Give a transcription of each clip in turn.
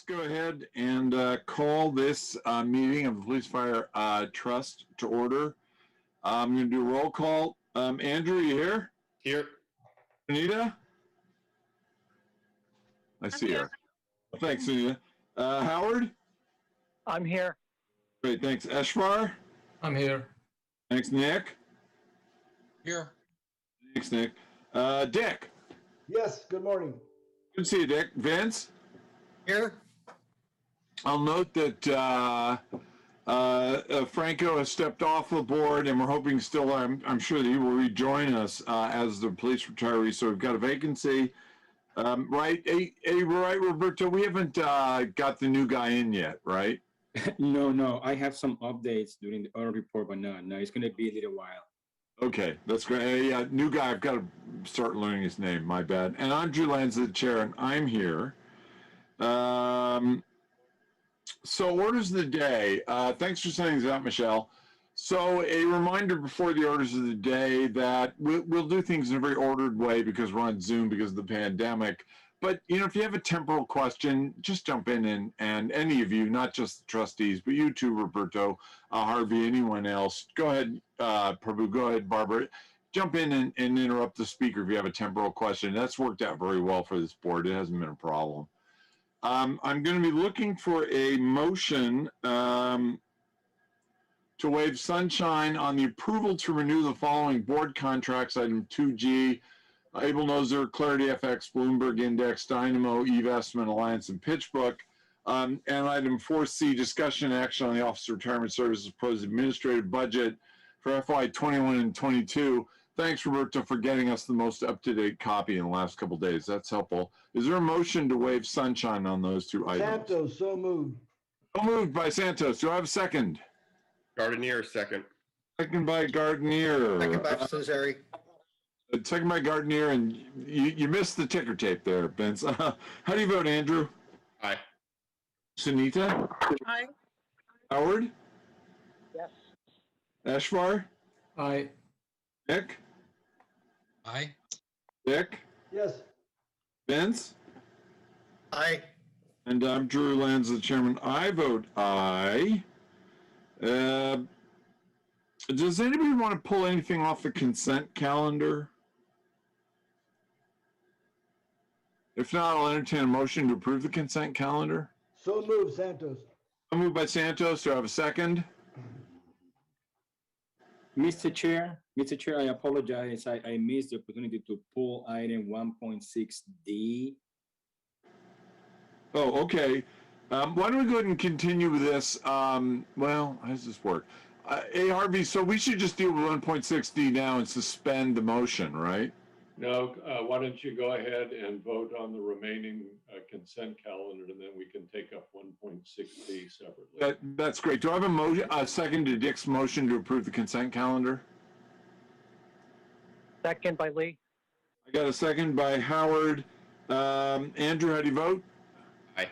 go ahead and call this meeting of the Police Fire Trust to order. I'm going to do a roll call. Andrew, you here? Here. Anita? I see her. Thanks, Anita. Howard? I'm here. Great, thanks. Eshvar? I'm here. Thanks, Nick. Here. Thanks, Nick. Dick? Yes, good morning. Good to see you, Dick. Vince? Here. I'll note that Franco has stepped off the board, and we're hoping still, I'm sure that he will rejoin us as the police retiree. So we've got a vacancy. Right, right, Roberto, we haven't got the new guy in yet, right? No. I have some updates during the audit report, but no, it's going to be a little while. Okay, that's great. Yeah, new guy, I've got to start learning his name, my bad. And I'm Drew Lanza, the chair, and I'm here. So orders of the day. Thanks for sending these out, Michelle. So a reminder before the orders of the day that we'll do things in a very ordered way because we're on Zoom because of the pandemic. But, you know, if you have a temporal question, just jump in and any of you, not just the trustees, but you too, Roberto, Harvey, anyone else. Go ahead, Prabhu, go ahead, Barbara. Jump in and interrupt the speaker if you have a temporal question. That's worked out very well for this board. It hasn't been a problem. I'm going to be looking for a motion to waive sunshine on the approval to renew the following board contracts, item 2G, Able Noser, Clarity FX, Bloomberg Index, Dynamo, eVestment, Alliance, and PitchBook. And item 4C, discussion and action on the Office of Retirement Services proposed administrative budget for FY 21 and 22. Thanks, Roberto, for getting us the most up-to-date copy in the last couple of days. That's helpful. Is there a motion to waive sunshine on those two items? Santos, so moved. So moved by Santos. Do I have a second? Gardenier, second. Second by Gardenier. Second by Cesare. Second by Gardenier, and you missed the ticker tape there, Vince. How do you vote, Andrew? Aye. Sunita? Aye. Howard? Yes. Eshvar? Aye. Nick? Aye. Dick? Yes, Vince? Aye. And I'm Drew Lanza, the chairman. I vote aye. Does anybody want to pull anything off the consent calendar? If not, I'll entertain a motion to approve the consent calendar. so moved, Santos. I'll move by Santos. Do I have a second? Mr. Chair, I apologize. I missed the opportunity to pull item 1.6D. Oh, okay. Why don't we go ahead and continue with this? Well, how does this work? Hey, Harvey, so we should just deal with 1.6D now and suspend the motion, right? No, why don't you go ahead and vote on the remaining consent calendar, and then we can take up 1.6D separately. That's great. Do I have a second to Dick's motion to approve the consent calendar? Second by Lee. I got a second by Howard. Andrew, how do you vote? Aye.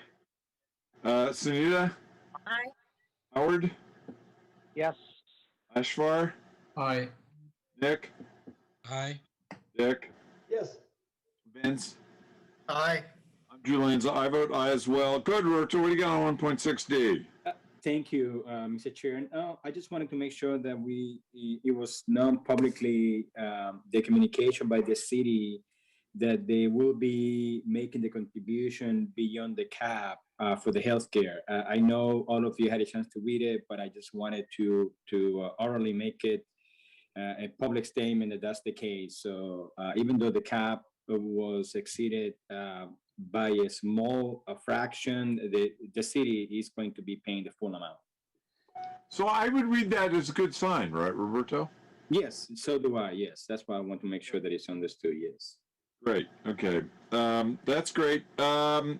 Sunita? Aye. Howard? Yes. Ashvar? Aye. Nick? Aye. Dick? Yes, Vince? Aye. I'm Drew Lanza. I vote aye as well. Good, Roberto. What do you got on 1.6D? Thank you, Mr. Chair. I just wanted to make sure that it was known publicly, the communication by the city that they will be making the contribution beyond the cap for the healthcare. I know all of you had a chance to read it, but I just wanted to orally make it a public statement that that's the case. So even though the cap was exceeded by a small fraction, the city is going to be paying the full amount. So I would read that as a good sign, right, Roberto? Yes, so do I. Yes, that's why I want to make sure that it's understood. Yes. Great. Okay. That's great. 2A,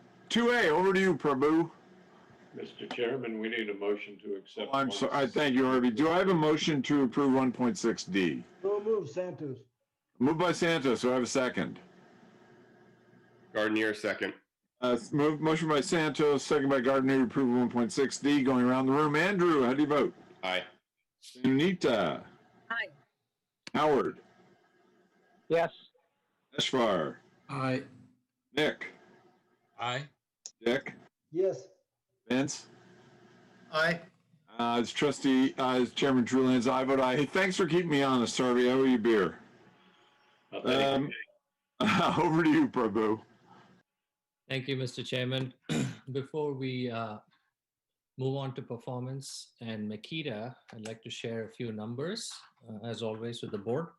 over to you, Prabhu. Mr. Chairman, we need a motion to accept. I'm sorry. Thank you, Harvey. Do I have a motion to approve 1.6D? so moved, Santos. Moved by Santos. Do I have a second? Gardenier, second. Motion by Santos, second by Gardner to approve 1.6D. Going around the room. Andrew, how do you vote? Aye. Anita. Aye. Howard. Yes. Eshvar. Aye. Nick. Aye. Dick. Yes. Vince? Aye. As Chairman Trulan's, I vote aye. Hey, thanks for keeping me honest, Harvey. I owe you a beer. Thank you. Over to you, Prabhu. Thank you, Mr. Chairman. Before we move on to performance and Makita, I'd like to share a few numbers, as always, with the board.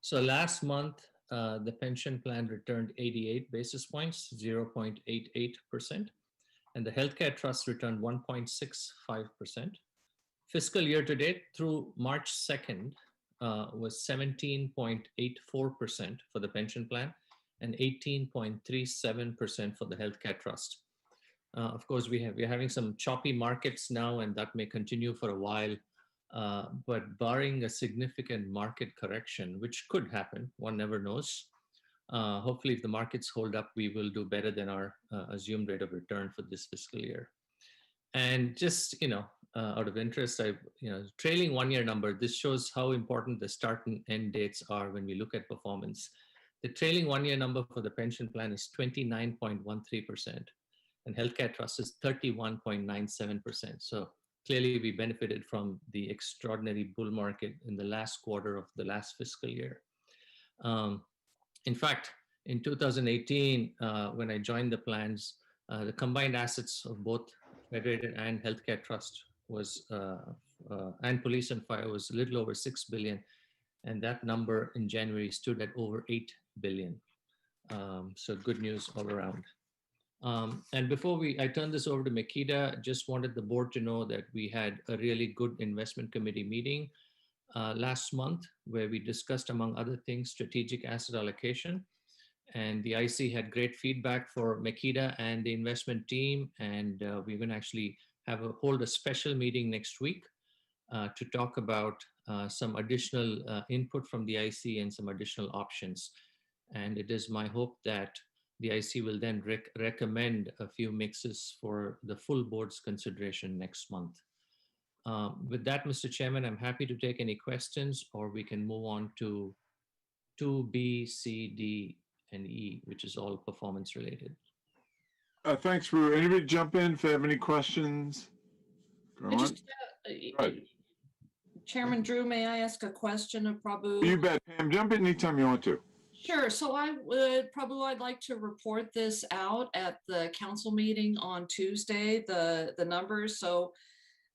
So last month, the pension plan returned 88 basis points, 0.88%, and the healthcare trust returned 1.65%. Fiscal year to date through March 2nd was 17.84% for the pension plan and 18.37% for the healthcare trust. Of course, we're having some choppy markets now, and that may continue for a while. But barring a significant market correction, which could happen, one never knows. Hopefully, if the markets hold up, we will do better than our assumed rate of return for this fiscal year. And just, out of interest, trailing 1 year number, this shows how important the start and end dates are when we look at performance. The trailing 1 year number for the pension plan is 29.13%, and healthcare trust is 31.97%. So clearly we benefited from the extraordinary bull market in the last quarter of the last fiscal year. In fact, in 2018, when I joined the plans, the combined assets of both Federated and Healthcare Trust was, and police and fire was a little over 6 billion. And that number in January stood at over 8 billion. So good news all around. And before I turn this over to Makita, just wanted the board to know that we had a really good investment committee meeting last month where we discussed, among other things, strategic asset allocation. And the IC had great feedback for Makita and the investment team. And we're going to actually hold a special meeting next week to talk about some additional input from the IC and some additional options. And it is my hope that the IC will then recommend a few mixes for the full board's consideration next month. With that, Mr. Chairman, I'm happy to take any questions, or we can move on to 2B, C, D, and E, which is all performance related. Thanks, Prabhu. Anybody jump in if they have any questions? Go on. Right. Chairman Drew, may I ask a question of Prabhu? You bet, Pam. Jump in anytime you want to. Sure. So I'd like to report this out at the council meeting on Tuesday, the numbers. So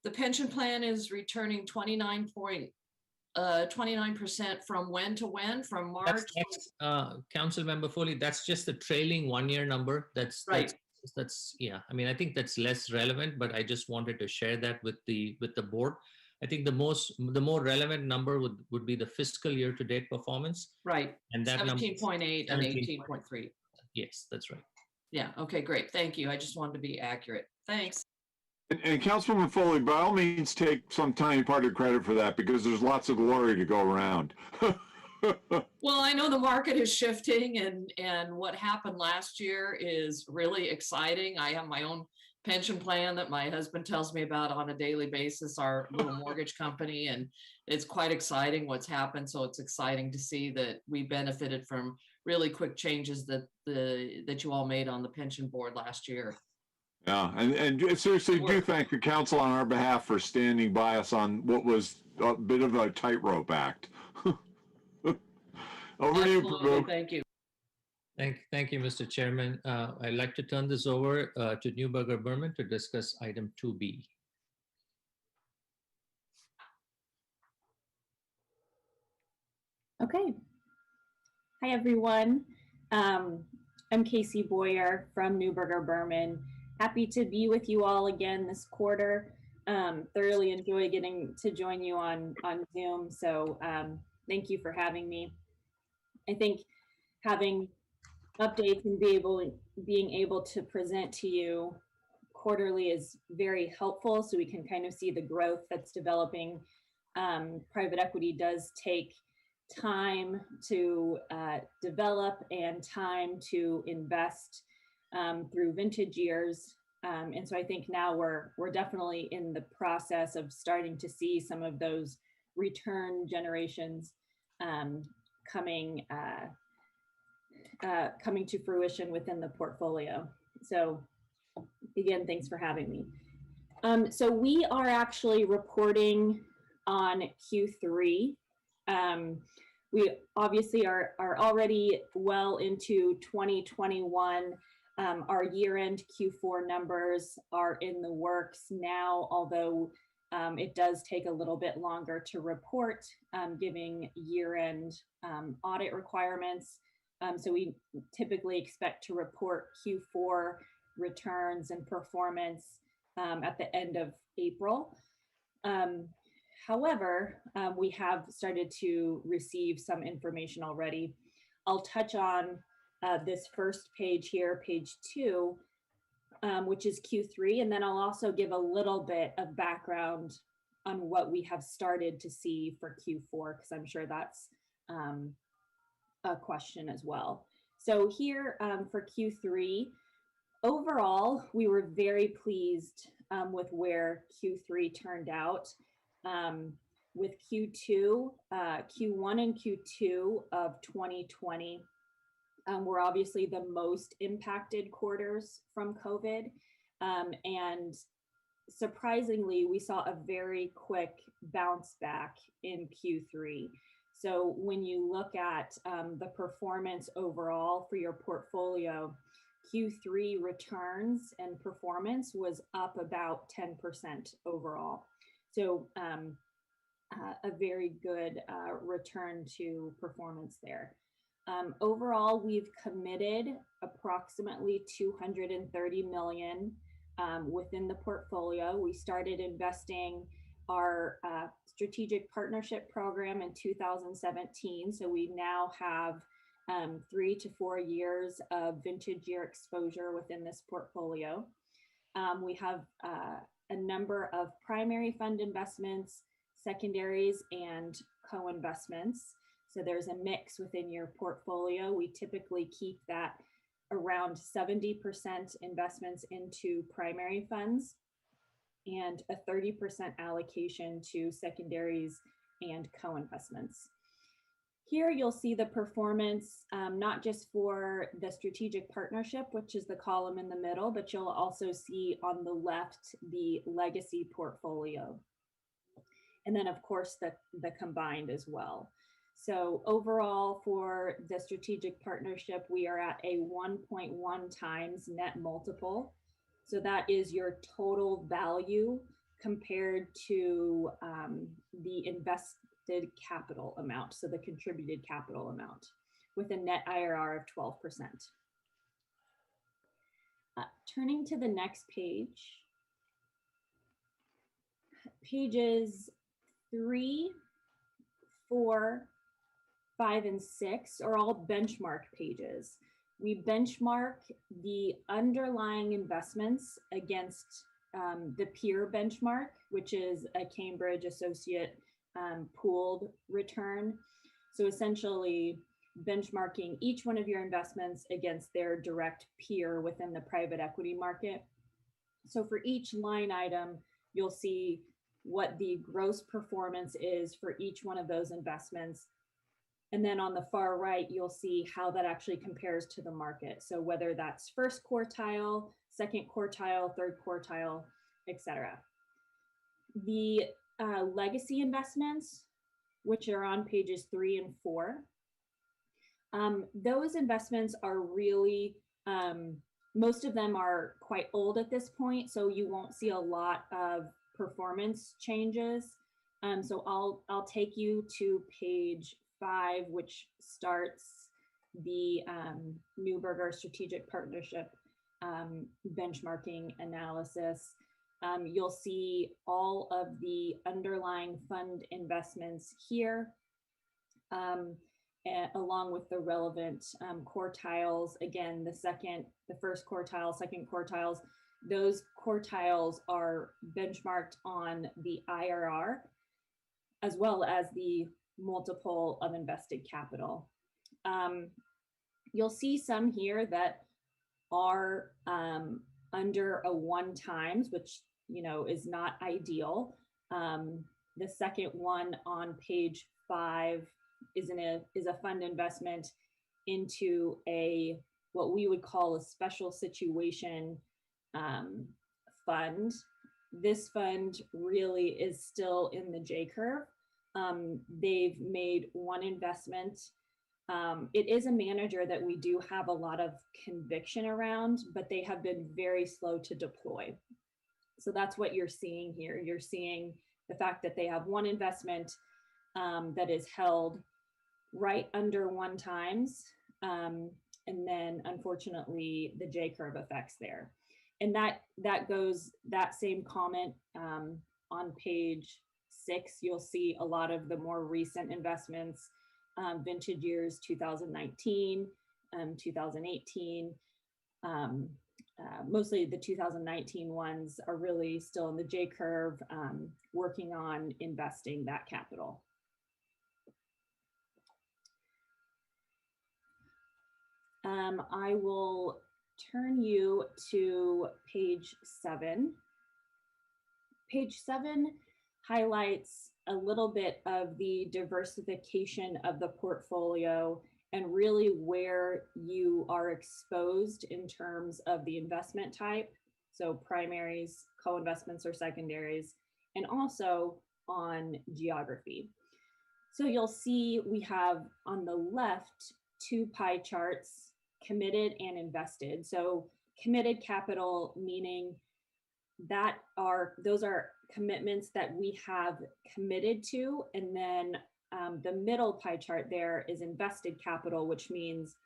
the pension plan is returning 29% from when to when? From March? Council Member Foley, that's just the trailing 1 year number. That's yeah. I mean, I think that's less relevant, but I just wanted to share that with the board. I think the more relevant number would be the fiscal year to date performance. Right. And that 17.8 and 18.3. Yes, that's right. Yeah. Okay, great. Thank you. I just wanted to be accurate. Thanks. And Councilwoman Foley, by all means, take some tiny part of credit for that because there's lots of glory to go around. Well, I know the market is shifting, and what happened last year is really exciting. I have my own pension plan that my husband tells me about on a daily basis, our little mortgage company, and it's quite exciting what's happened. So it's exciting to see that we benefited from really quick changes that you all made on the pension board last year. Yeah, and seriously, do thank the council on our behalf for standing by us on what was a bit of a tightrope act. Over to you, Prabhu. Thank you. Thank you, Mr. Chairman. I'd like to turn this over to Neuberger Berman to discuss item 2B. Okay. Hi, everyone. I'm Casey Boyer from Neuberger Berman. Happy to be with you all again this quarter. Thoroughly enjoy getting to join you on Zoom. So thank you for having me. I think having updates and being able to present to you quarterly is very helpful, so we can kind of see the growth that's developing. Private equity does take time to develop and time to invest through vintage years. And so I think now we're definitely in the process of starting to see some of those return generations coming to fruition within the portfolio. So Again, thanks for having me. So we are actually reporting on Q3. We obviously are already well into 2021. Our year-end Q4 numbers are in the works now, although it does take a little bit longer to report, giving year-end audit requirements. So we typically expect to report Q4 returns and performance at the end of April. However, we have started to receive some information already. I'll touch on this first page here, page 2, which is Q3, and then I'll also give a little bit of background on what we have started to see for Q4, because I'm sure that's a question as well. So here for Q3, overall, we were very pleased with where Q3 turned out. With Q2, Q1 and Q2 of 2020 were obviously the most impacted quarters from COVID. And surprisingly, we saw a very quick bounce back in Q3. So when you look at the performance overall for your portfolio, Q3 returns and performance was up about 10% overall. So a very good return to performance there. Overall, we've committed approximately $230 million within the portfolio. We started investing our strategic partnership program in 2017. So we now have 3 to 4 years of vintage year exposure within this portfolio. We have a number of primary fund investments, secondaries, and co-investments. So there's a mix within your portfolio. We typically keep that around 70% investments into primary funds and a 30% allocation to secondaries and co-investments. Here you'll see the performance, not just for the strategic partnership, which is the column in the middle, but you'll also see on the left the legacy portfolio. And then of course the combined as well. So overall for the strategic partnership, we are at a 1.1 times net multiple. So that is your total value compared to the invested capital amount, so the contributed capital amount, with a net IRR of 12%. Turning to the next page, pages 3, 4, 5, and 6 are all benchmark pages. We benchmark the underlying investments against the peer benchmark, which is a Cambridge Associate pooled return. So essentially benchmarking each one of your investments against their direct peer within the private equity market. So for each line item, you'll see what the gross performance is for each one of those investments. And then on the far right, you'll see how that actually compares to the market. So whether that's first quartile, second quartile, third quartile, etc. The legacy investments, which are on pages 3 and 4, those investments are really, most of them are quite old at this point, so you won't see a lot of performance changes. So I'll take you to page 5, which starts the Neuberger Strategic Partnership benchmarking analysis. You'll see all of the underlying fund investments here, along with the relevant quartiles. Again, the first quartile, second quartiles, those quartiles are benchmarked on the IRR as well as the multiple of invested capital. You'll see some here that are under a 1 times, which is not ideal. The second one on page 5 is a fund investment into what we would call a special situation fund. This fund really is still in the J curve. They've made one investment. It is a manager that we do have a lot of conviction around, but they have been very slow to deploy. So that's what you're seeing here. You're seeing the fact that they have one investment that is held right under 1 times. And then unfortunately the J curve effects there. And that goes, that same comment on page 6, you'll see a lot of the more recent investments, vintage years 2019, 2018. Mostly the 2019 ones are really still in the J curve, working on investing that capital. I will turn you to page 7. Page 7 highlights a little bit of the diversification of the portfolio and really where you are exposed in terms of the investment type. So primaries, co-investments or secondaries, and also on geography. So you'll see we have on the left 2 pie charts, committed and invested. So committed capital, meaning that those are commitments that we have committed to. And then the middle pie chart there is invested capital, which means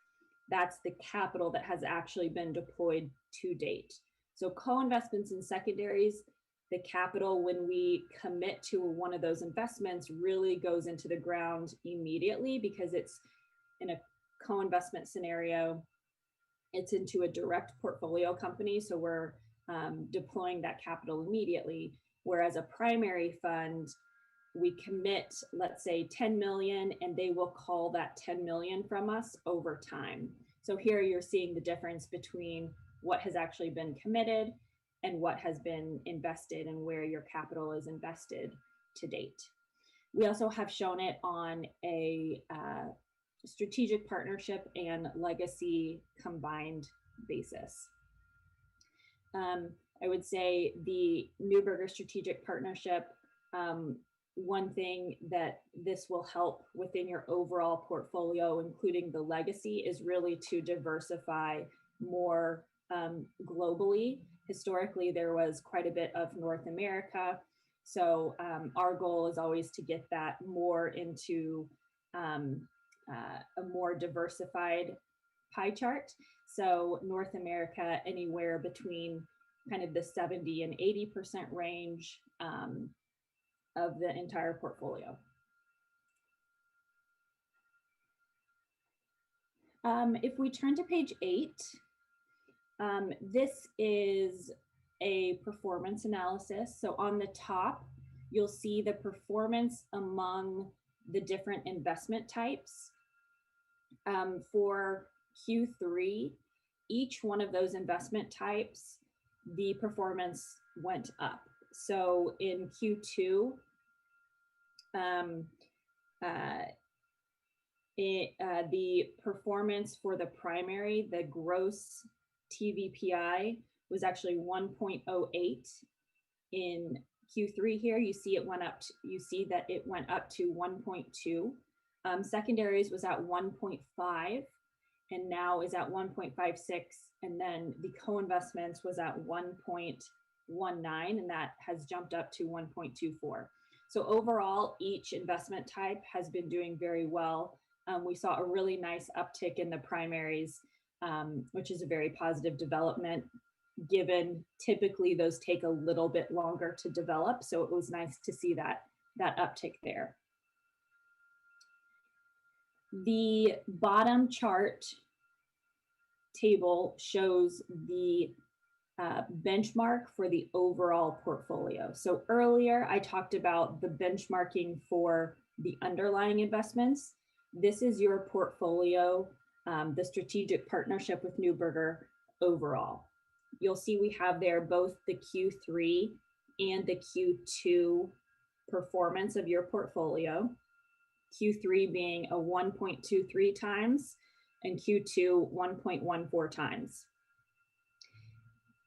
that's the capital that has actually been deployed to date. So co-investments and secondaries, the capital when we commit to one of those investments really goes into the ground immediately, because it's in a co-investment scenario, it's into a direct portfolio company. So we're deploying that capital immediately. Whereas a primary fund, we commit, let's say 10 million, and they will call that 10 million from us over time. So here you're seeing the difference between what has actually been committed and what has been invested and where your capital is invested to date. We also have shown it on a strategic partnership and legacy combined basis. I would say the Neuberger strategic partnership, one thing that this will help within your overall portfolio, including the legacy, is really to diversify more globally. Historically, there was quite a bit of North America. So our goal is always to get that more into a more diversified pie chart. So North America, anywhere between kind of the 70 and 80% range of the entire portfolio. If we turn to page 8, this is a performance analysis. So on the top, you'll see the performance among the different investment types. For Q3, each one of those investment types, the performance went up. So in Q2, the performance for the primary, the gross TVPI was actually 1.08. In Q3 here, you see it went up. You see that it went up to 1.2. Secondaries was at 1.5 and now is at 1.56. And then the co-investments was at 1.19, and that has jumped up to 1.24. So overall, each investment type has been doing very well. We saw a really nice uptick in the primaries, which is a very positive development, given typically those take a little bit longer to develop. So it was nice to see that uptick there. The bottom chart table shows the benchmark for the overall portfolio. So earlier I talked about the benchmarking for the underlying investments. This is your portfolio, the strategic partnership with Neuberger overall. You'll see we have there both the Q3 and the Q2 performance of your portfolio. Q3 being a 1.23 times and Q2 1.14 times.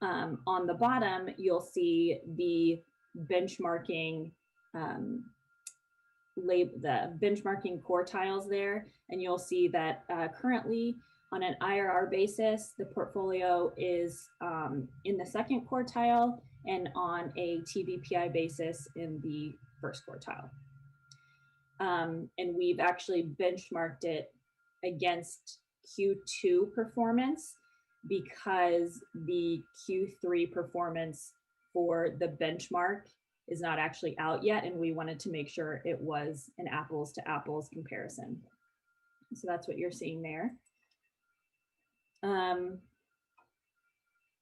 On the bottom, you'll see the benchmarking the benchmarking quartiles there, and you'll see that currently on an IRR basis, the portfolio is in the second quartile, and on a TVPI basis in the first quartile. And we've actually benchmarked it against Q2 performance because the Q3 performance for the benchmark is not actually out yet, and we wanted to make sure it was an apples to apples comparison. So that's what you're seeing there.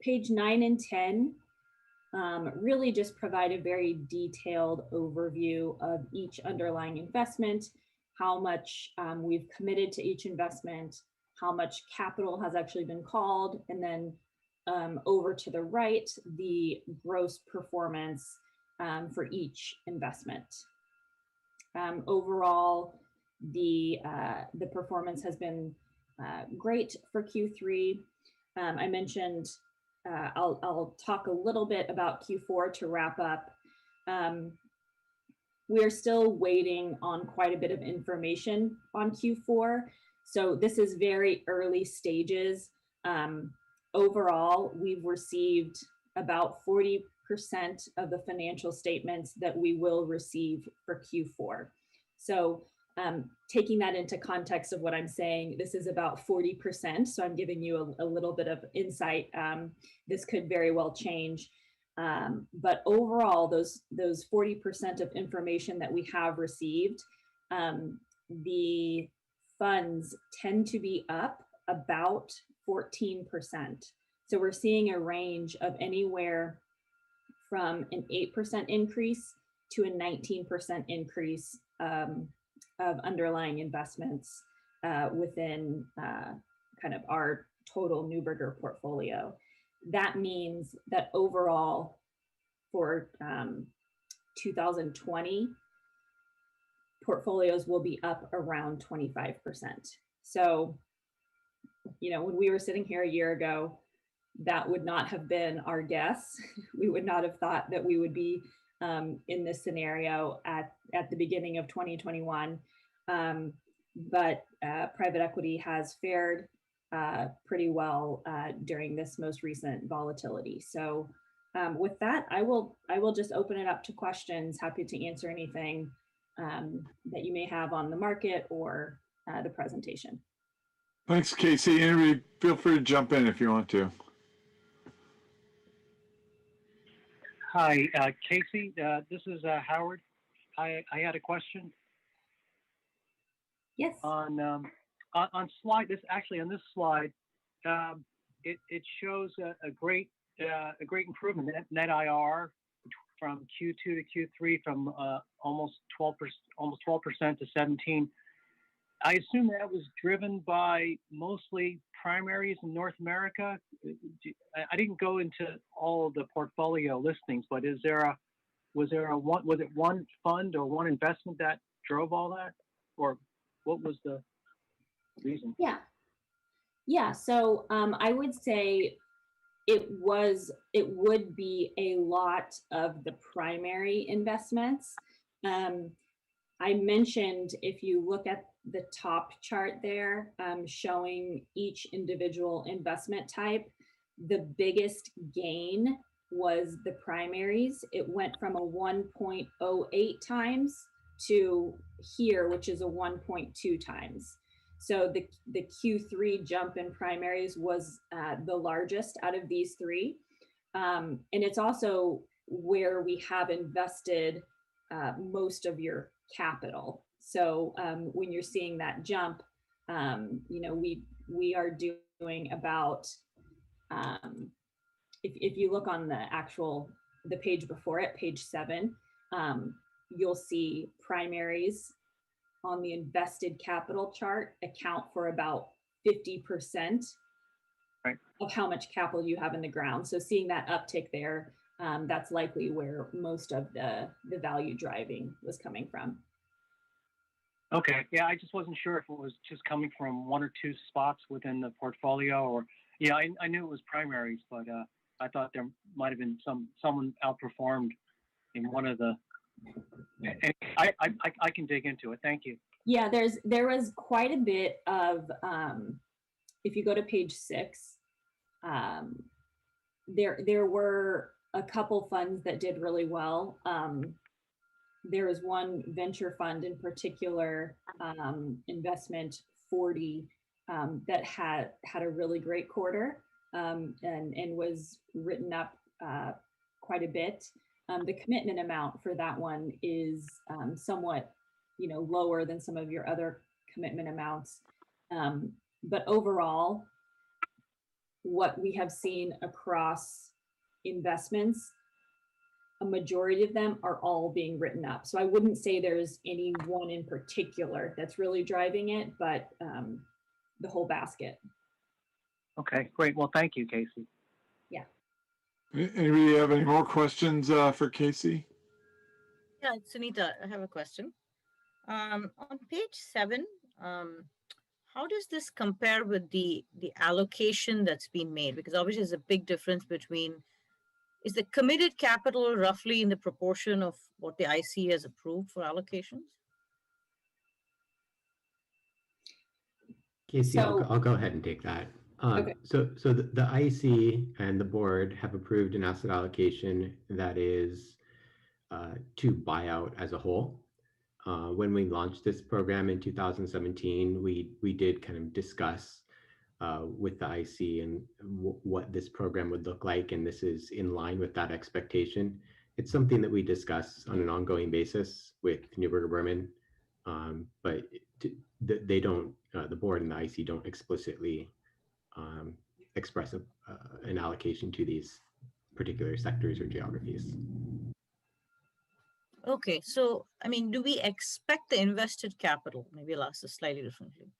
Page 9 and 10 really just provide a very detailed overview of each underlying investment, how much we've committed to each investment, how much capital has actually been called, and then over to the right, the gross performance for each investment. Overall, the performance has been great for Q3. I mentioned, I'll talk a little bit about Q4 to wrap up. We're still waiting on quite a bit of information on Q4. So this is very early stages. Overall, we've received about 40% of the financial statements that we will receive for Q4. So taking that into context of what I'm saying, this is about 40%. So I'm giving you a little bit of insight. This could very well change. But overall, those 40% of information that we have received, the funds tend to be up about 14%. So we're seeing a range of anywhere from an 8% increase to a 19% increase of underlying investments within kind of our total Neuberger portfolio. That means that overall for 2020, portfolios will be up around 25%. So, you know, when we were sitting here a year ago, that would not have been our guess. We would not have thought that we would be in this scenario at the beginning of 2021. But private equity has fared pretty well during this most recent volatility. So with that, I will just open it up to questions. Happy to answer anything that you may have on the market or the presentation. Thanks, Casey. Anybody, feel free to jump in if you want to. Hi, Casey. This is Howard. I had a question. Yes. On slide, on this slide, it shows a great improvement net IR from Q2 to Q3 from almost 12% to 17%. I assume that was driven by mostly primaries in North America. I didn't go into all of the portfolio listings, but was it one fund or one investment that drove all that, or what was the reason? Yeah. So I would say it would be a lot of the primary investments. I mentioned, if you look at the top chart there, showing each individual investment type, the biggest gain was the primaries. It went from a 1.08 times to here, which is a 1.2 times. So the Q3 jump in primaries was the largest out of these three. And it's also where we have invested most of your capital. So when you're seeing that jump, you know, we are doing about, if you look on the page before it, page 7, you'll see primaries on the invested capital chart account for about 50% of how much capital you have in the ground. So seeing that uptick there, that's likely where most of the value driving was coming from. Okay, yeah, I just wasn't sure if it was just coming from one or two spots within the portfolio, or I knew it was primaries, but I thought there might have been someone outperformed in one of the. I can dig into it. Thank you. Yeah, there was quite a bit of if you go to page 6, there were a couple funds that did really well. There was one venture fund in particular, investment 40, that had a really great quarter, and was written up quite a bit. The commitment amount for that one is somewhat, lower than some of your other commitment amounts. But overall, what we have seen across investments, a majority of them are all being written up. So I wouldn't say there's any one in particular that's really driving it, but the whole basket. Okay, great. Well, thank you, Casey. Yeah. Anybody have any more questions for Casey? Yeah, Sunita, I have a question. On page 7, how does this compare with the allocation that's been made? Because obviously there's a big difference between, is the committed capital roughly in the proportion of what the IC has approved for allocations? Casey, So- I'll go ahead and take that. Okay. So the IC and the board have approved an asset allocation that is to buyout as a whole. When we launched this program in 2017, we did kind of discuss with the IC and what this program would look like, and this is in line with that expectation. It's something that we discuss on an ongoing basis with Neuberger Berman, but they don't, the board and the IC don't explicitly express an allocation to these particular sectors or geographies. Okay, so, I mean, do we expect the invested capital, maybe I'll ask this slightly differently,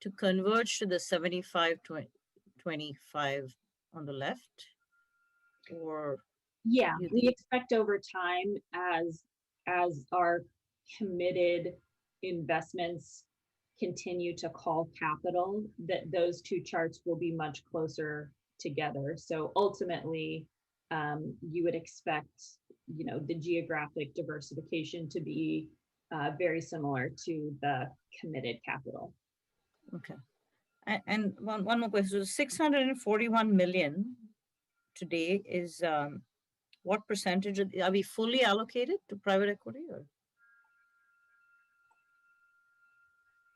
to converge to the 75-25 on the left? Or? Yeah, we expect over time as our committed investments continue to call capital, that those two charts will be much closer together. So ultimately, you would expect, the geographic diversification to be very similar to the committed capital. Okay. And one more question. So 641 million today is what percentage are we fully allocated to private equity?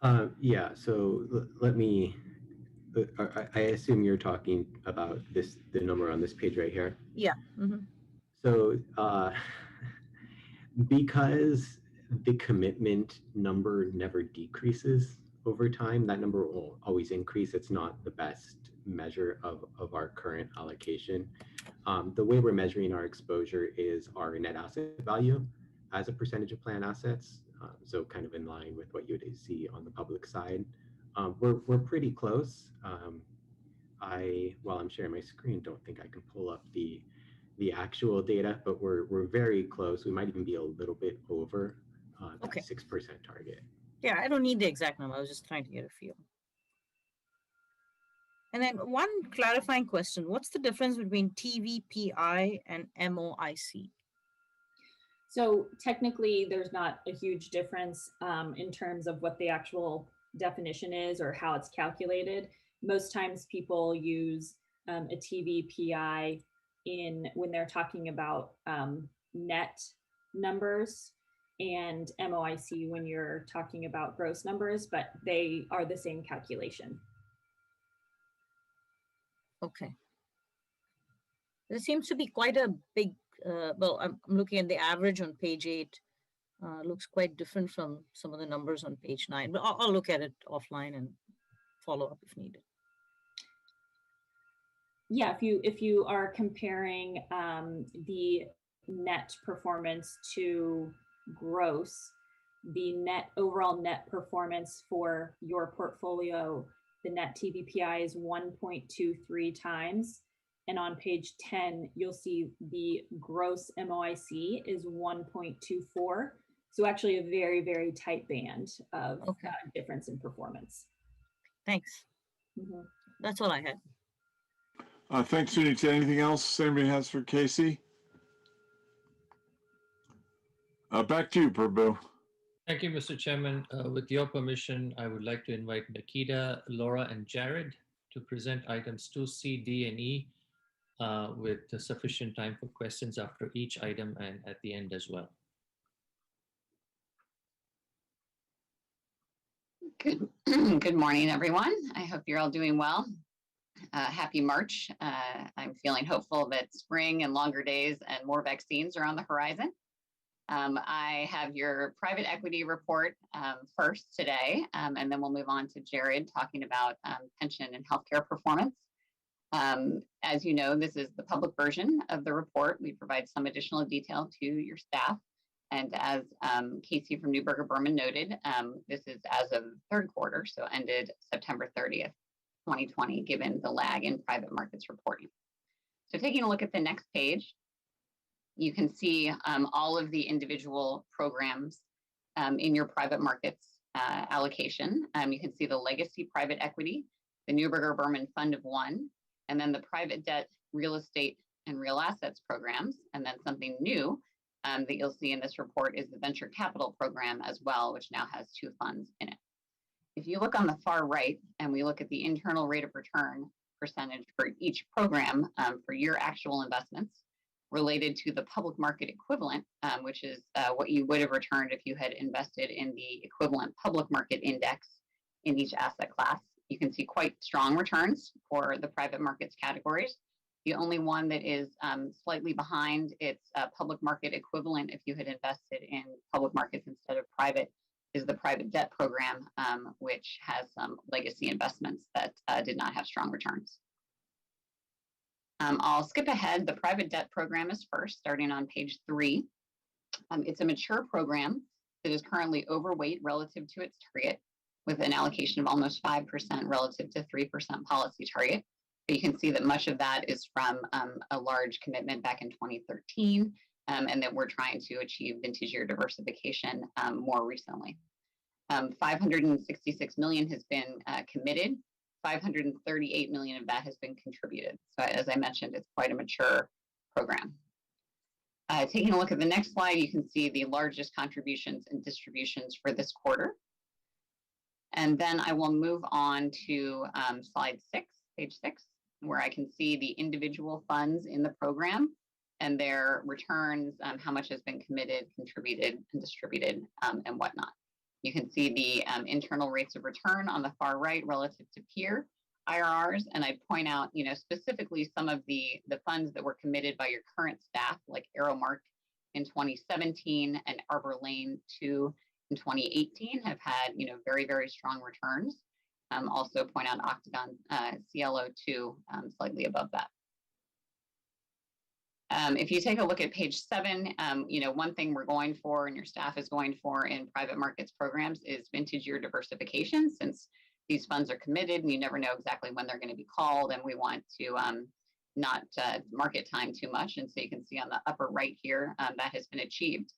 Or? Yeah, so let me, I assume you're talking about the number on this page right here. Yeah. Mm-hmm. So because the commitment number never decreases over time, that number will always increase. It's not the best measure of our current allocation. The way we're measuring our exposure is our net asset value as a percentage of plan assets. So kind of in line with what you would see on the public side. We're pretty close. While I'm sharing my screen, don't think I can pull up the actual data, but we're very close. We might even be a little bit over that 6% target. Yeah, I don't need the exact number. I was just trying to get a feel. And then one clarifying question. What's the difference between TVPI and MOIC? So technically, there's not a huge difference in terms of what the actual definition is or how it's calculated. Most times people use a TVPI when they're talking about net numbers, and MOIC when you're talking about gross numbers, but they are the same calculation. Okay. There seems to be quite a big, well, I'm looking at the average on page 8. Looks quite different from some of the numbers on page 9, but I'll look at it offline and follow up if needed. Yeah, if you are comparing the net performance to gross, the overall net performance for your portfolio, the net TVPI is 1.23 times. And on page 10, you'll see the gross MOIC is 1.24. So actually a very, very tight band of difference in performance. Thanks. Mm-hmm. That's all I had. Thanks, Sunita. Anything else anybody has for Casey? Back to you, Prabhu. Thank you, Mr. Chairman. With your permission, I would like to invite Nikita, Laura, and Jared to present items 2C, D, and E with sufficient time for questions after each item and at the end as well. Good morning, everyone. I hope you're all doing well. Happy March. I'm feeling hopeful that spring and longer days and more vaccines are on the horizon. I have your private equity report first today, and then we'll move on to Jared talking about pension and healthcare performance. As you know, this is the public version of the report. We provide some additional detail to your staff. And as Casey from Neuberger Berman noted, this is as of third quarter, so ended September 30th, 2020, given the lag in private markets reporting. So taking a look at the next page, you can see all of the individual programs in your private markets allocation. You can see the legacy private equity, the Neuberger Berman Fund of One, and then the private debt, real estate, and real assets programs. And then something new that you'll see in this report is the venture capital program as well, which now has 2 funds in it. If you look on the far right and we look at the internal rate of return percentage for each program for your actual investments related to the public market equivalent, which is what you would have returned if you had invested in the equivalent public market index in each asset class, you can see quite strong returns for the private markets categories. The only one that is slightly behind its public market equivalent if you had invested in public markets instead of private is the private debt program, which has some legacy investments that did not have strong returns. I'll skip ahead. The private debt program is first, starting on page 3. It's a mature program that is currently overweight relative to its target, with an allocation of almost 5% relative to 3% policy target. But you can see that much of that is from a large commitment back in 2013, and that we're trying to achieve vintage year diversification more recently. 566 million has been committed. 538 million of that has been contributed. So as I mentioned, it's quite a mature program. Taking a look at the next slide, you can see the largest contributions and distributions for this quarter. And then I will move on to slide 6, page 6, where I can see the individual funds in the program and their returns, how much has been committed, contributed, and distributed, and whatnot. You can see the internal rates of return on the far right relative to peer IRRs, and I point out, specifically some of the funds that were committed by your current staff, like ArrowMark in 2017 and Arbor Lane 2 in 2018, have had, very, very strong returns. Also point out Octagon CLO2 slightly above that. If you take a look at page 7, one thing we're going for and your staff is going for in private markets programs is vintage year diversification, since these funds are committed and you never know exactly when they're going to be called, and we want to not market time too much. And so you can see on the upper right here, that has been achieved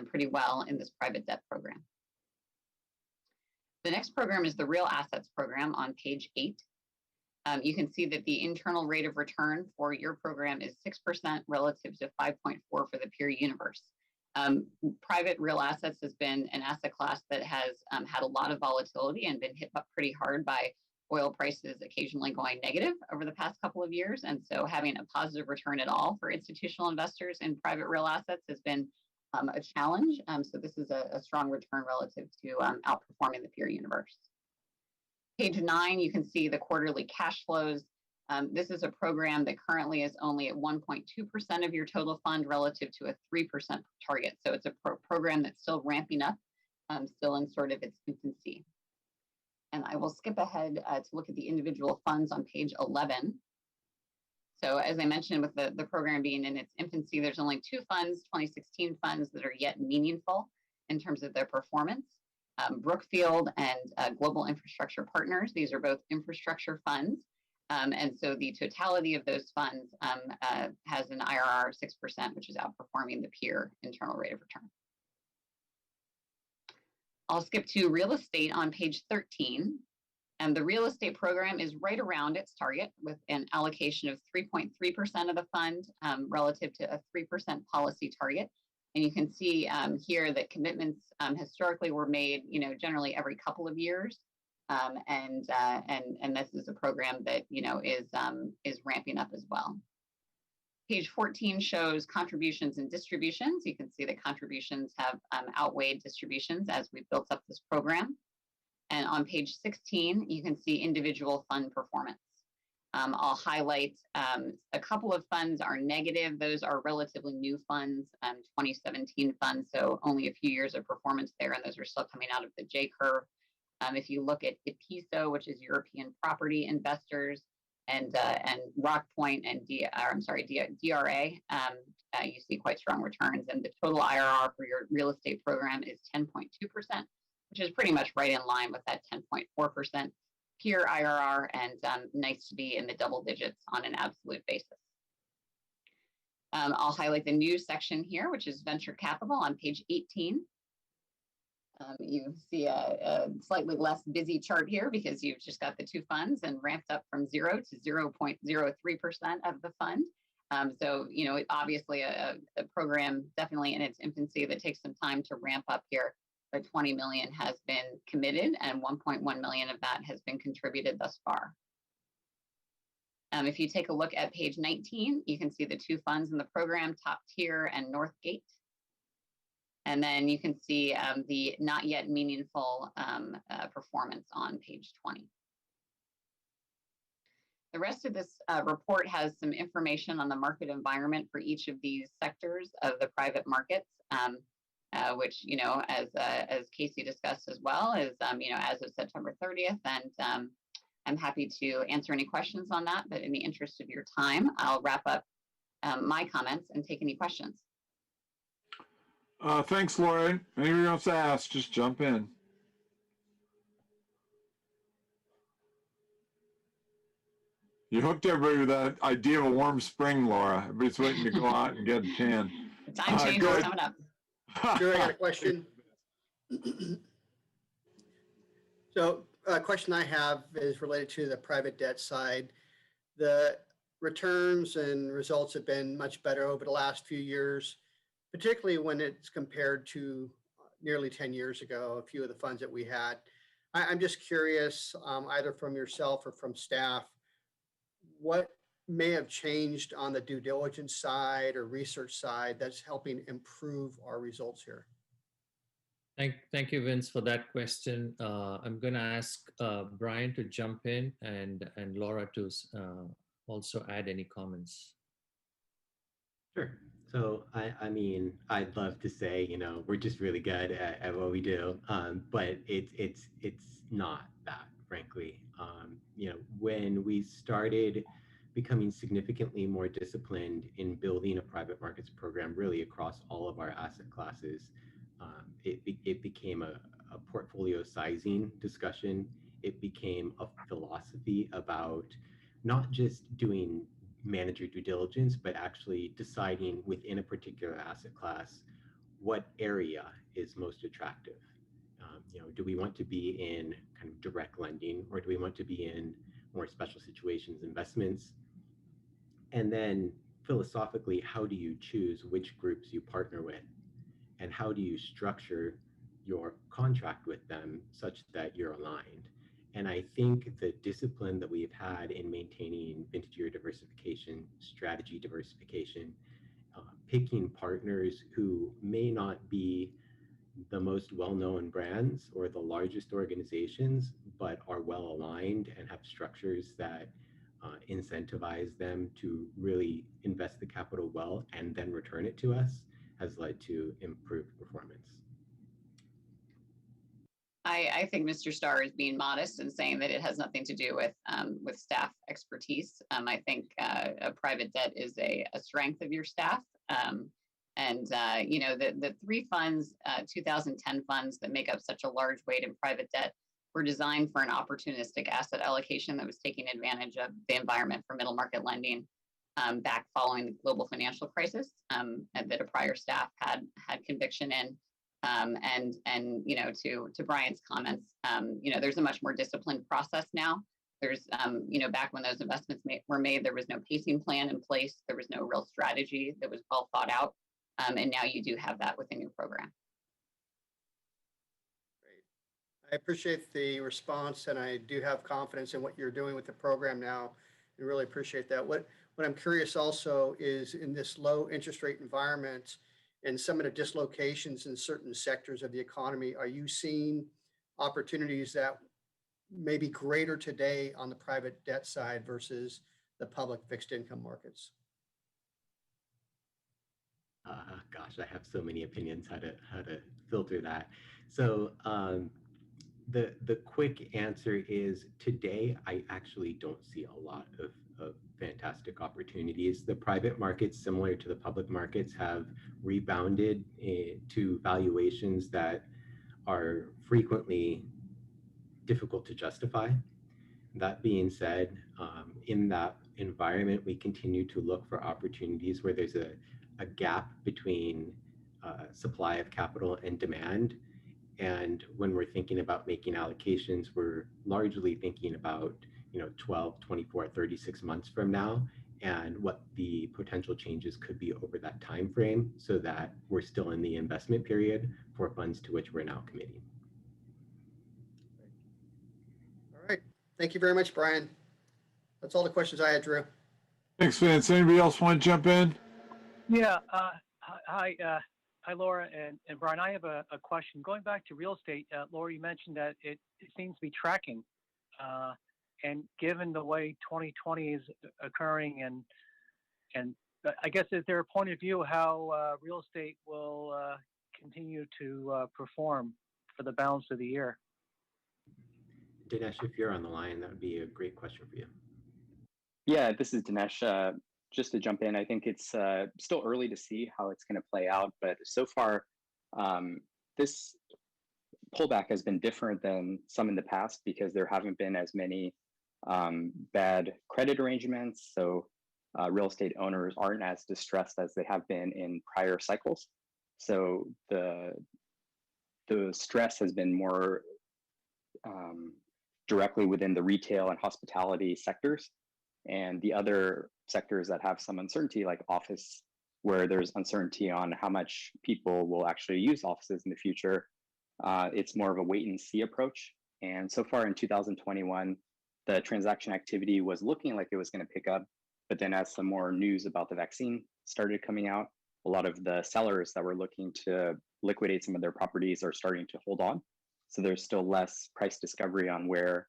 pretty well in this private debt program. The next program is the real assets program on page 8. You can see that the internal rate of return for your program is 6% relative to 5.4 for the peer universe. Private real assets has been an asset class that has had a lot of volatility and been hit up pretty hard by oil prices occasionally going negative over the past couple of years. And so having a positive return at all for institutional investors in private real assets has been a challenge. So this is a strong return relative to outperforming the peer universe. Page 9, you can see the quarterly cash flows. This is a program that currently is only at 1.2% of your total fund relative to a 3% target. So it's a program that's still ramping up, still in sort of its infancy. And I will skip ahead to look at the individual funds on page 11. So as I mentioned, with the program being in its infancy, there's only 2 funds, 2016 funds, that are yet meaningful in terms of their performance. Brookfield and Global Infrastructure Partners. These are both infrastructure funds. And so the totality of those funds has an IRR of 6%, which is outperforming the peer internal rate of return. I'll skip to real estate on page 13. And the real estate program is right around its target with an allocation of 3.3% of the fund relative to a 3% policy target. And you can see here that commitments historically were made, generally every couple of years. And this is a program that, is ramping up as well. Page 14 shows contributions and distributions. You can see that contributions have outweighed distributions as we built up this program. And on page 16, you can see individual fund performance. I'll highlight a couple of funds are negative. Those are relatively new funds, 2017 funds, so only a few years of performance there, and those are still coming out of the J curve. If you look at EPISO, which is European Property Investors, and Rockpoint and DRA, you see quite strong returns. And the total IRR for your real estate program is 10.2%, which is pretty much right in line with that 10.4% peer IRR, and nice to be in the double digits on an absolute basis. I'll highlight the new section here, which is venture capital on page 18. You see a slightly less busy chart here because you've just got the two funds and ramped up from 0 to 0.03% of the fund. So, obviously a program definitely in its infancy that takes some time to ramp up here. But 20 million has been committed and 1.1 million of that has been contributed thus far. If you take a look at page 19, you can see the two funds in the program, Top Tier and Northgate. And then you can see the not yet meaningful performance on page 20. The rest of this report has some information on the market environment for each of these sectors of the private markets, which, as Casey discussed as well, is, as of September 30th. And I'm happy to answer any questions on that. But in the interest of your time, I'll wrap up my comments and take any questions. Thanks, Laura. Anyone else to ask, just jump in. You hooked everybody with that idea of a warm spring, Laura. Everybody's waiting to go out and get a tan. The time change is coming up. Sure, I got a question. So a question I have is related to the private debt side. The returns and results have been much better over the last few years, particularly when it's compared to nearly 10 years ago, a few of the funds that we had. I'm just curious, either from yourself or from staff, what may have changed on the due diligence side or research side that's helping improve our results here? Thank you, Vince, for that question. I'm going to ask Brian to jump in and Laura to also add any comments. Sure. So, I mean, I'd love to say, we're just really good at what we do, but it's not that, frankly. When we started becoming significantly more disciplined in building a private markets program, really across all of our asset classes, it became a portfolio sizing discussion. It became a philosophy about not just doing manager due diligence, but actually deciding within a particular asset class what area is most attractive. Do we want to be in kind of direct lending, or do we want to be in more special situations investments? And then philosophically, how do you choose which groups you partner with? And how do you structure your contract with them such that you're aligned? And I think the discipline that we've had in maintaining vintage year diversification, strategy diversification, picking partners who may not be the most well-known brands or the largest organizations, but are well aligned and have structures that incentivize them to really invest the capital well and then return it to us, has led to improved performance. I think Mr. Starr is being modest and saying that it has nothing to do with staff expertise. I think a private debt is a strength of your staff. The three funds, 2010 funds that make up such a large weight in private debt were designed for an opportunistic asset allocation that was taking advantage of the environment for middle market lending back following the global financial crisis, and that a prior staff had conviction in. And to Brian's comments, there's a much more disciplined process now. There's, back when those investments were made, there was no pacing plan in place. There was no real strategy that was well thought out. And now you do have that within your program. I appreciate the response, and I do have confidence in what you're doing with the program now, and really appreciate that. What I'm curious also is, in this low interest rate environment and some of the dislocations in certain sectors of the economy, are you seeing opportunities that may be greater today on the private debt side versus the public fixed income markets? Gosh, I have so many opinions how to filter that. So the quick answer is, today I actually don't see a lot of fantastic opportunities. The private markets, similar to the public markets, have rebounded to valuations that are frequently difficult to justify. That being said, in that environment, we continue to look for opportunities where there's a gap between supply of capital and demand. And when we're thinking about making allocations, we're largely thinking about 12, 24, 36 months from now, and what the potential changes could be over that time frame, so that we're still in the investment period for funds to which we're now committing. All right. Thank you very much, Brian. That's all the questions I had, Drew. Thanks, Vince. Anybody else want to jump in? Yeah. Hi, Laura and Brian. I have a question. Going back to real estate, Laura, you mentioned that it seems to be tracking. And given the way 2020 is occurring, and I guess, is there a point of view how real estate will continue to perform for the balance of the year? Dinesh, if you're on the line, that would be a great question for you. Yeah, this is Dinesh. Just to jump in, I think it's still early to see how it's going to play out, but so far, this pullback has been different than some in the past because there haven't been as many bad credit arrangements. So real estate owners aren't as distressed as they have been in prior cycles. So the stress has been more directly within the retail and hospitality sectors. And the other sectors that have some uncertainty, like office, where there's uncertainty on how much people will actually use offices in the future, it's more of a wait and see approach. And so far in 2021, the transaction activity was looking like it was going to pick up. But then as some more news about the vaccine started coming out, a lot of the sellers that were looking to liquidate some of their properties are starting to hold on. So there's still less price discovery on where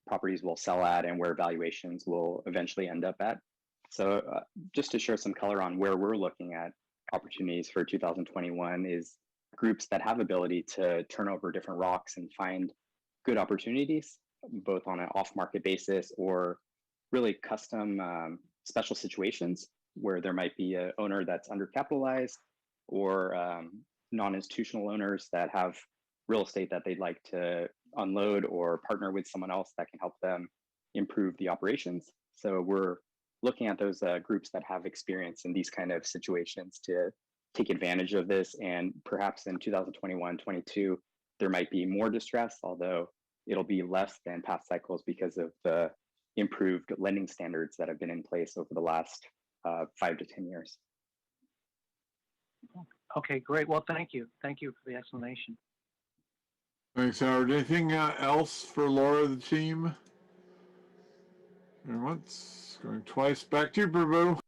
properties will sell at and where valuations will eventually end up at. So just to share some color on where we're looking at opportunities for 2021 is groups that have ability to turn over different rocks and find good opportunities, both on an off-market basis or really custom special situations where there might be an owner that's undercapitalized or non-institutional owners that have real estate that they'd like to unload or partner with someone else that can help them improve the operations. So we're looking at those groups that have experience in these kind of situations to take advantage of this. And perhaps in 2021, 22, there might be more distress, although it'll be less than past cycles because of the improved lending standards that have been in place over the last 5 to 10 years. Okay, great. Well, thank you. Thank you for the explanation. Thanks, Howard. Anything else for Laura, the team? Going once, going twice. Back to you, Prabhu.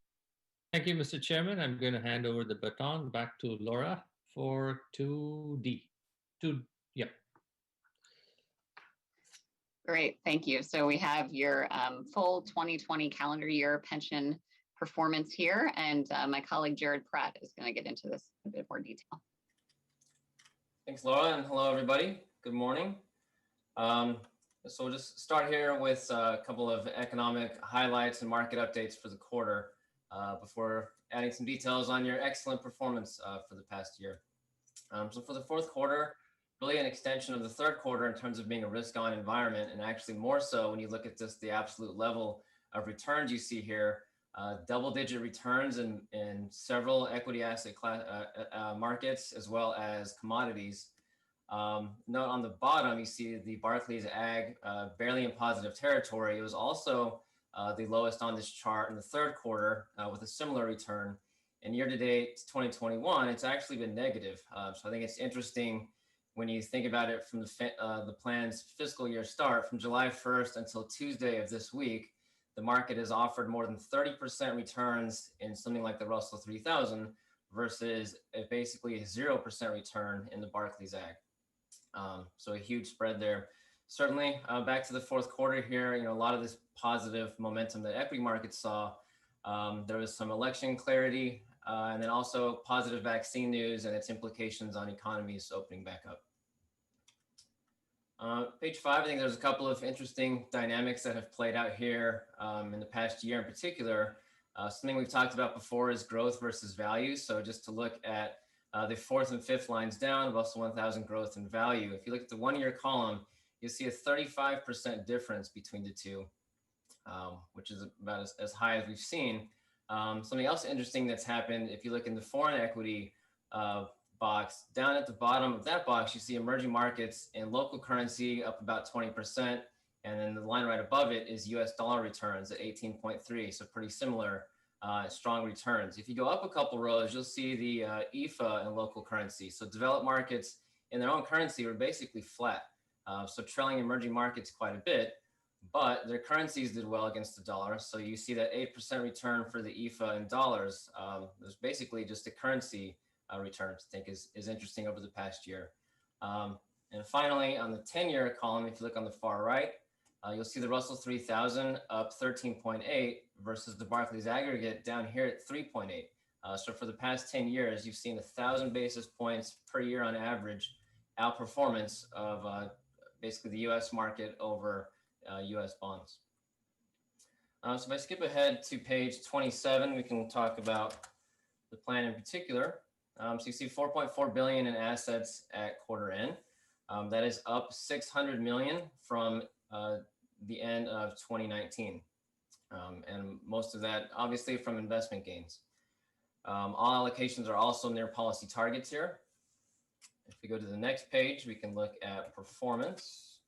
Thank you, Mr. Chairman. I'm going to hand over the baton back to Laura for 2D. Yep. Great, thank you. So we have your full 2020 calendar year pension performance here, and my colleague Jared Pratt is going to get into this in a bit more detail. Thanks, Laura, and hello, everybody. Good morning. So we'll just start here with a couple of economic highlights and market updates for the quarter before adding some details on your excellent performance for the past year. So for the fourth quarter, really an extension of the third quarter in terms of being a risk-on environment, and actually more so when you look at just the absolute level of returns you see here. double-digit returns in several equity asset class markets, as well as commodities. Note on the bottom, you see the Barclays Ag barely in positive territory. It was also the lowest on this chart in the third quarter with a similar return. And year-to-date 2021, it's actually been negative. So I think it's interesting when you think about it from the plan's fiscal year start, from July 1st until Tuesday of this week, the market has offered more than 30% returns in something like the Russell 3000 versus basically a 0% return in the Barclays Ag. So a huge spread there. Certainly back to the fourth quarter here, a lot of this positive momentum that equity markets saw, there was some election clarity and then also positive vaccine news and its implications on economies opening back up. Page 5, I think there's a couple of interesting dynamics that have played out here in the past year in particular. Something we've talked about before is growth versus value. So just to look at the fourth and fifth lines down, Russell 1000 growth and value. If you look at the one-year column, you'll see a 35% difference between the two, which is about as high as we've seen. Something else interesting that's happened, if you look in the foreign equity box, down at the bottom of that box, you see emerging markets in local currency up about 20%. And then the line right above it is US dollar returns at 18.3. So pretty similar, strong returns. If you go up a couple rows, you'll see the EFA in local currency. So developed markets in their own currency were basically flat. So trailing emerging markets quite a bit, but their currencies did well against the dollar. So you see that 8% return for the EFA in dollars. There's basically just a currency return, I think is interesting over the past year. And finally, on the 10-year column, if you look on the far right, you'll see the Russell 3000 up 13.8 versus the Barclays aggregate down here at 3.8. So for the past 10 years, you've seen 1,000 basis points per year on average outperformance of basically the US market over US bonds. So if I skip ahead to page 27, we can talk about the plan in particular. So you see 4.4 billion in assets at quarter end. That is up 600 million from the end of 2019. And most of that obviously from investment gains. All allocations are also near policy targets here. If we go to the next page, we can look at performance.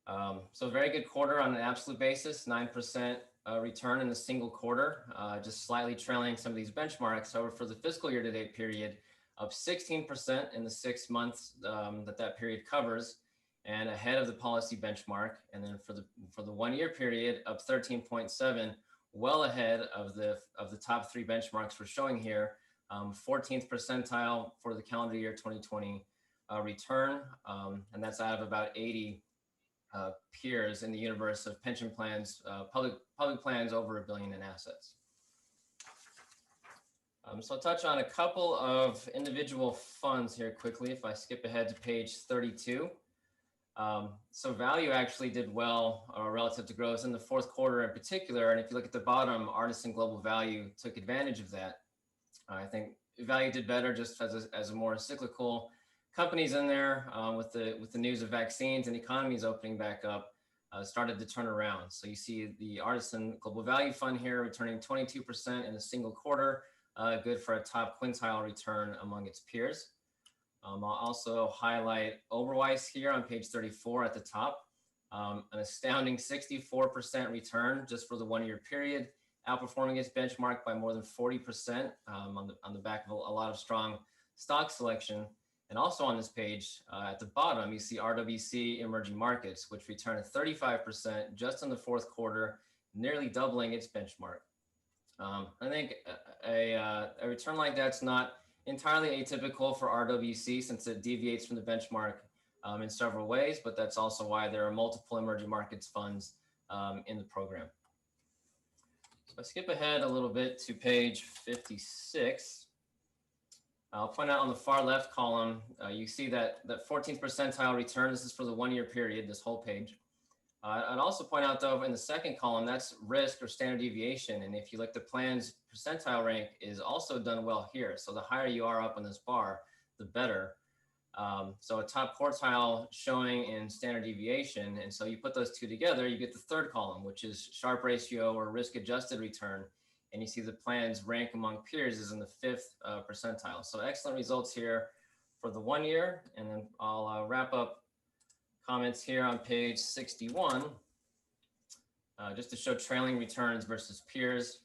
So very good quarter on an absolute basis, 9% return in a single quarter, just slightly trailing some of these benchmarks. However, for the fiscal year to date period, up 16% in the 6 months that period covers, and ahead of the policy benchmark. And then for the 1 year period, up 13.7, well ahead of the top 3 benchmarks we're showing here. 14th percentile for the calendar year 2020 return, and that's out of about 80 peers in the universe of pension plans, public plans over $1 billion in assets. So I'll touch on a couple of individual funds here quickly if I skip ahead to page 32. So value actually did well relative to growth in the fourth quarter in particular. And if you look at the bottom, Artisan Global Value took advantage of that. I think value did better just as a more cyclical companies in there with the news of vaccines and economies opening back up started to turn around. So you see the Artisan Global Value Fund here returning 22% in a single quarter, good for a top quintile return among its peers. I'll also highlight Oberweis here on page 34 at the top, an astounding 64% return just for the 1 year period, outperforming its benchmark by more than 40% on the back of a lot of strong stock selection. And also on this page, at the bottom, you see RWC Emerging Markets, which returned 35% just in the fourth quarter, nearly doubling its benchmark. I think a return like that's not entirely atypical for RWC since it deviates from the benchmark in several ways, but that's also why there are multiple emerging markets funds in the program. So I skip ahead a little bit to page 56. I'll point out on the far left column, you see that 14th percentile return. This is for the 1 year period, this whole page. I'd also point out though, in the second column, that's risk or standard deviation. And if you look, the plan's percentile rank is also done well here. So the higher you are up on this bar, the better. So a top quartile showing in standard deviation. And so you put those two together, you get the third column, which is Sharpe ratio or risk adjusted return. And you see the plan's rank among peers is in the 5th percentile. So excellent results here for the 1 year. And then I'll wrap up comments here on page 61, just to show trailing returns versus peers.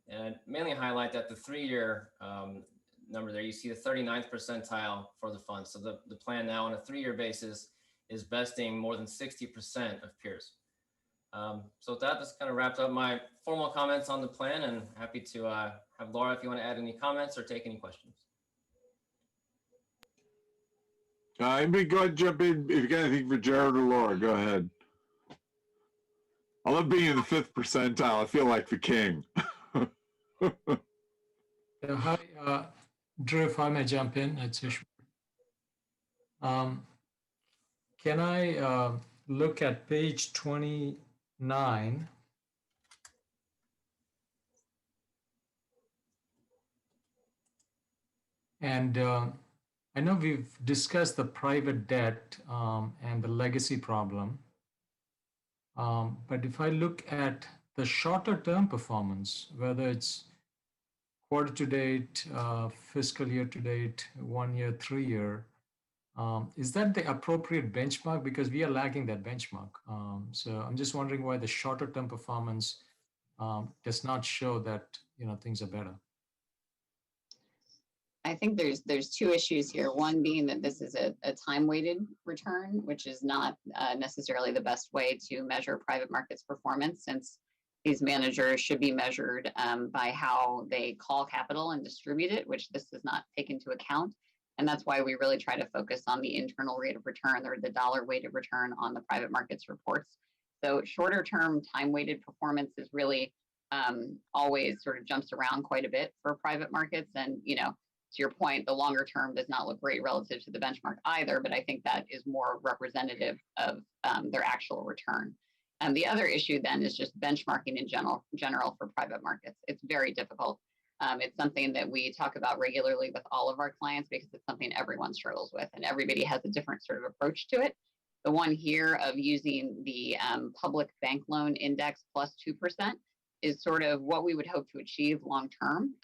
And mainly highlight that the 3-year number there, you see the 39th percentile for the fund. So the plan now on a 3-year basis is besting more than 60% of peers. So with that, that's kind of wrapped up my formal comments on the plan, and happy to have Laura, if you want to add any comments or take any questions. Anybody go ahead and jump in if you got anything for Jared or Laura. Go ahead. I love being in the 5th percentile. I feel like the king. Hi, Drew, if I may jump in, it's Ishmael. Can I look at page 29? And I know we've discussed the private debt and the legacy problem. But if I look at the shorter term performance, whether it's quarter to date, fiscal year to date, 1 year, 3 year, is that the appropriate benchmark? Because we are lagging that benchmark. So I'm just wondering why the shorter term performance does not show that things are better. I think there's two issues here. One being that this is a time-weighted return, which is not necessarily the best way to measure private markets performance, since these managers should be measured by how they call capital and distribute it, which this does not take into account. And that's why we really try to focus on the internal rate of return, or the dollar-weighted return on the private markets reports. So shorter-term time-weighted performance is really always sort of jumps around quite a bit for private markets. And, to your point, the longer term does not look great relative to the benchmark either, but I think that is more representative of their actual return. And the other issue then is just benchmarking in general for private markets. It's very difficult. It's something that we talk about regularly with all of our clients, because it's something everyone struggles with, and everybody has a different sort of approach to it. The one here of using the public bank loan index plus 2% is sort of what we would hope to achieve long term.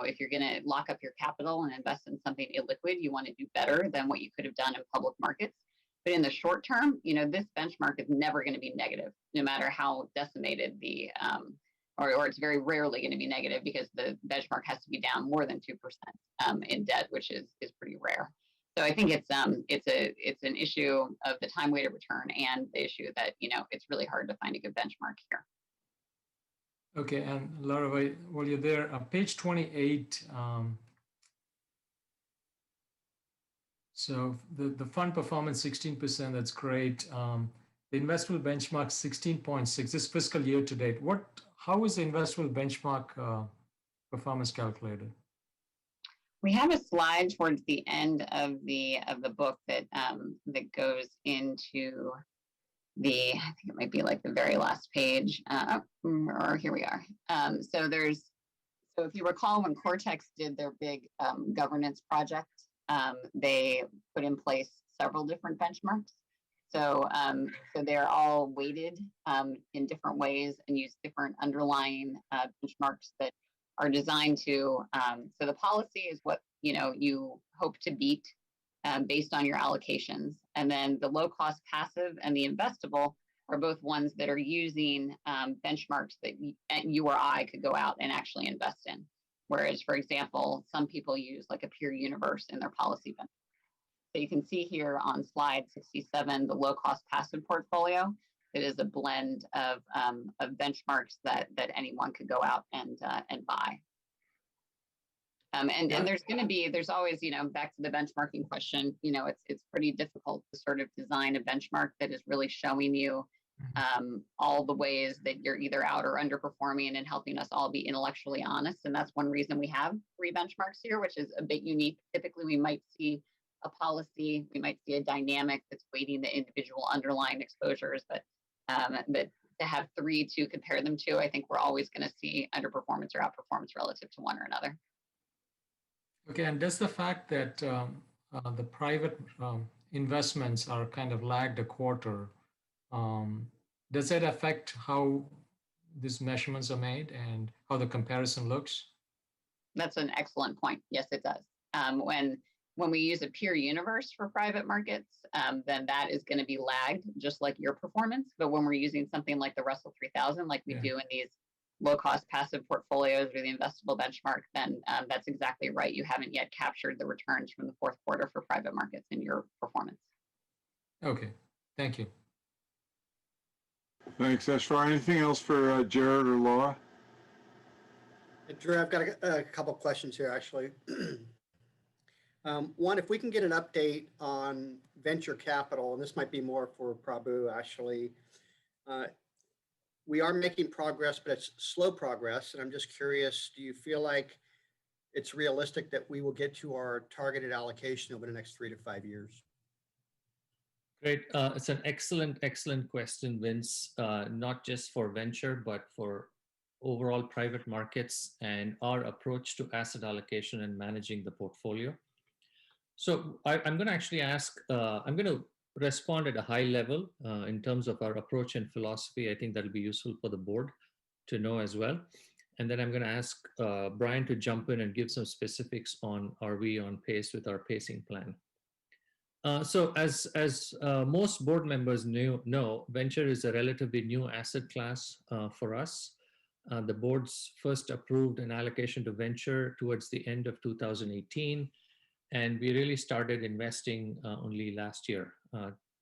If you're going to lock up your capital and invest in something illiquid, you want to do better than what you could have done in public markets. But in the short term, this benchmark is never going to be negative, no matter how decimated the, or it's very rarely going to be negative, because the benchmark has to be down more than 2% in debt, which is pretty rare. So I think it's an issue of the time weighted return, and the issue that it's really hard to find a good benchmark here. Okay, and Laura, while you're there, page 28. So the fund performance 16%, that's great. The investable benchmark 16.6 this fiscal year to date. How is the investable benchmark performance calculated? We have a slide towards the end of the book that that goes into I think it might be like the very last page, or here we are. So if you recall, when Cortex did their big governance project, they put in place several different benchmarks. So they're all weighted in different ways and use different underlying benchmarks that are designed to. So the policy is what you hope to beat based on your allocations, and then the low cost passive and the investable are both ones that are using benchmarks that you or I could go out and actually invest in. Whereas, for example, some people use like a peer universe in their policy benchmark. So you can see here on slide 67, the low cost passive portfolio. It is a blend of benchmarks that anyone could go out and buy. And there's always, back to the benchmarking question, it's pretty difficult to sort of design a benchmark that is really showing you all the ways that you're either out or underperforming, and helping us all be intellectually honest. And that's one reason we have 3 benchmarks here, which is a bit unique. Typically, we might see a policy, we might see a dynamic that's weighting the individual underlying exposures, but to have 3 to compare them to, I think we're always going to see underperformance or outperformance relative to one or another. Okay, and does the fact that the private investments are kind of lagged a quarter, does that affect how these measurements are made and how the comparison looks? That's an excellent point. Yes, it does. When we use a peer universe for private markets, then that is going to be lagged, just like your performance. But when we're using something like the Russell 3000, like we do in these low-cost passive portfolios or the investable benchmark, then that's exactly right. You haven't yet captured the returns from the fourth quarter for private markets in your performance. Okay, thank you. Thanks, Eshvar. Anything else for Jared or Laura? Drew, I've got a couple of questions here, actually. One, if we can get an update on venture capital, and this might be more for Prabhu, actually. We are making progress, but it's slow progress. And I'm just curious, do you feel like it's realistic that we will get to our targeted allocation over the next 3 to 5 years? Great. It's an excellent question, Vince, not just for venture, but for overall private markets and our approach to asset allocation and managing the portfolio. So I'm going to actually I'm going to respond at a high level in terms of our approach and philosophy. I think that'll be useful for the board to know as well. And then I'm going to ask Brian to jump in and give some specifics on, are we on pace with our pacing plan? So as most board members know, venture is a relatively new asset class for us. The board's first approved an allocation to venture towards the end of 2018. And we really started investing only last year,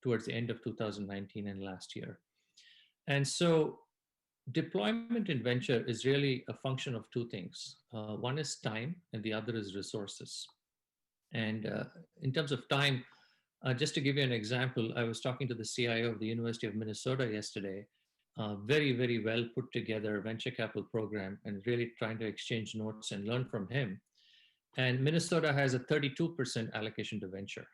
towards the end of 2019 and last year. And so deployment in venture is really a function of two things. One is time and the other is resources. And in terms of time, just to give you an example, I was talking to the CIO of the University of Minnesota yesterday. Very, very well put together venture capital program and really trying to exchange notes and learn from him. And Minnesota has a 32% allocation to venture,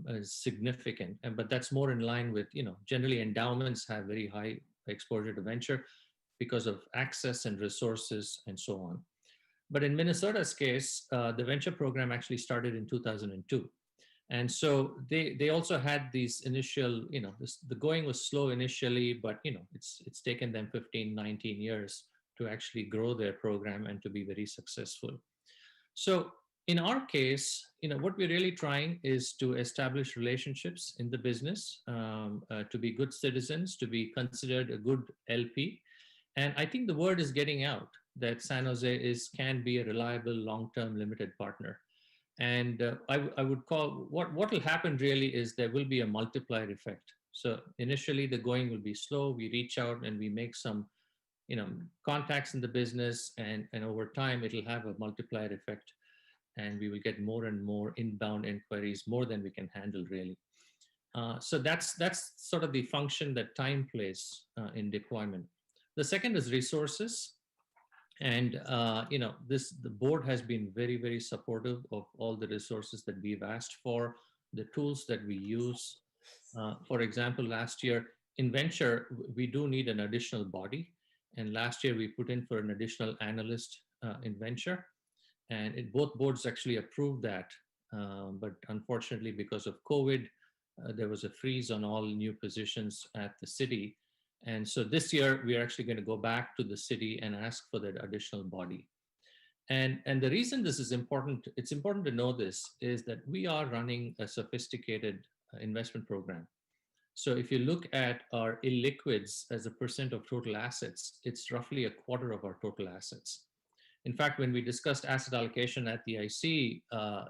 is significant. But that's more in line with, generally endowments have very high exposure to venture because of access and resources and so on. But in Minnesota's case, the venture program actually started in 2002. And so they also had these initial, the going was slow initially, but it's taken them 15, 19 years to actually grow their program and to be very successful. So in our case, what we're really trying is to establish relationships in the business, to be good citizens, to be considered a good LP. And I think the word is getting out that San Jose can be a reliable long-term limited partner. And I would call, what will happen really is there will be a multiplier effect. So initially the going will be slow. We reach out and we make some contacts in the business, and over time it'll have a multiplier effect, and we will get more and more inbound inquiries, more than we can handle really. So that's sort of the function that time plays in deployment. The second is resources. And the board has been very, very supportive of all the resources that we've asked for, the tools that we use. For example, last year in venture, we do need an additional body. And last year we put in for an additional analyst in venture. And both boards actually approved that. But unfortunately, because of COVID, there was a freeze on all new positions at the city. And so this year, we are actually going to go back to the city and ask for that additional body. And the reason this is important, it's important to know this, is that we are running a sophisticated investment program. So if you look at our illiquids as a percent of total assets, it's roughly a quarter of our total assets. In fact, when we discussed asset allocation at the IC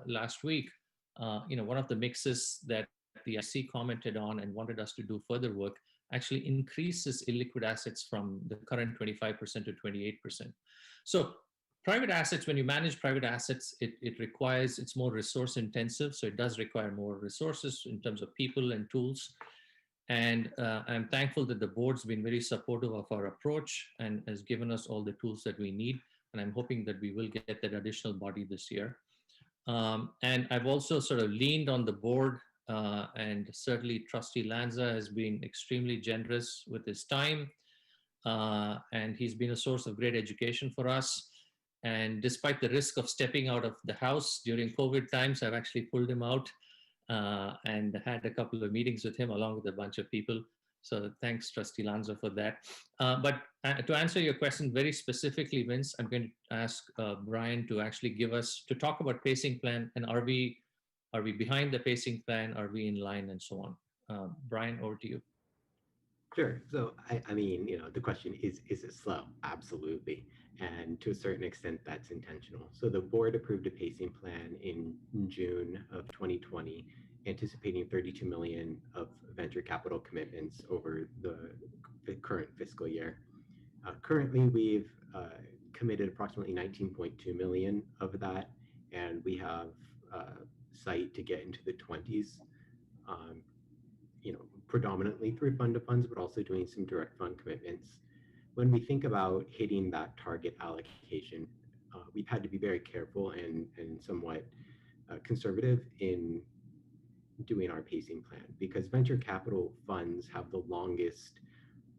last week, one of the mixes that the IC commented on and wanted us to do further work actually increases illiquid assets from the current 25% to 28%. So private assets, when you manage private assets, it's more resource intensive. So it does require more resources in terms of people and tools. And I'm thankful that the board's been very supportive of our approach and has given us all the tools that we need. And I'm hoping that we will get that additional body this year. And I've also sort of leaned on the board, and certainly Trustee Lanza has been extremely generous with his time. And he's been a source of great education for us. And despite the risk of stepping out of the house during COVID times, I've actually pulled him out and had a couple of meetings with him along with a bunch of people. So thanks, Trustee Lanza, for that. But to answer your question very specifically, Vince, I'm going to ask Brian to actually to talk about pacing plan, and are we behind the pacing plan? Are we in line, and so on? Brian, over to you. Sure. So, I mean, the question is it slow? Absolutely. And to a certain extent, that's intentional. So the board approved a pacing plan in June of 2020, anticipating 32 million of venture capital commitments over the current fiscal year. Currently, we've committed approximately 19.2 million of that, and we have sight to get into the 20s. Predominantly through fund of funds, but also doing some direct fund commitments. When we think about hitting that target allocation, we've had to be very careful and somewhat conservative in doing our pacing plan, because venture capital funds have the longest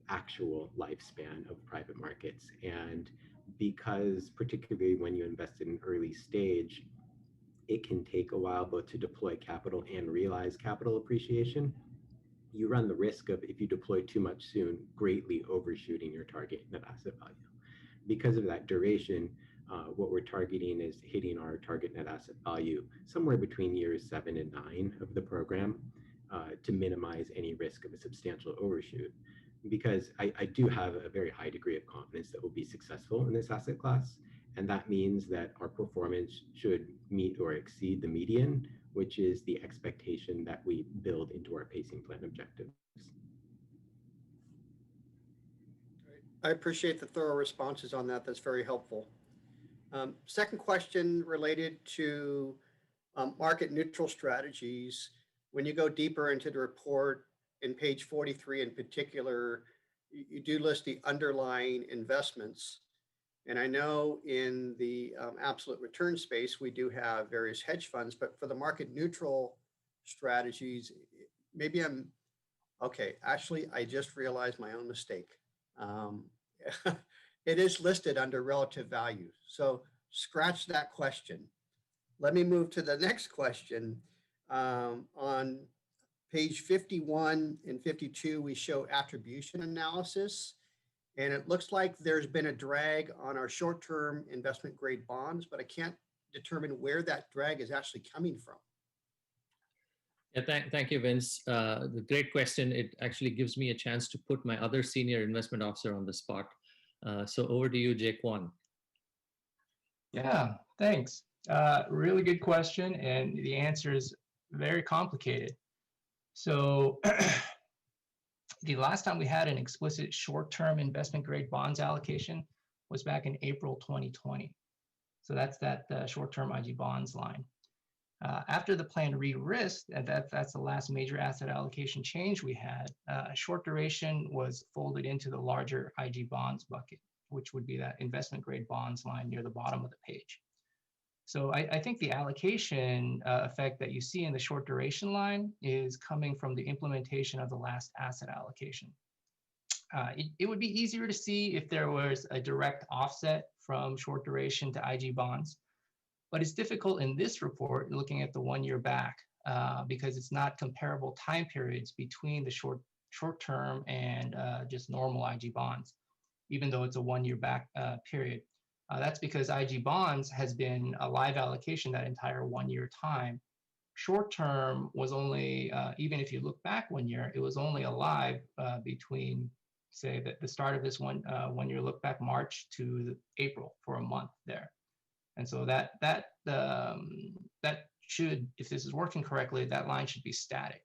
actual lifespan of private markets. And because particularly when you invest in an early stage, it can take a while both to deploy capital and realize capital appreciation. You run the risk of, if you deploy too much soon, greatly overshooting your target net asset value. Because of that duration, what we're targeting is hitting our target net asset value somewhere between years 7 and 9 of the program to minimize any risk of a substantial overshoot. Because I do have a very high degree of confidence that we'll be successful in this asset class. And that means that our performance should meet or exceed the median, which is the expectation that we build into our pacing plan objectives. I appreciate the thorough responses on that. That's very helpful. Second question related to market neutral strategies. When you go deeper into the report, in page 43 in particular, you do list the underlying investments. And I know in the absolute return space, we do have various hedge funds, but for the market neutral strategies, maybe okay, actually, I just realized my own mistake. It is listed under relative value. So scratch that question. Let me move to the next question. On page 51 and 52, we show attribution analysis. And it looks like there's been a drag on our short-term investment grade bonds, but I can't determine where that drag is actually coming from. Yeah, thank you, Vince. The great question. It actually gives me a chance to put my other senior investment officer on the spot. So over to you, Jaquan. Yeah, thanks. Really good question, and the answer is very complicated. So the last time we had an explicit short-term investment grade bonds allocation was back in April 2020. So that's that short-term IG bonds line. After the plan re-risked, and that's the last major asset allocation change we had, short duration was folded into the larger IG bonds bucket, which would be that investment grade bonds line near the bottom of the page. So I think the allocation effect that you see in the short duration line is coming from the implementation of the last asset allocation. It would be easier to see if there was a direct offset from short duration to IG bonds, but it's difficult in this report looking at the 1 year back because it's not comparable time periods between the short term and just normal IG bonds, even though it's a 1 year back period. That's because IG bonds has been a live allocation that entire 1 year time. Short term was only, even if you look back 1 year, it was only alive between, say, the start of this one year look back, March to April, for a month there. And so that should, if this is working correctly, that line should be static.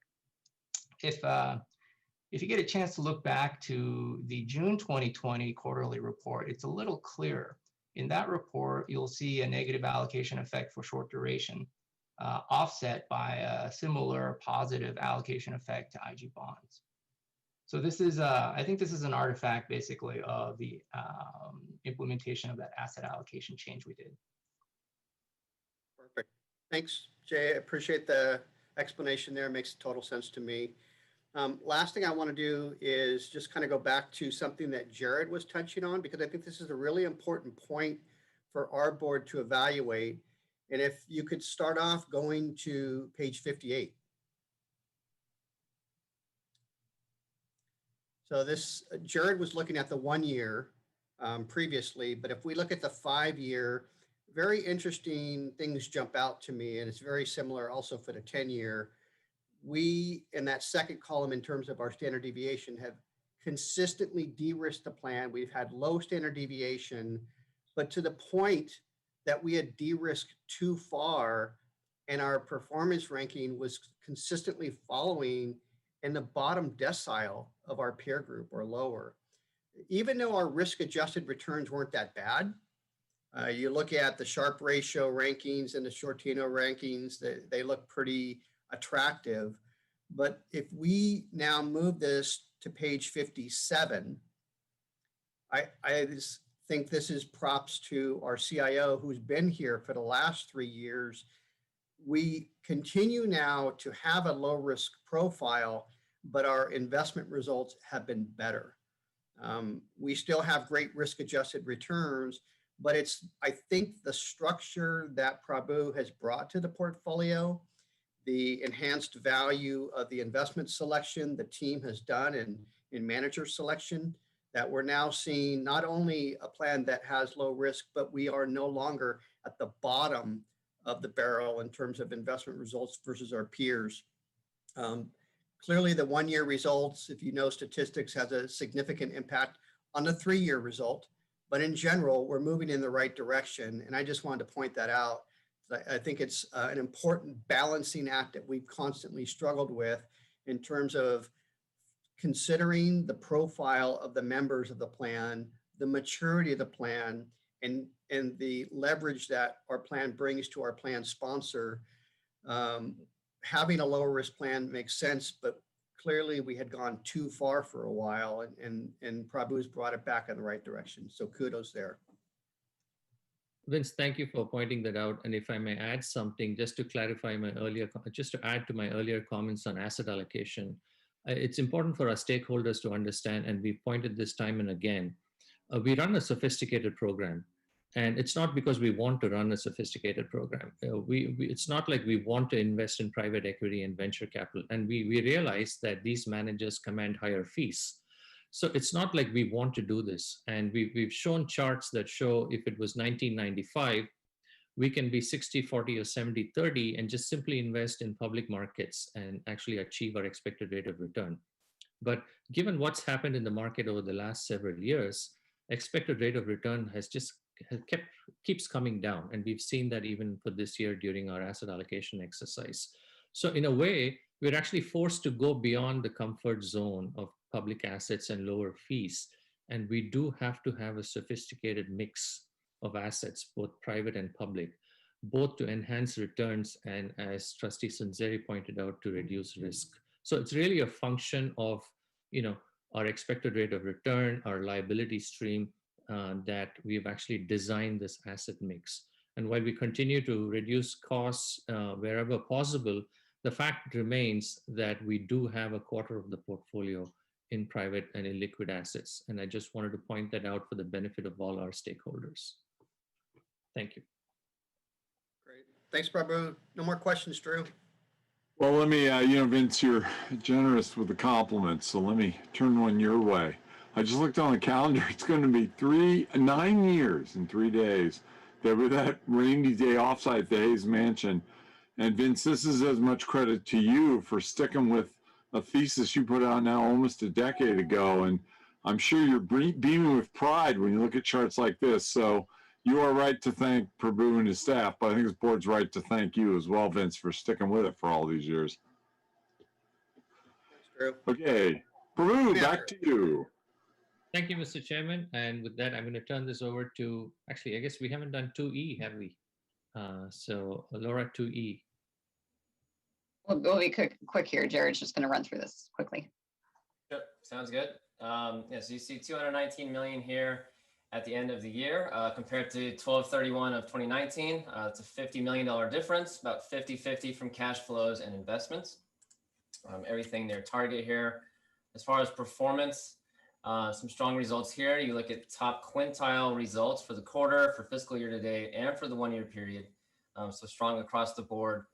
If you get a chance to look back to the June 2020 quarterly report, it's a little clearer. In that report, you'll see a negative allocation effect for short duration, offset by a similar positive allocation effect to IG bonds. So this is, I think this is an artifact basically of the implementation of that asset allocation change we did. Perfect. Thanks, Jay. I appreciate the explanation there. It makes total sense to me. Last thing I want to do is just kind of go back to something that Jared was touching on, because I think this is a really important point for our board to evaluate. And if you could start off going to page 58. So this, Jared was looking at the 1 year previously, but if we look at the 5 year, very interesting things jump out to me, and it's very similar also for the 10 year. We, in that second column in terms of our standard deviation, have consistently de-risked the plan. We've had low standard deviation, but to the point that we had de-risked too far and our performance ranking was consistently following in the bottom decile of our peer group or lower. Even though our risk-adjusted returns weren't that bad, you look at the Sharpe ratio rankings and the Shortino rankings, they look pretty attractive. But if we now move this to page 57, I just think this is props to our CIO who's been here for the last 3 years. We continue now to have a low risk profile, but our investment results have been better. We still have great risk adjusted returns, but it's, I think, the structure that Prabhu has brought to the portfolio, the enhanced value of the investment selection the team has done in manager selection, that we're now seeing not only a plan that has low risk, but we are no longer at the bottom of the barrel in terms of investment results versus our peers. Clearly, the 1 year results, if you know statistics, has a significant impact on the 3 year result. But in general, we're moving in the right direction. And I just wanted to point that out. I think it's an important balancing act that we've constantly struggled with in terms of considering the profile of the members of the plan, the maturity of the plan, and the leverage that our plan brings to our plan sponsor. Having a lower risk plan makes sense, but clearly we had gone too far for a while, and Prabhu's brought it back in the right direction. So kudos there. Vince, thank you for pointing that out. And if I may add something, just to clarify my earlier, just to add to my earlier comments on asset allocation, it's important for our stakeholders to understand, and we pointed this time and again, we run a sophisticated program. And it's not because we want to run a sophisticated program. It's not like we want to invest in private equity and venture capital. And we realize that these managers command higher fees. So it's not like we want to do this. And we've shown charts that show if it was 1995, we can be 60-40 or 70-30 and just simply invest in public markets and actually achieve our expected rate of return. But given what's happened in the market over the last several years, expected rate of return keeps coming down. And we've seen that even for this year during our asset allocation exercise. So in a way, we're actually forced to go beyond the comfort zone of public assets and lower fees. And we do have to have a sophisticated mix of assets, both private and public, both to enhance returns and, as Trustee Sunzeri pointed out, to reduce risk. So it's really a function of, our expected rate of return, our liability stream, that we've actually designed this asset mix. And while we continue to reduce costs wherever possible, the fact remains that we do have a quarter of the portfolio in private and illiquid assets. And I just wanted to point that out for the benefit of all our stakeholders. Thank you. Great. Thanks, Prabhu. No more questions, Drew. Well, let me, Vince, you're generous with the compliments, so let me turn one your way. I just looked on the calendar. It's going to be 9 years in 3 days that with that rainy day offsite the Hayes Mansion. And Vince, this is as much credit to you for sticking with a thesis you put out now almost a decade ago. And I'm sure you're beaming with pride when you look at charts like this. So you are right to thank Prabhu and his staff, but I think this board's right to thank you as well, Vince, for sticking with it for all these years. Thanks, Drew. Okay, Prabhu, back to you. Thank you, Mr. Chairman. And with that, I'm going to turn this over to, actually, I guess we haven't done 2E, have we? So Laura, 2E. We'll be quick here. Jared's just going to run through this quickly. Sure, sounds good. So you see 219 million here at the end of the year compared to 12/31 of 2019. It's a $50 million difference, about 50-50 from cash flows and investments. Everything near target here. As far as performance, Some strong results here. You look at top quintile results for the quarter, for fiscal year to date, and for the 1 year period. So strong across the board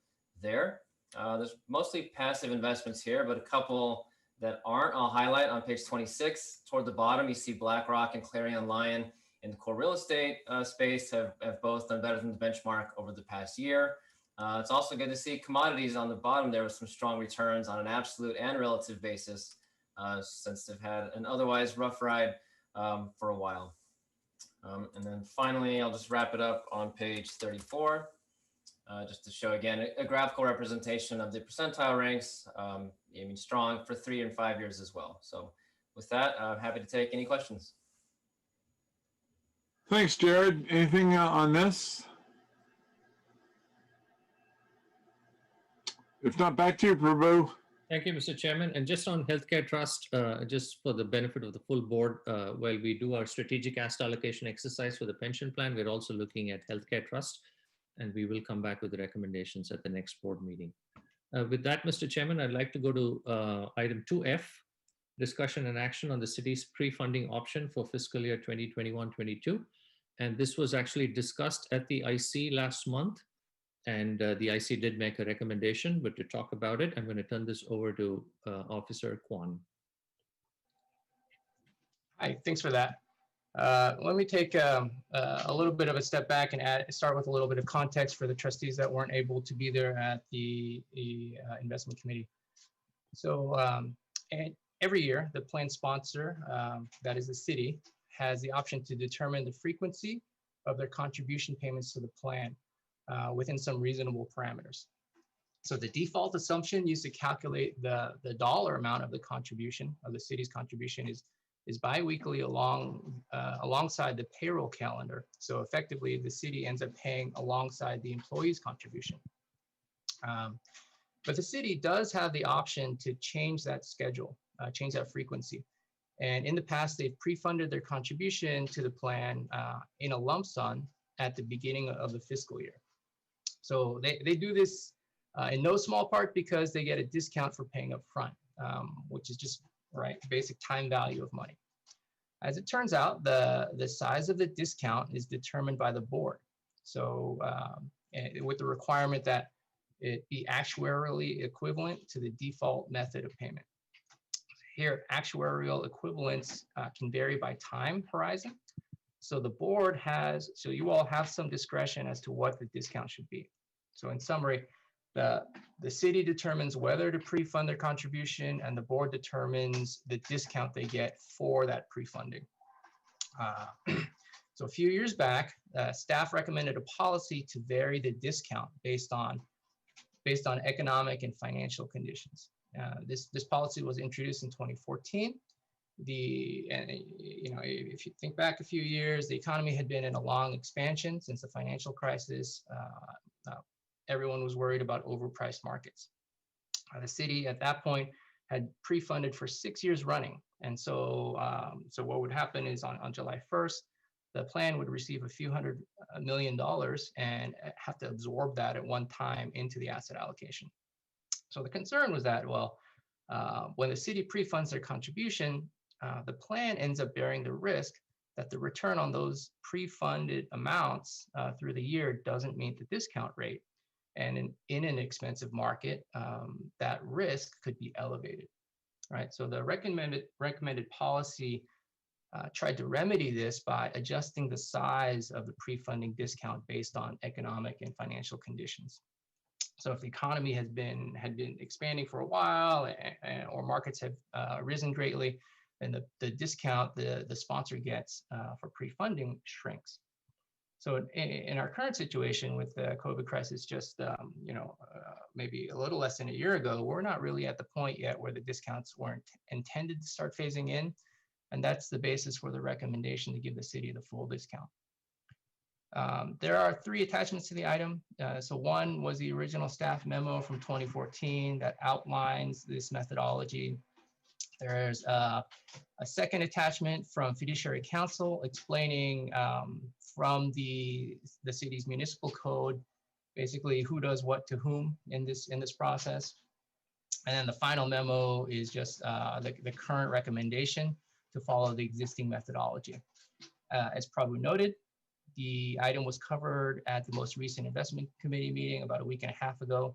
there. There's mostly passive investments here, but a couple that aren't, I'll highlight on page 26. Toward the bottom, you see BlackRock and Clarion Lion in the core real estate space have both done better than the benchmark over the past year. It's also good to see commodities on the bottom there with some strong returns on an absolute and relative basis, since they've had an otherwise rough ride for a while. And then finally, I'll just wrap it up on page 34, just to show again a graphical representation of the percentile ranks, strong for 3 and 5 years as well. So with that, I'm happy to take any questions. Thanks, Jared. Anything on this? If not, back to you, Prabhu. Thank you, Mr. Chairman. And just on healthcare trust, just for the benefit of the full board, while we do our strategic asset allocation exercise for the pension plan, we're also looking at healthcare trust, and we will come back with the recommendations at the next board meeting. With that, Mr. Chairman, I'd like to go to item 2F, discussion and action on the city's pre-funding option for fiscal year 2021-22. And this was actually discussed at the IC last month. And the IC did make a recommendation, but to talk about it, I'm going to turn this over to Officer Kwan. Hi, thanks for that. Let me take a little bit of a step back and start with a little bit of context for the trustees that weren't able to be there at the investment committee. So and every year, the plan sponsor, that is the city, has the option to determine the frequency of their contribution payments to the plan within some reasonable parameters. So the default assumption used to calculate the dollar amount of the contribution, of the city's contribution, is biweekly alongside the payroll calendar. So effectively, the city ends up paying alongside the employee's contribution. But the city does have the option to change that schedule, change that frequency. And in the past, they've pre-funded their contribution to the plan in a lump sum at the beginning of the fiscal year. So they do this in no small part because they get a discount for paying up front, which is just basic time value of money. As it turns out, the size of the discount is determined by the board. So with the requirement that it be actuarially equivalent to the default method of payment. Here, actuarial equivalence can vary by time horizon. So the board has, so you all have some discretion as to what the discount should be. So in summary, the city determines whether to pre-fund their contribution, and the board determines the discount they get for that pre-funding. So a few years back, staff recommended a policy to vary the discount based on economic and financial conditions. This policy was introduced in 2014. If you think back a few years, the economy had been in a long expansion since the financial crisis. Everyone was worried about overpriced markets. The city at that point had pre-funded for 6 years running. And so, what would happen is on July 1st, the plan would receive a few $100 million and have to absorb that at one time into the asset allocation. So the concern was that, when the city pre-funds their contribution, the plan ends up bearing the risk that the return on those pre-funded amounts through the year doesn't meet the discount rate. And in an expensive market, that risk could be elevated, right? So the recommended policy tried to remedy this by adjusting the size of the pre-funding discount based on economic and financial conditions. So if the economy had been expanding for a while, or markets have risen greatly, then the discount the sponsor gets for pre-funding shrinks. So in our current situation with the COVID crisis, just maybe a little less than a year ago, we're not really at the point yet where the discounts weren't intended to start phasing in, and that's the basis for the recommendation to give the city the full discount. There are 3 attachments to the item. So one was the original staff memo from 2014 that outlines this methodology. There's a second attachment from Fiduciary Council explaining from the city's municipal code, basically who does what to whom in this process. And then the final memo is just the current recommendation to follow the existing methodology. As Prabhu noted, the item was covered at the most recent investment committee meeting about a week and a half ago.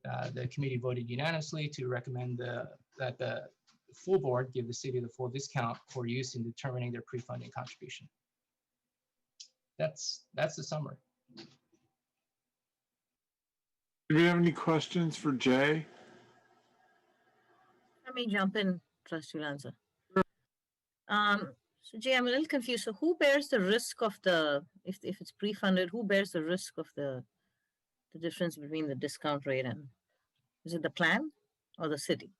The committee voted unanimously to recommend that the full board give the city the full discount for use in determining their pre-funding contribution. That's the summary. Do we have any questions for Jay? Let me jump in, Trustee Lanza. So Jay, I'm a little confused. So who bears the risk of if it's pre-funded, who bears the risk of the difference between the discount rate and, is it the plan or the city?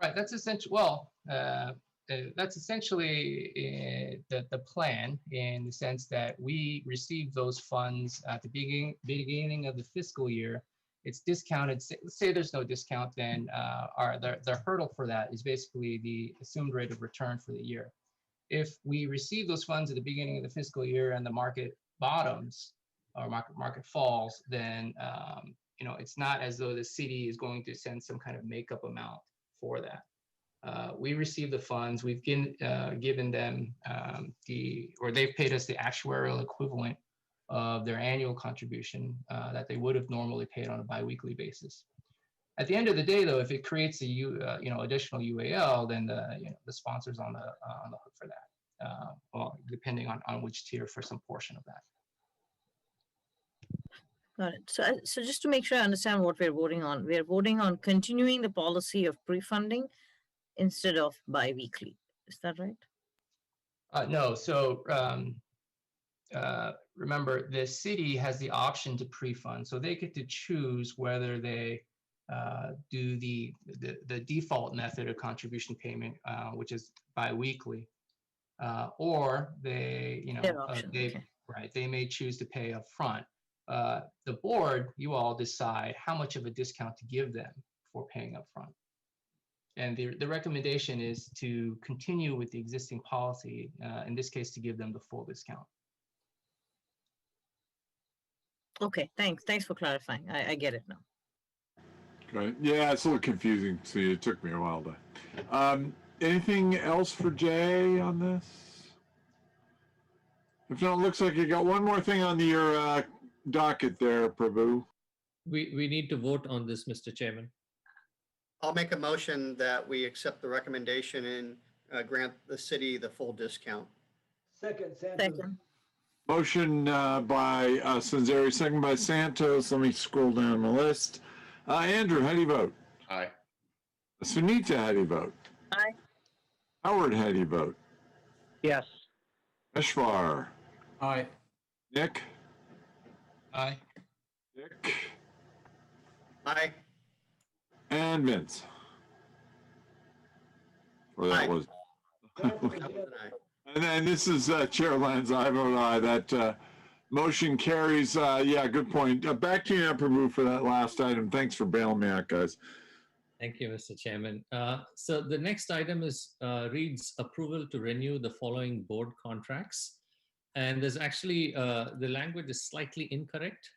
Right, that's essentially, well, that's essentially the plan, in the sense that we receive those funds at the beginning of the fiscal year. It's discounted. Let's say there's no discount, then the hurdle for that is basically the assumed rate of return for the year. If we receive those funds at the beginning of the fiscal year and the market bottoms or market falls, then it's not as though the city is going to send some kind of makeup amount for that. We receive the funds. We've given them or they've paid us the actuarial equivalent of their annual contribution that they would have normally paid on a biweekly basis. At the end of the day, though, if it creates a additional UAL, then the sponsor's on the hook for that. Well, depending on which tier, for some portion of that. Got it. So just to make sure I understand what we're voting on, we're voting on continuing the policy of pre-funding instead of bi-weekly. Is that right? No. So remember, the city has the option to pre-fund, so they get to choose whether they do the default method of contribution payment, which is bi-weekly, or they right, they may choose to pay up front. The board, you all decide how much of a discount to give them for paying up front. And the recommendation is to continue with the existing policy, in this case, to give them the full discount. Okay, thanks for clarifying. I get it now. Right. Yeah, it's a little confusing. See, it took me a while to. Anything else for Jay on this? If not, it looks like you got one more thing on your docket there, Prabhu. We need to vote on this, Mr. Chairman. I'll make a motion that we accept the recommendation and grant the city the full discount. Second, Santos. Second. Motion by Sanzeri, second by Santos. Let me scroll down my list. Andrew, how do you vote? Aye. Sunita, how do you vote? Aye. Howard, how do you vote? Yes. Eshvar. Aye. Nick. Aye. Dick. Aye. And Vince. Or that Aye. was. Santos, That yes. was an aye. And then this is Chair Lanza. I vote aye. That motion carries. Yeah, good point. Back to you now, Prabhu, for that last item. Thanks for bailing me out, guys. Thank you, Mr. Chairman. So the next item reads approval to renew the following board contracts. And there's actually, the language is slightly incorrect.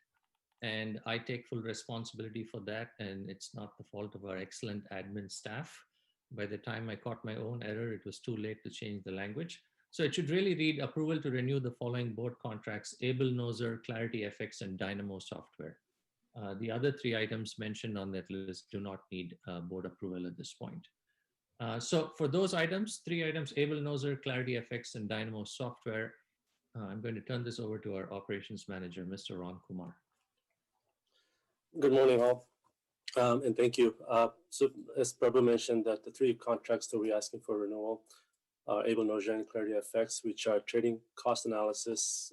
And I take full responsibility for that. And it's not the fault of our excellent admin staff. By the time I caught my own error, it was too late to change the language. So it should really read approval to renew the following board contracts: Able Noser, Clarity FX, and Dynamo Software. The other three items mentioned on that list do not need board approval at this point. So for those items, three items, Able Noser, Clarity FX, and Dynamo Software, I'm going to turn this over to our operations manager, Mr. Ron Kumar. Good morning, all, and thank you. So as Prabhu mentioned, that the three contracts that we're asking for renewal are Able Noser and Clarity FX, which are trading cost analysis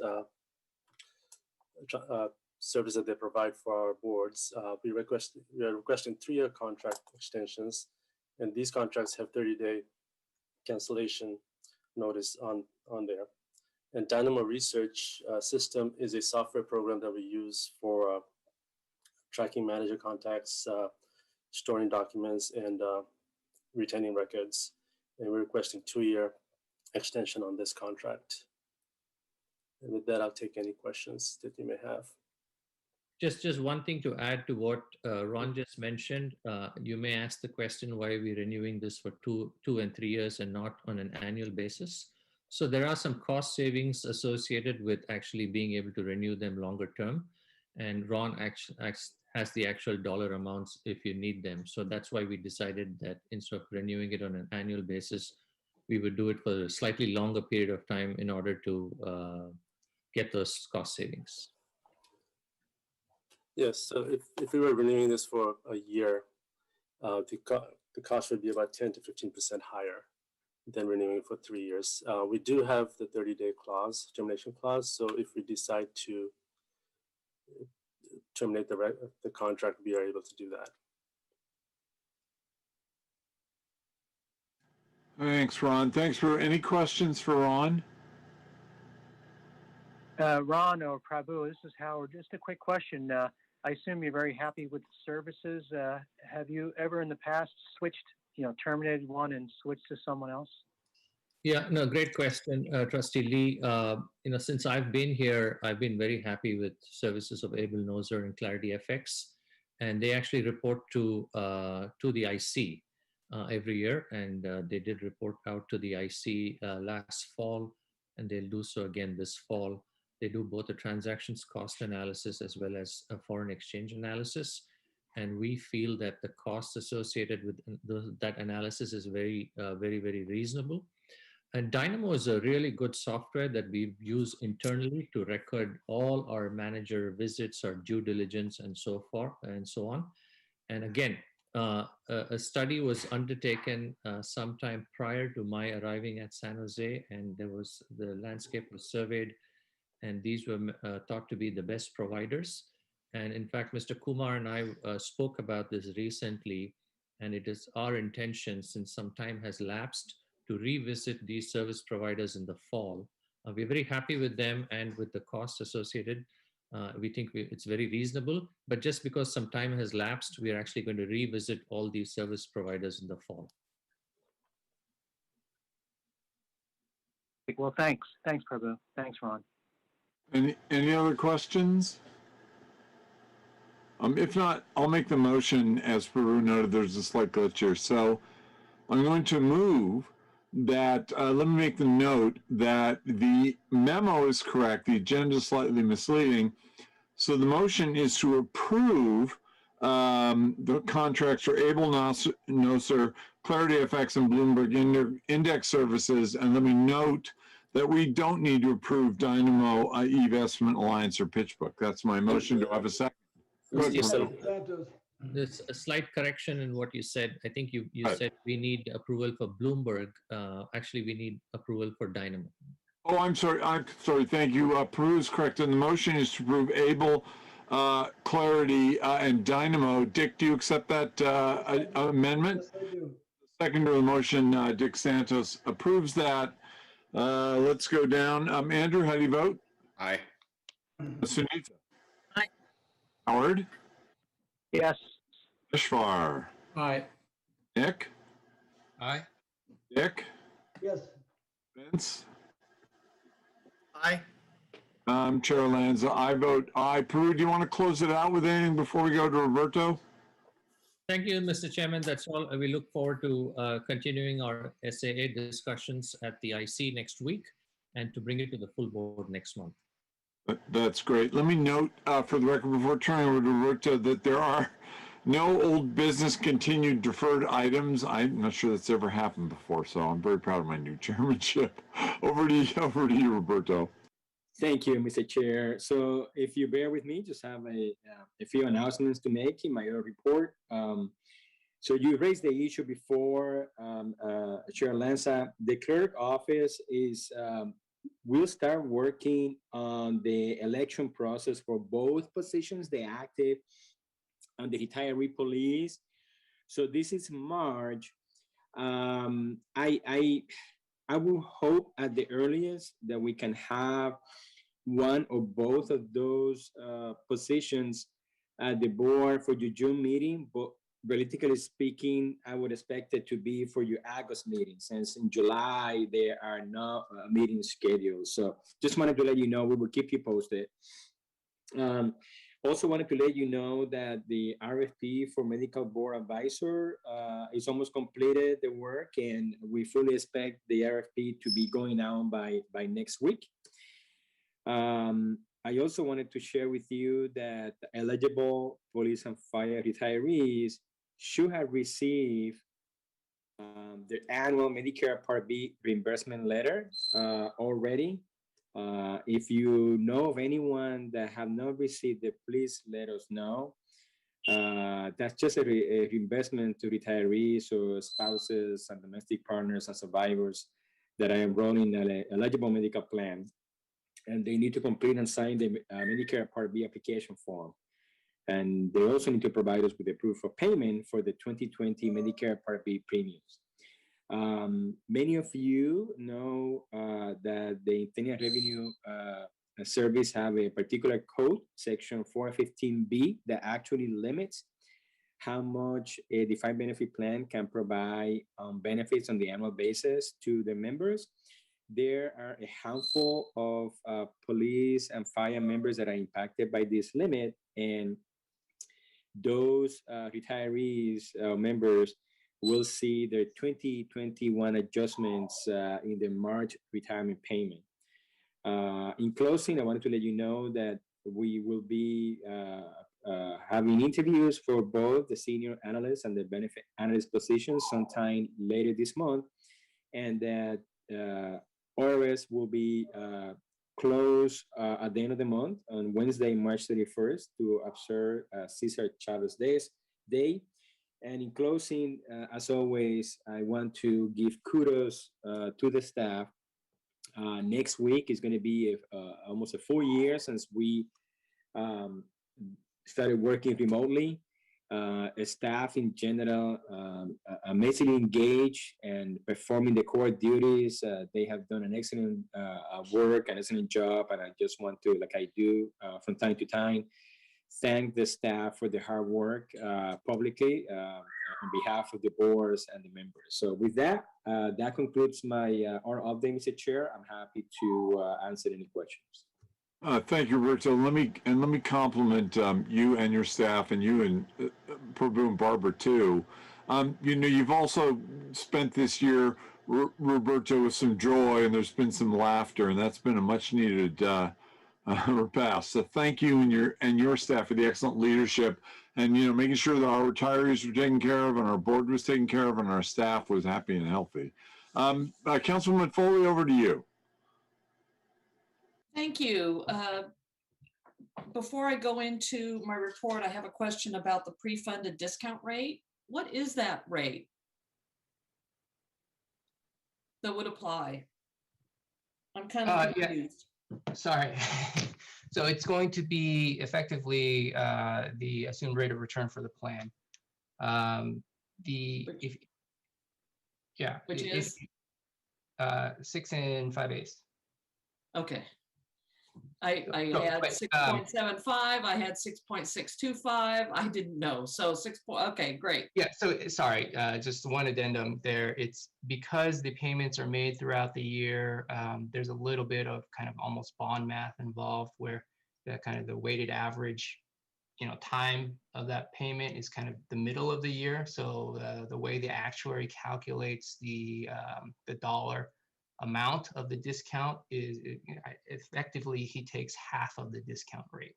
service that they provide for our boards. We are requesting 3-year contract extensions, and these contracts have 30-day cancellation notice on there. And Dynamo Research System is a software program that we use for tracking manager contacts, storing documents, and retaining records. And we're requesting 2-year extension on this contract. And with that, I'll take any questions that you may have. Just one thing to add to what Ron just mentioned. You may ask the question why we're renewing this for two and 3 years and not on an annual basis. So there are some cost savings associated with actually being able to renew them longer term. And Ron has the actual dollar amounts if you need them. So that's why we decided that instead of renewing it on an annual basis, we would do it for a slightly longer period of time in order to get those cost savings. Yes, so if we were renewing this for a year, the cost would be about 10 to 15% higher than renewing for 3 years. We do have the 30-day clause, termination clause. So if we decide to terminate the contract, we are able to do that. Thanks, Ron. Thanks for any questions for Ron? Ron or Prabhu, this is Howard. Just a quick question. I assume you're very happy with the services. Have you ever in the past switched, terminated one and switched to someone else? Yeah, no, great question, Trustee Lee. Since I've been here, I've been very happy with services of Able Noser and Clarity FX, and they actually report to the IC every year, and they did report out to the IC last fall, and they'll do so again this fall. They do both a transactions cost analysis as well as a foreign exchange analysis. And we feel that the cost associated with that analysis is very, very reasonable. And Dynamo is a really good software that we use internally to record all our manager visits, our due diligence, and so forth and so on. And again, a study was undertaken sometime prior to my arriving at San Jose, and the landscape was surveyed, and these were thought to be the best providers. And in fact, Mr. Kumar and I spoke about this recently, and it is our intention, since some time has lapsed, to revisit these service providers in the fall. We're very happy with them and with the cost associated. We think it's very reasonable, but just because some time has lapsed, we are actually going to revisit all these service providers in the fall. Well, thanks. Thanks, Prabhu. Thanks, Ron. Any other questions? If not, I'll make the motion. As Prabhu noted, there's a slight glitch here. So I'm going to move that, let me make the note that the memo is correct. The agenda is slightly misleading. So the motion is to approve the contracts for Able Noser, Clarity FX, and Bloomberg Index Services. And let me note that we don't need to approve Dynamo, eVestment Alliance, or PitchBook. That's my motion. Do I have a second? There's a slight correction in what you said. I think you said we need approval for Bloomberg. Actually, we need approval for Dynamo. Oh, I'm sorry. Thank you. Prabhu is correct. And the motion is to approve Able, Clarity, and Dynamo. Dick, do you accept that amendment? Yes, I do. Second to the motion, Dick Santos approves that. Let's go down. Andrew, how do you vote? Aye. Sunita? Aye. Howard? Yes. Ishvar? Aye. Nick? Aye. Dick? Yes. Vince? Aye. Chair Lanza, I vote aye. Prabhu, do you want to close it out with anything before we go to Roberto? Thank you, Mr. Chairman. That's all. We look forward to continuing our SAA discussions at the IC next week and to bring it to the full board next month. That's great. Let me note for the record before turning over to Roberto that there are no old business continued deferred items. I'm not sure that's ever happened before, so I'm very proud of my new chairmanship. Over to you, Roberto. Thank you, Mr. Chair. So if you bear with me, just have a few announcements to make in my report. So you raised the issue before, Chair Lanza. The clerk office will start working on the election process for both positions, the active and the retiree police. So this is March. I will hope at the earliest that we can have one or both of those positions at the board for your June meeting, but realistically speaking, I would expect it to be for your August meeting, since in July there are no meetings scheduled. So just wanted to let you know, we will keep you posted. Also wanted to let you know that the RFP for medical board advisor is almost completed the work, and we fully expect the RFP to be going out by next week. I also wanted to share with you that eligible police and fire retirees should have received their annual Medicare Part B reimbursement letter already. If you know of anyone that have not received it, please let us know. That's just a reimbursement to retirees or spouses and domestic partners and survivors that are enrolled in an eligible medical plan. And they need to complete and sign the Medicare Part B application form. And they also need to provide us with a proof of payment for the 2020 Medicare Part B premiums. Many of you know that the Internet Revenue Service have a particular code, section 415B, that actually limits how much a defined benefit plan can provide benefits on the annual basis to the members. There are a handful of police and fire members that are impacted by this limit, and those retirees members will see their 2021 adjustments in the March retirement payment. In closing, I wanted to let you know that we will be having interviews for both the senior analyst and the benefit analyst positions sometime later this month, and that ORS will be closed at the end of the month on Wednesday, March 31st, to observe Cesar Chavez Day. And in closing, as always, I want to give kudos to the staff. Next week is going to be almost a full year since we started working remotely. Staff in general, amazingly engaged and performing the core duties. They have done an excellent work, an excellent job, and I just want to, like I do from time to time, thank the staff for their hard work publicly on behalf of the boards and the members. So with that, that concludes my oral update, Mr. Chair. I'm happy to answer any questions. Thank you, Roberto. Let me compliment you and your staff, and you and Prabhu and Barbara too. You've also spent this year, Roberto, with some joy, and there's been some laughter, and that's been a much needed repast. So thank you and your staff for the excellent leadership, and making sure that our retirees were taken care of, and our board was taken care of, and our staff was happy and healthy. Councilwoman Foley, over to you. Thank you. Before I go into my report, I have a question about the pre-funded discount rate. What is that rate that would apply? I'm kind of confused. Yeah. Sorry. So it's going to be effectively the assumed rate of return for the plan. Which is 6 5/8. Okay. I had 6.75. I had 6.625. I didn't know. So okay, great. Yeah. So sorry, just one addendum there. It's because the payments are made throughout the year. There's a little bit of kind of almost bond math involved, where the kind of the weighted average, time of that payment is kind of the middle of the year. So the way the actuary calculates the dollar amount of the discount is effectively he takes half of the discount rate.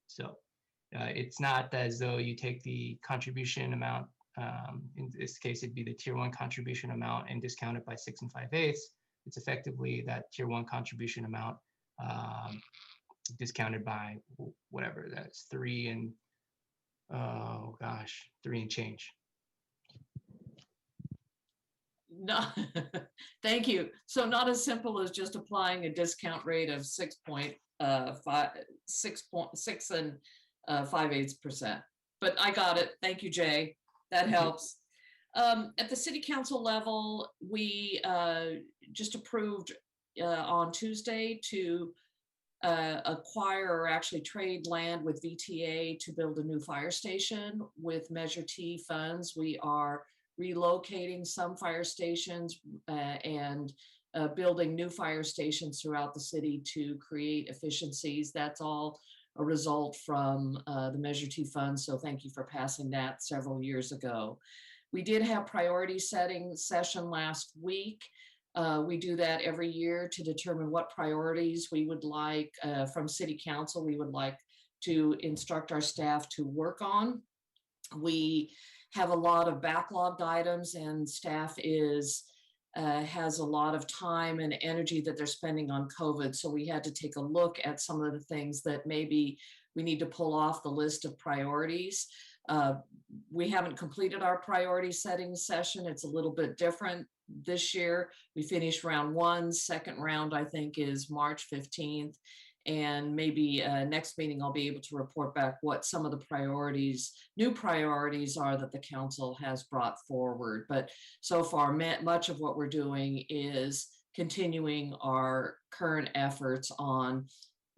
So it's not as though you take the contribution amount. In this case, it'd be the tier 1 contribution amount and discount it by 6 5/8. It's effectively that tier 1 contribution amount discounted by whatever that's 3 and change. No, thank you. So not as simple as just applying a discount rate of 6.5, 6.6 and 5/8%. But I got it. Thank you, Jay. That helps. At the city council level, we just approved on Tuesday to acquire or actually trade land with VTA to build a new fire station with Measure T funds. We are relocating some fire stations and building new fire stations throughout the city to create efficiencies. That's all a result from the Measure 2 funds. So thank you for passing that several years ago. We did have priority setting session last week. We do that every year to determine what priorities we would like from City Council, we would like to instruct our staff to work on. We have a lot of backlogged items and staff has a lot of time and energy that they're spending on COVID. So we had to take a look at some of the things that maybe we need to pull off the list of priorities. We haven't completed our priority setting session. It's a little bit different this year. We finished round one. Second round, I think, is March 15th. And maybe next meeting, I'll be able to report back what some of the priorities, new priorities are that the council has brought forward. But so far, much of what we're doing is continuing our current efforts on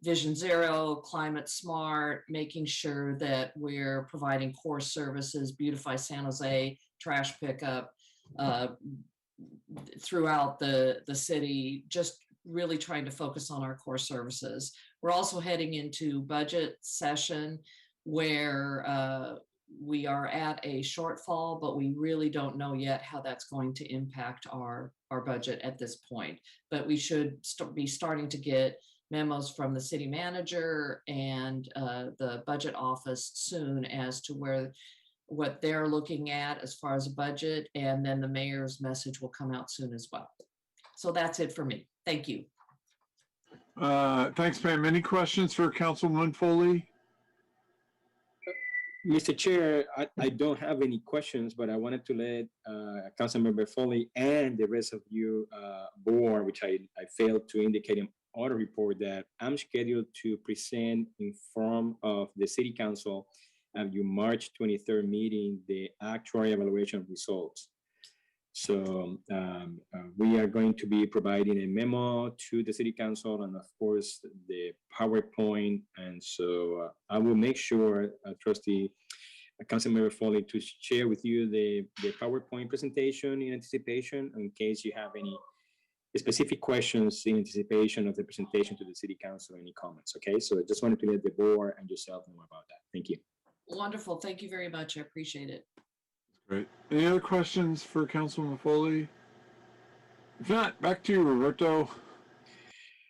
Vision Zero, Climate Smart, making sure that we're providing core services, Beautify San Jose, trash pickup throughout the city, just really trying to focus on our core services. We're also heading into budget session where we are at a shortfall, but we really don't know yet how that's going to impact our budget at this point. But we should be starting to get memos from the city manager and the budget office soon as to what they're looking at as far as a budget, and then the mayor's message will come out soon as well. So that's it for me. Thank you. Thanks, Pam. Any questions for Councilwoman Foley? Mr. Chair, I don't have any questions, but I wanted to let Councilmember Foley and the rest of you board, which I failed to indicate in order report, that I'm scheduled to present in front of the City Council at your March 23rd meeting the actual evaluation results. So we are going to be providing a memo to the City Council and of course the PowerPoint. And so I will make sure, Trustee Councilmember Foley, to share with you the PowerPoint presentation in anticipation in case you have any specific questions in anticipation of the presentation to the City Council, any comments, okay? So I just wanted to let the board and yourself know about that. Thank you. Wonderful. Thank you very much. I appreciate it. Great. Any other questions for Councilwoman Foley? If not, back to you, Roberto.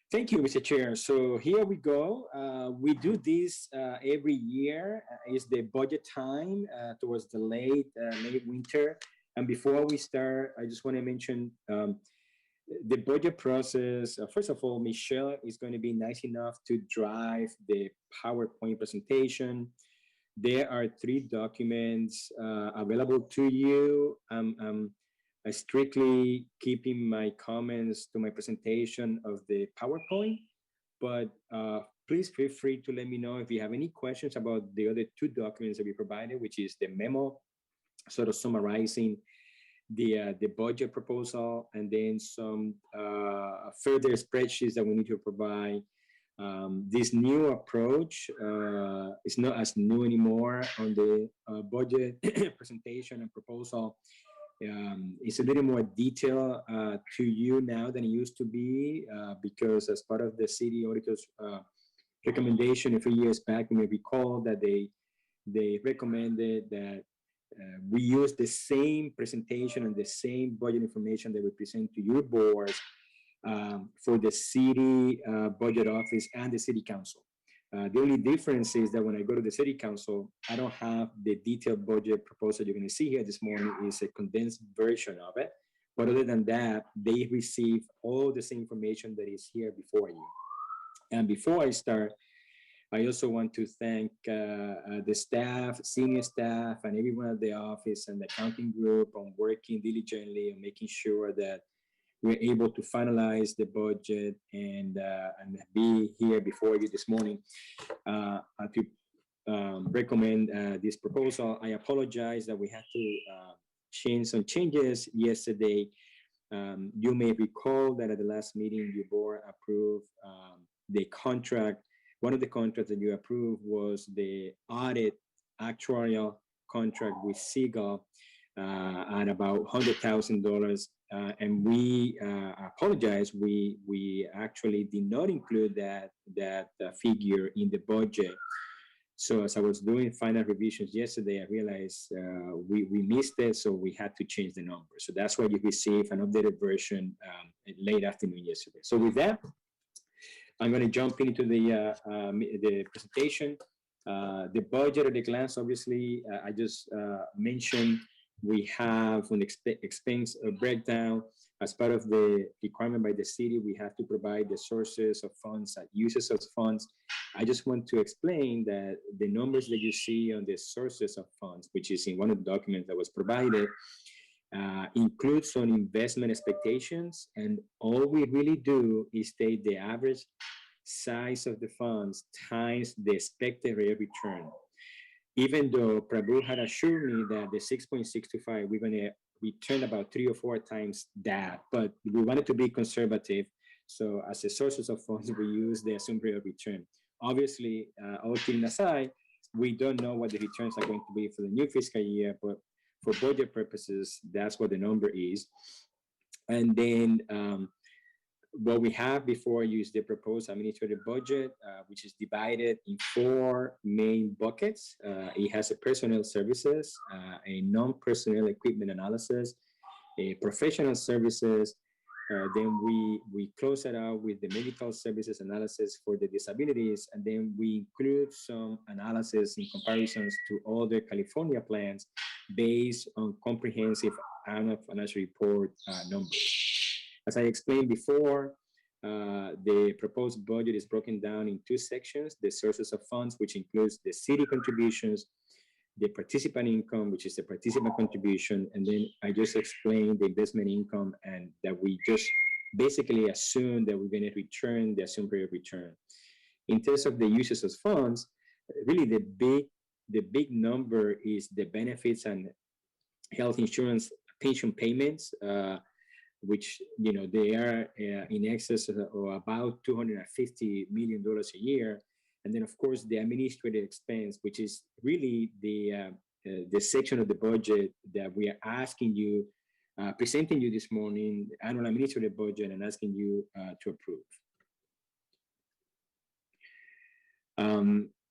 Thank you, Mr. Chair. So here we go. We do this every year. It's the budget time towards the late winter. And before we start, I just want to mention the budget process. First of all, Michelle is going to be nice enough to drive the PowerPoint presentation. There are 3 documents available to you. I'm strictly keeping my comments to my presentation of the PowerPoint, but please feel free to let me know if you have any questions about the other 2 documents that we provided, which is the memo, sort of summarizing the budget proposal, and then some further spreadsheets that we need to provide. This new approach is not as new anymore on the budget presentation and proposal. It's a little more detailed to you now than it used to be because as part of the city auditor's recommendation a few years back, you may recall that they recommended that we use the same presentation and the same budget information that we present to your boards for the city budget office and the City Council. The only difference is that when I go to the City Council, I don't have the detailed budget proposal you're going to see here this morning. Is a condensed version of it. But other than that, they receive all the same information that is here before you. And before I start, I also want to thank the staff, senior staff, and everyone at the office and the accounting group on working diligently and making sure that we're able to finalize the budget and be here before you this morning to recommend this proposal. I apologize that we had to change some changes yesterday. You may recall that at the last meeting, your board approved the contract. One of the contracts that you approved was the audit actuarial contract with Seagull at about $100,000 and we apologize. We actually did not include that figure in the budget. So as I was doing final revisions yesterday, I realized we missed it, so we had to change the number. So that's why you received an updated version late afternoon yesterday. So with that, I'm going to jump into the presentation. The budget at a glance, obviously, I just mentioned we have an expense breakdown. As part of the requirement by the city, we have to provide the sources of funds and uses of funds. I just want to explain that the numbers that you see on the sources of funds, which is in one of the documents that was provided, includes some investment expectations. And all we really do is take the average size of the funds times the expected rate of return. Even though Prabhu had assured me that the 6.625, we're going to return about 3 or 4 times that, but we wanted to be conservative. So as a sources of funds, we use the assumed rate of return. Obviously, all kidding aside, we don't know what the returns are going to be for the new fiscal year, but for budget purposes, that's what the number is. And then what we have before you is the proposed administrative budget, which is divided in 4 main buckets. It has a personnel services, a non-personnel equipment analysis, a professional services. Then we close it out with the medical services analysis for the disabilities. And then we include some analysis in comparisons to other California plans based on comprehensive annual financial report numbers. As I explained before, the proposed budget is broken down in 2 sections: the sources of funds, which includes the city contributions, the participant income, which is the participant contribution, and then I just explained the investment income, and that we just basically assume that we're going to return the assumed rate of return. In terms of the uses of funds, really the big number is the benefits and health insurance pension payments, which, you know, they are in excess of about $250 million a year. And then, of course, the administrative expense, which is really the section of the budget that we are asking you, presenting you this morning, annual administrative budget, and asking you to approve.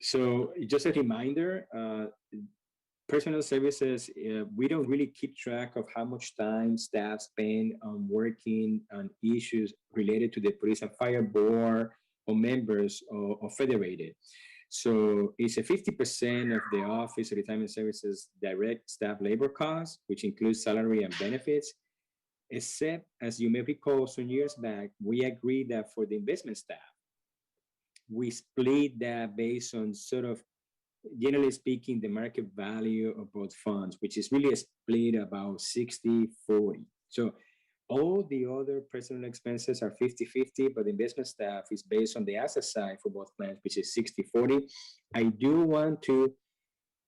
So just a reminder, personnel services, we don't really keep track of how much time staff spend on working on issues related to the police and fire board or members or federated. So it's a 50% of the Office of Retirement Services direct staff labor costs, which includes salary and benefits, except, as you may recall, some years back, we agreed that for the investment staff, we split that based on sort of, generally speaking, the market value of both funds, which is really a split about 60-40. So all the other personal expenses are 50-50, but the investment staff is based on the asset side for both plans, which is 60-40. I do want to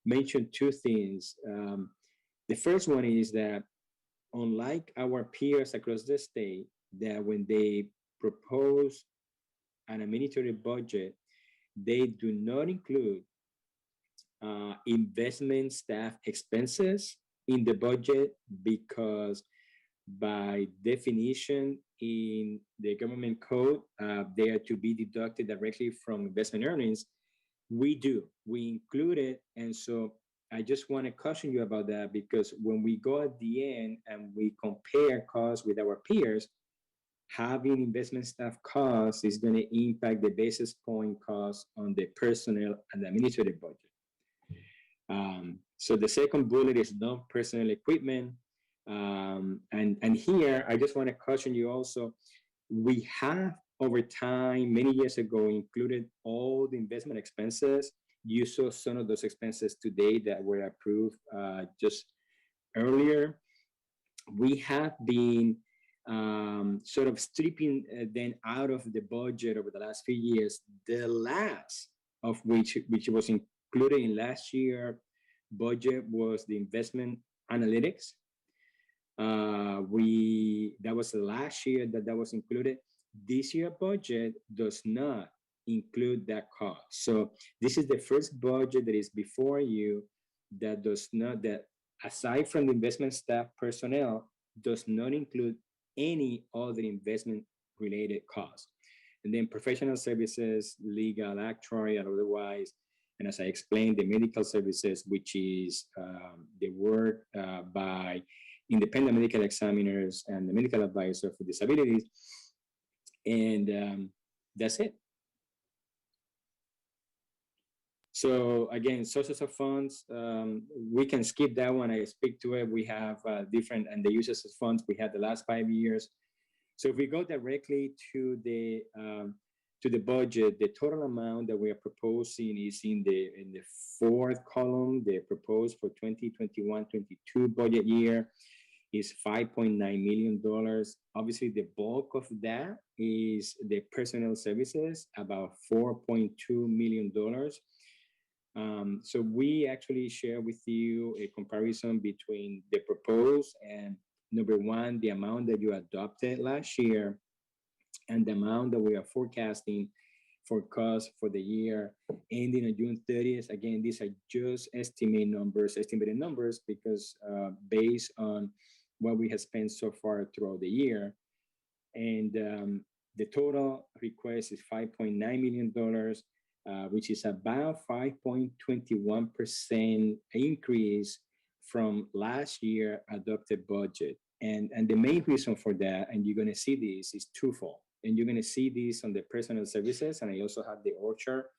mention 2 things. The first one is that unlike our peers across the state, that when they propose an administrative budget, they do not include investment staff expenses in the budget, because by definition in the government code, they are to be deducted directly from investment earnings. We include it. And so I just want to caution you about that, because when we go at the end and we compare costs with our peers, having investment staff costs is going to impact the basis point cost on the personnel and the administrative budget. So the second bullet is non-personnel equipment. And here, I just want to caution you also, we have over time, many years ago, included all the investment expenses. You saw some of those expenses today that were approved just earlier. We have been sort of stripping them out of the budget over the last few years, the last of which was included in last year budget was the investment analytics. That was the last year that was included. This year budget does not include that cost. So this is the first budget that is before you that does not, that aside from the investment staff personnel, does not include any other investment related costs. And then professional services, legal, actuarial, otherwise. And as I explained, the medical services, which is the work by independent medical examiners and the medical advisor for disabilities. And that's it. So again, sources of funds, we can skip that one. I speak to it. We have different, and the uses of funds we had the last 5 years. So if we go directly to the budget, the total amount that we are proposing is in the fourth column. The proposed for 2021-22 budget year is $5.9 million. Obviously, the bulk of that is the personnel services, about $4.2 million. So we actually share with you a comparison between the proposed and number one, the amount that you adopted last year and the amount that we are forecasting for costs for the year ending on June 30th. Again, these are just estimated numbers because based on what we have spent so far throughout the year. And the total request is $5.9 million, which is about 5.21% increase from last year adopted budget. And the main reason for that, and you're going to see this, is twofold. And you're going to see this on the personal services, and I also have the org chart.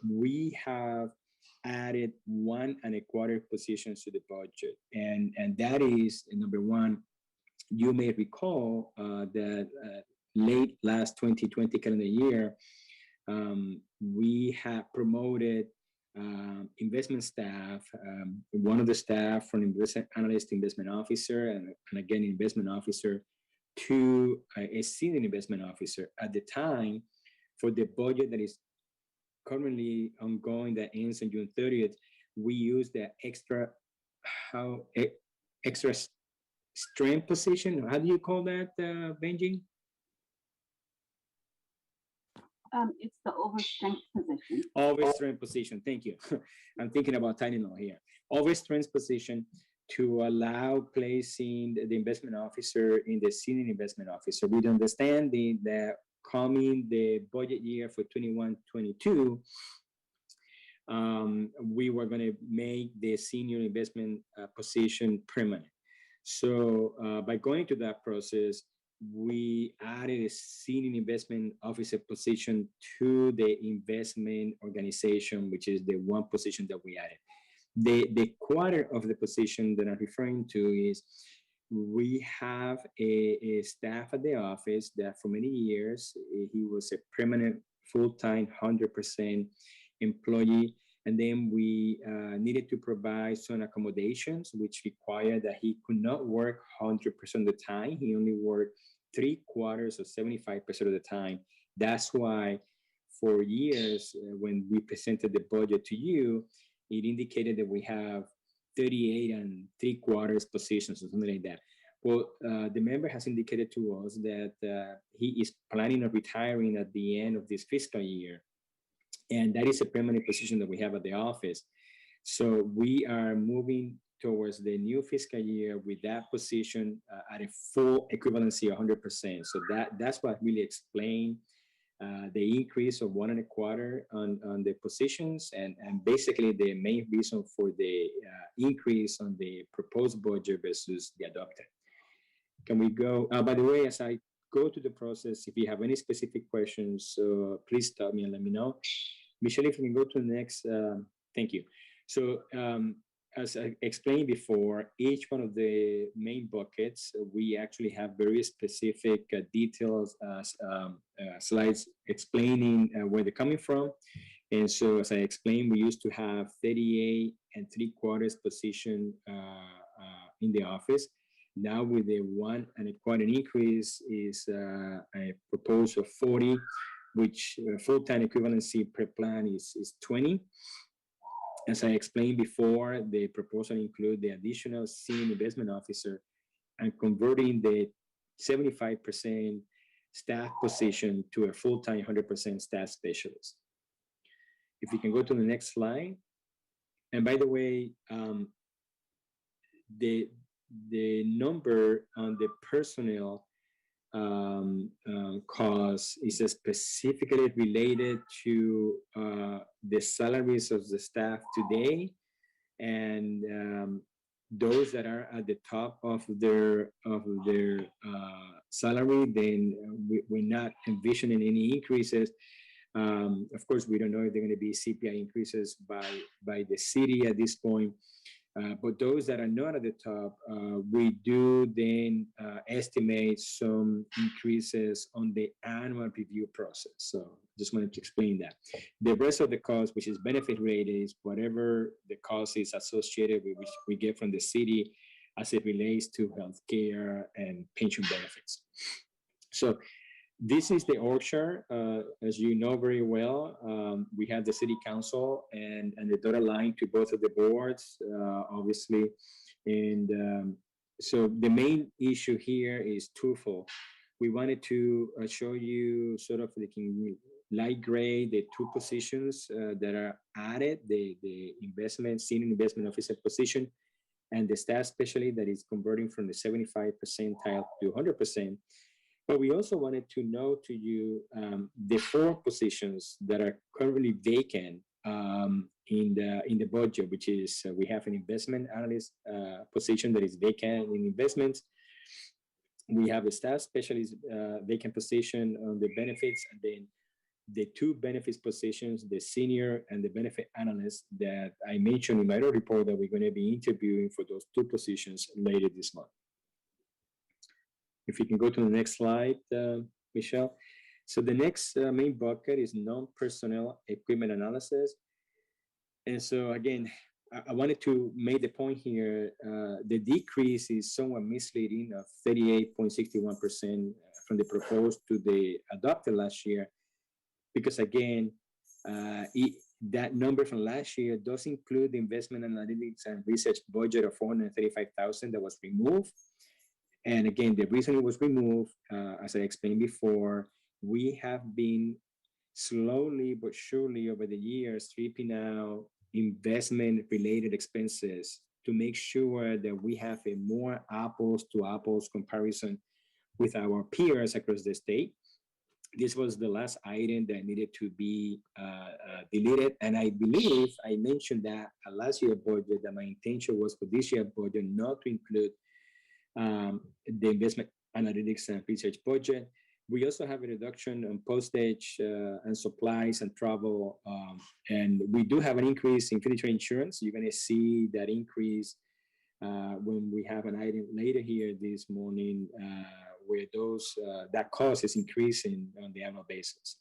We have added 1.25 positions to the budget. And that is, number one, you may recall that late last 2020 calendar year, we have promoted investment staff, one of the staff from investment analyst, investment officer, and again, investment officer to a senior investment officer. At the time, for the budget that is currently ongoing that ends on June 30th, we use the extra strength position. How do you call that, Benji? It's the overstrength position. Overstrength position, thank you. I'm thinking about Tylenol here. Overstrength position to allow placing the investment officer in the senior investment officer. With understanding that coming the budget year for 21-22, we were going to make the senior investment position permanent. So by going to that process, we added a senior investment officer position to the investment organization, which is the one position that we added. The quarter of the position that I'm referring to is we have a staff at the office that for many years, he was a permanent, full-time, 100% employee. And then we needed to provide some accommodations, which required that he could not work 100% of the time. He only worked 3/4 or 75% of the time. That's why for years, when we presented the budget to you, it indicated that we have 38 3/4 positions or something like that. Well, the member has indicated to us that he is planning on retiring at the end of this fiscal year. And that is a permanent position that we have at the office. So we are moving towards the new fiscal year with that position at a full equivalency, 100%. So that's what really explained the increase of 1.25 on the positions, and basically the main reason for the increase on the proposed budget versus the adopted. Can we go? By the way, as I go to the process, if you have any specific questions, please stop me and let me know. Michelle, if you can go to the next, thank you. So as I explained before, each one of the main buckets, we actually have very specific details, slides explaining where they're coming from. And so as I explained, we used to have 38 3/4 position in the office. Now with the 1.25 increase is a proposal of 40, which full-time equivalency per plan is 20. As I explained before, the proposal includes the additional senior investment officer and converting the 75% staff position to a full-time 100% staff specialist. If you can go to the next slide. And by the way, the number on the personnel cost is specifically related to the salaries of the staff today, and those that are at the top of their salary, then we're not envisioning any increases. Of course, we don't know if they're going to be CPI increases by the city at this point. But those that are not at the top, we do then estimate some increases on the annual review process. So just wanted to explain that. The rest of the cost, which is benefit rate, is whatever the cost is associated with which we get from the city as it relates to healthcare and pension benefits. So this is the org chart. As you know very well, we have the city council and the dotted line to both of the boards, obviously. And so the main issue here is twofold. We wanted to show you sort of like in light gray, the two positions that are added, the senior investment officer position, and the staff specialist that is converting from the 75 percentile to 100%. But we also wanted to note to you the 4 positions that are currently vacant in the budget, which is we have an investment analyst position that is vacant in investments. We have a staff specialist vacant position on the benefits, and then the 2 benefits positions, the senior and the benefit analyst that I mentioned in my report that we're going to be interviewing for those 2 positions later this month. If you can go to the next slide, Michelle. So the next main bucket is non-personnel equipment analysis. And so again, I wanted to make the point here, the decrease is somewhat misleading of 38.61% from the proposed to the adopted last year, because again, that number from last year does include the investment analytics and research budget of $435,000 that was removed. And again, the reason it was removed, as I explained before, we have been slowly but surely over the years stripping out investment-related expenses to make sure that we have a more apples-to-apples comparison with our peers across the state. This was the last item that needed to be deleted. And I believe I mentioned that last year's budget, that my intention was for this year's budget not to include the investment analytics and research budget. We also have a reduction on postage and supplies and travel. And we do have an increase in furniture insurance. You're going to see that increase when we have an item later here this morning where that cost is increasing on the annual basis.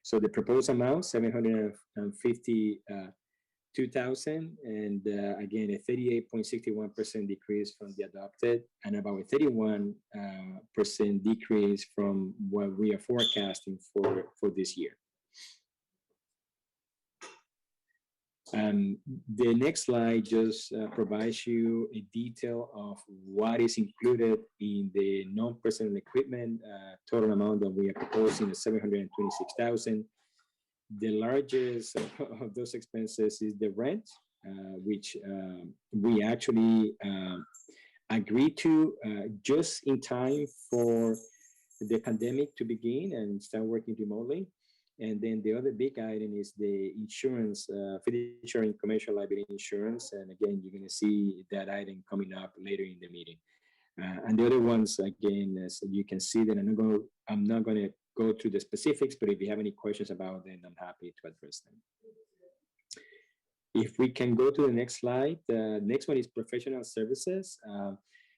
So the proposed amount, $752,000, and again, a 38.61% decrease from the adopted, and about a 31% decrease from what we are forecasting for this year. The next slide just provides you a detail of what is included in the non-personnel equipment. Total amount that we are proposing is $726,000. The largest of those expenses is the rent, which we actually agreed to just in time for the pandemic to begin and start working remotely. And then the other big item is the insurance, fiduciary and commercial liability insurance. And again, you're going to see that item coming up later in the meeting. And the other ones, again, as you can see that I'm not going to go through the specifics, but if you have any questions about them, I'm happy to address them. If we can go to the next slide, the next one is professional services.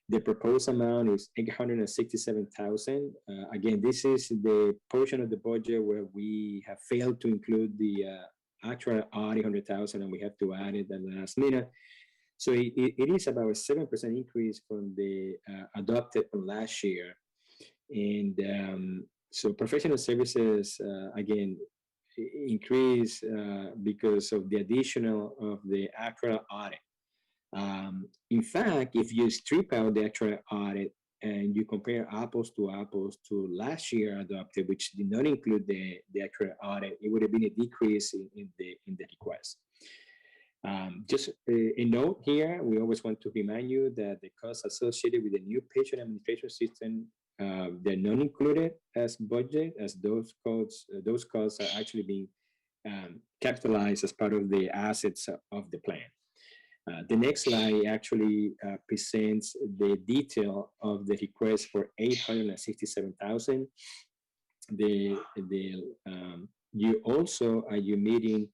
The proposed amount is $867,000. Again, this is the portion of the budget where we have failed to include the actual $800,000, and we have to add it at the last minute. So it is about a 7% increase from the adopted from last year. And so professional services, again, increase because of the additional of the actual audit. In fact, if you strip out the actual audit and you compare apples to last year adopted, which did not include the actual audit, it would have been a decrease in the request. Just a note here, we always want to remind you that the costs associated with the new patient administration system, they're not included as budget, as those costs are actually being capitalized as part of the assets of the plan. The next slide actually presents the detail of the request for $867,000. You also at your meeting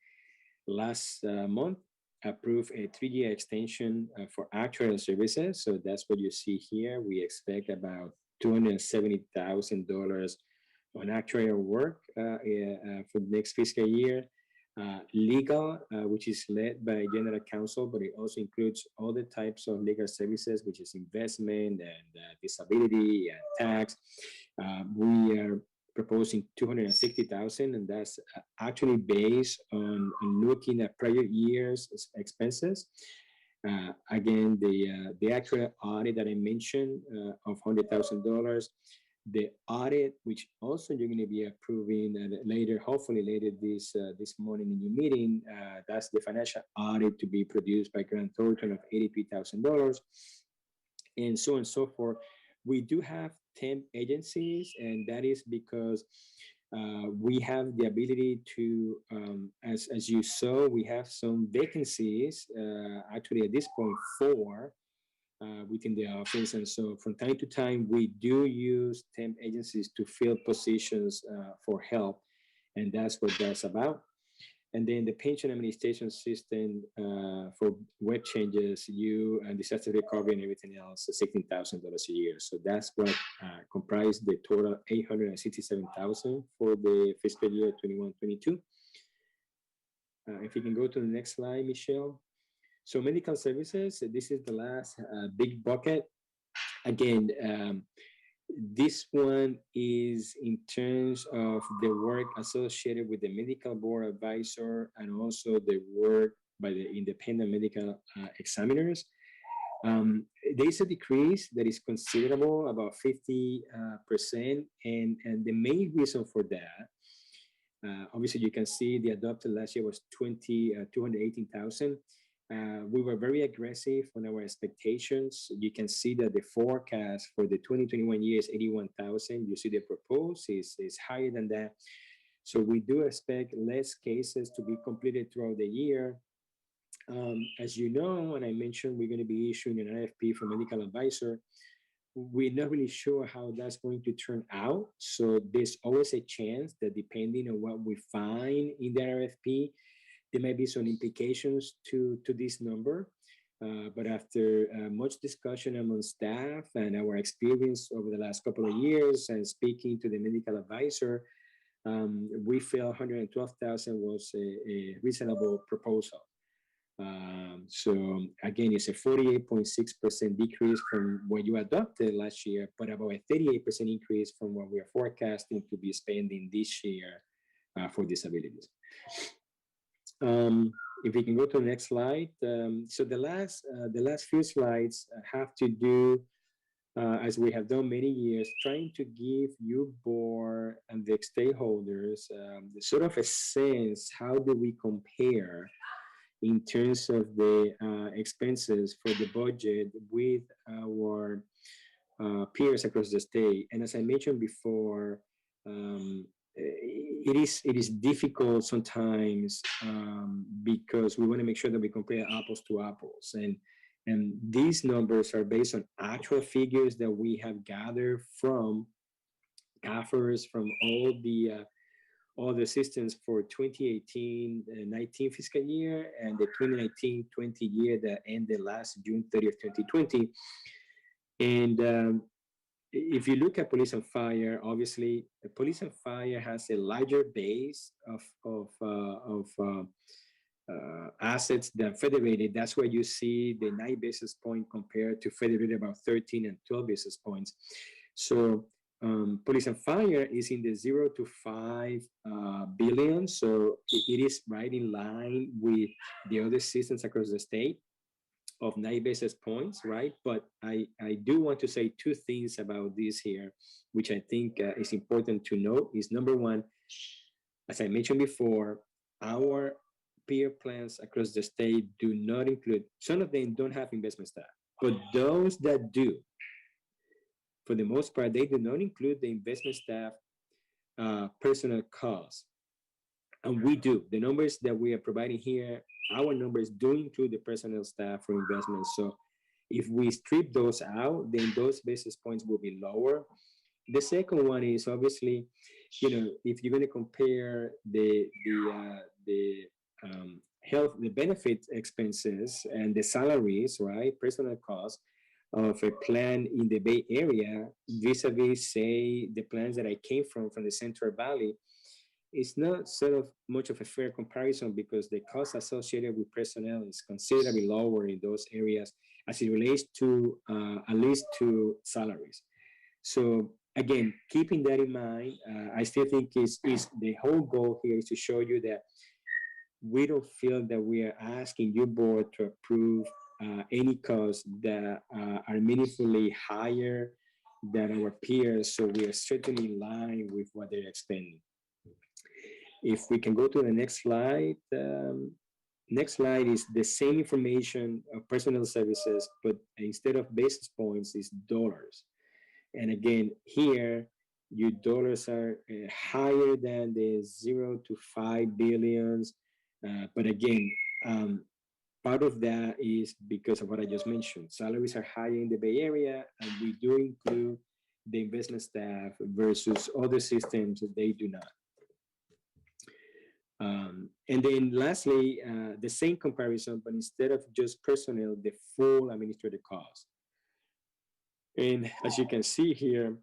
last month approved a 3-year extension for actuarial services. So that's what you see here. We expect about $270,000 on actuarial work for the next fiscal year. Legal, which is led by general counsel, but it also includes other types of legal services, which is investment and disability and tax. We are proposing $260,000, and that's actually based on looking at prior years' expenses. Again, the actual audit that I mentioned of $100,000. The audit, which also you're going to be approving later, hopefully later this morning in your meeting, that's the financial audit to be produced by Grant Thornton of $83,000, and so on and so forth. We do have 10 agencies, and that is because we have the ability to, as you saw, we have some vacancies, actually at this point 4, within the office. And so from time to time, we do use temp agencies to fill positions for help. And that's what that's about. And then the pension administration system for web changes, and disaster recovery and everything else, $16,000 a year. So that's what comprised the total $867,000 for the fiscal year 21-22. If you can go to the next slide, Michelle. So medical services, this is the last big bucket. Again, this one is in terms of the work associated with the medical board advisor and also the work by the independent medical examiners. There's a decrease that is considerable, about 50%. And the main reason for that, obviously you can see the adopted last year was 218,000. We were very aggressive on our expectations. You can see that the forecast for the 2021 year is 81,000. You see the proposed is higher than that. So we do expect less cases to be completed throughout the year. As you know, and I mentioned, we're going to be issuing an RFP for medical advisor. We're not really sure how that's going to turn out. So there's always a chance that depending on what we find in the RFP, there may be some implications to this number, but after much discussion among staff and our experience over the last couple of years and speaking to the medical advisor, we felt 112,000 was a reasonable proposal. So again, it's a 48.6% decrease from what you adopted last year, but about a 38% increase from what we are forecasting to be spending this year for disabilities. If we can go to the next slide. So the last few slides have to do, as we have done many years, trying to give you board and the stakeholders sort of a sense, how do we compare in terms of the expenses for the budget with our peers across the state. And as I mentioned before, it is difficult sometimes because we want to make sure that we compare apples to apples, and these numbers are based on actual figures that we have gathered from CAFRs from all the systems for 2018-19 fiscal year and the 2019-20 year that ended last June 30th, 2020. And if you look at police and fire, obviously, police and fire has a larger base of assets than federated. That's where you see the 9 basis point compared to federated about 13 and 12 basis points. So police and fire is in the 0 to 5 billion. So it is right in line with the other systems across the state of 9 basis points, right? But I do want to say 2 things about this here, which I think is important to note. Is number one, as I mentioned before, our peer plans across the state do not include, some of them don't have investment staff, but those that do, for the most part, they do not include the investment staff personal costs. And we do. The numbers that we are providing here, our numbers do include the personnel staff for investments. So if we strip those out, then those basis points will be lower. The second one is obviously, if you're going to compare the health, the benefit expenses and the salaries, right, personal costs of a plan in the Bay Area vis-a-vis, say, the plans that I came from the Central Valley, it's not sort of much of a fair comparison because the cost associated with personnel is considerably lower in those areas as it relates to at least to salaries. So again, keeping that in mind, I still think is the whole goal here is to show you that we don't feel that we are asking your board to approve any costs that are meaningfully higher than our peers. So we are certainly in line with what they're expending. If we can go to the next slide. Next slide is the same information of personnel services, but instead of basis points, it's dollars. And again, here, your dollars are higher than the 0 to 5 billions. But again, part of that is because of what I just mentioned. Salaries are higher in the Bay Area, and we do include the investment staff versus other systems that they do not. And then lastly, the same comparison, but instead of just personnel, the full administrative cost. And as you can see here,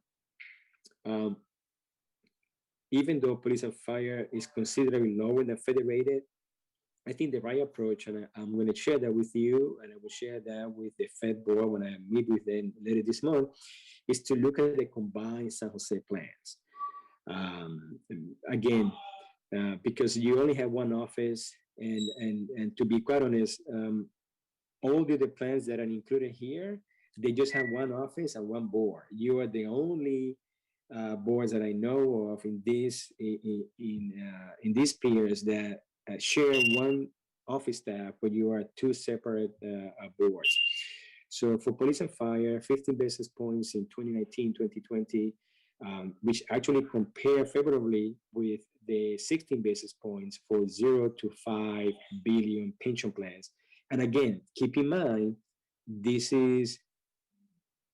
even though police and fire is considerably lower than federated, I think the right approach, and I'm going to share that with you, and I will share that with the Fed board when I meet with them later this month, is to look at the combined San Jose plans. Again, because you only have one office, and to be quite honest, all the other plans that are included here, they just have one office and one board. You are the only boards that I know of in these peers that share one office staff, but you are two separate boards. So for police and fire, 15 basis points in 2019, 2020, which actually compare favorably with the 16 basis points for 0 to 5 billion pension plans. And again, keep in mind, this is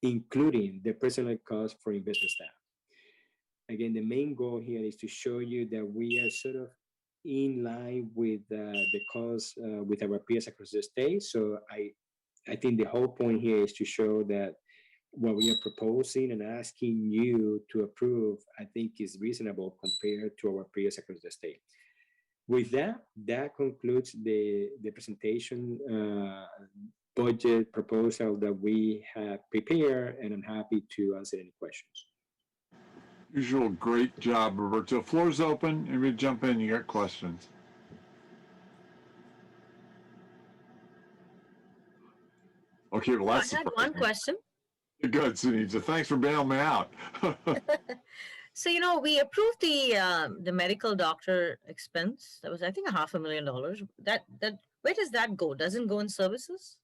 including the personal cost for investment staff. Again, the main goal here is to show you that we are sort of in line with the cost with our peers across the state. So I think the whole point here is to show that what we are proposing and asking you to approve, I think is reasonable compared to our peers across the state. With that, that concludes the presentation budget proposal that we have prepared, and I'm happy to answer any questions. Usual, great job, Roberto. Floor's open. Anybody jump in? You got questions? Okay, well, that's I had one question. Good, Sunita. Thanks for bailing me out. So, we approved the medical doctor expense. That was, I think, $500,000. That where does that go? Doesn't go in services?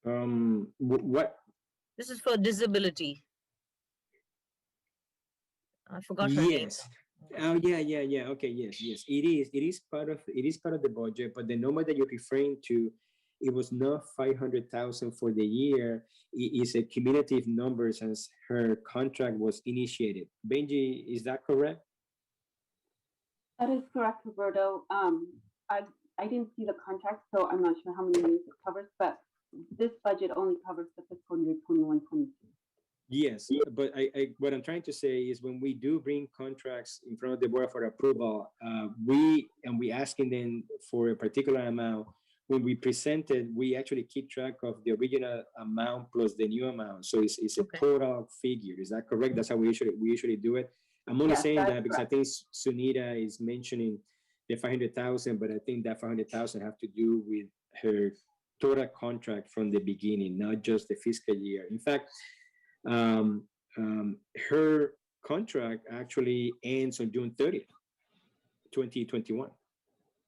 What? This is for disability. I forgot her name. Yes. Oh yeah. Okay, yes. It is part of the budget, but the number that you're referring to, it was not 500,000 for the year. It is a cumulative number since her contract was initiated. Benji, is that correct? That is correct, Roberto. I didn't see the contract, so I'm not sure how many years it covers, but this budget only covers the fiscal year 21-22. Yes, but what I'm trying to say is when we do bring contracts in front of the board for approval, we asking them for a particular amount. When we present it, we actually keep track of the original amount plus the new amount. So it's a total figure. Is that correct? That's how we usually do it. I'm only saying that because correct. I think Sunita is mentioning the 500,000, but I think that 500,000 have to do with her total contract from the beginning, not just the fiscal year. In fact, her contract actually ends on June 30th. 2021.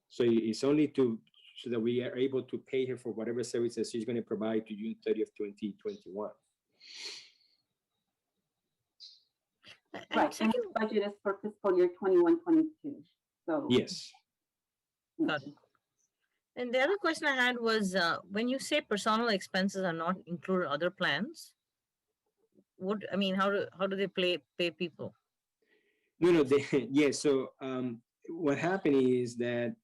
So it's only so that we are able to pay her for whatever services she's going to provide to June 30th, 2021. Right, and the budget is for fiscal year 21-22. So yes. Got it. And the other question I had was, when you say personal expenses are not included other plans, what, I mean, how do they pay people? No, yeah. So what happened is that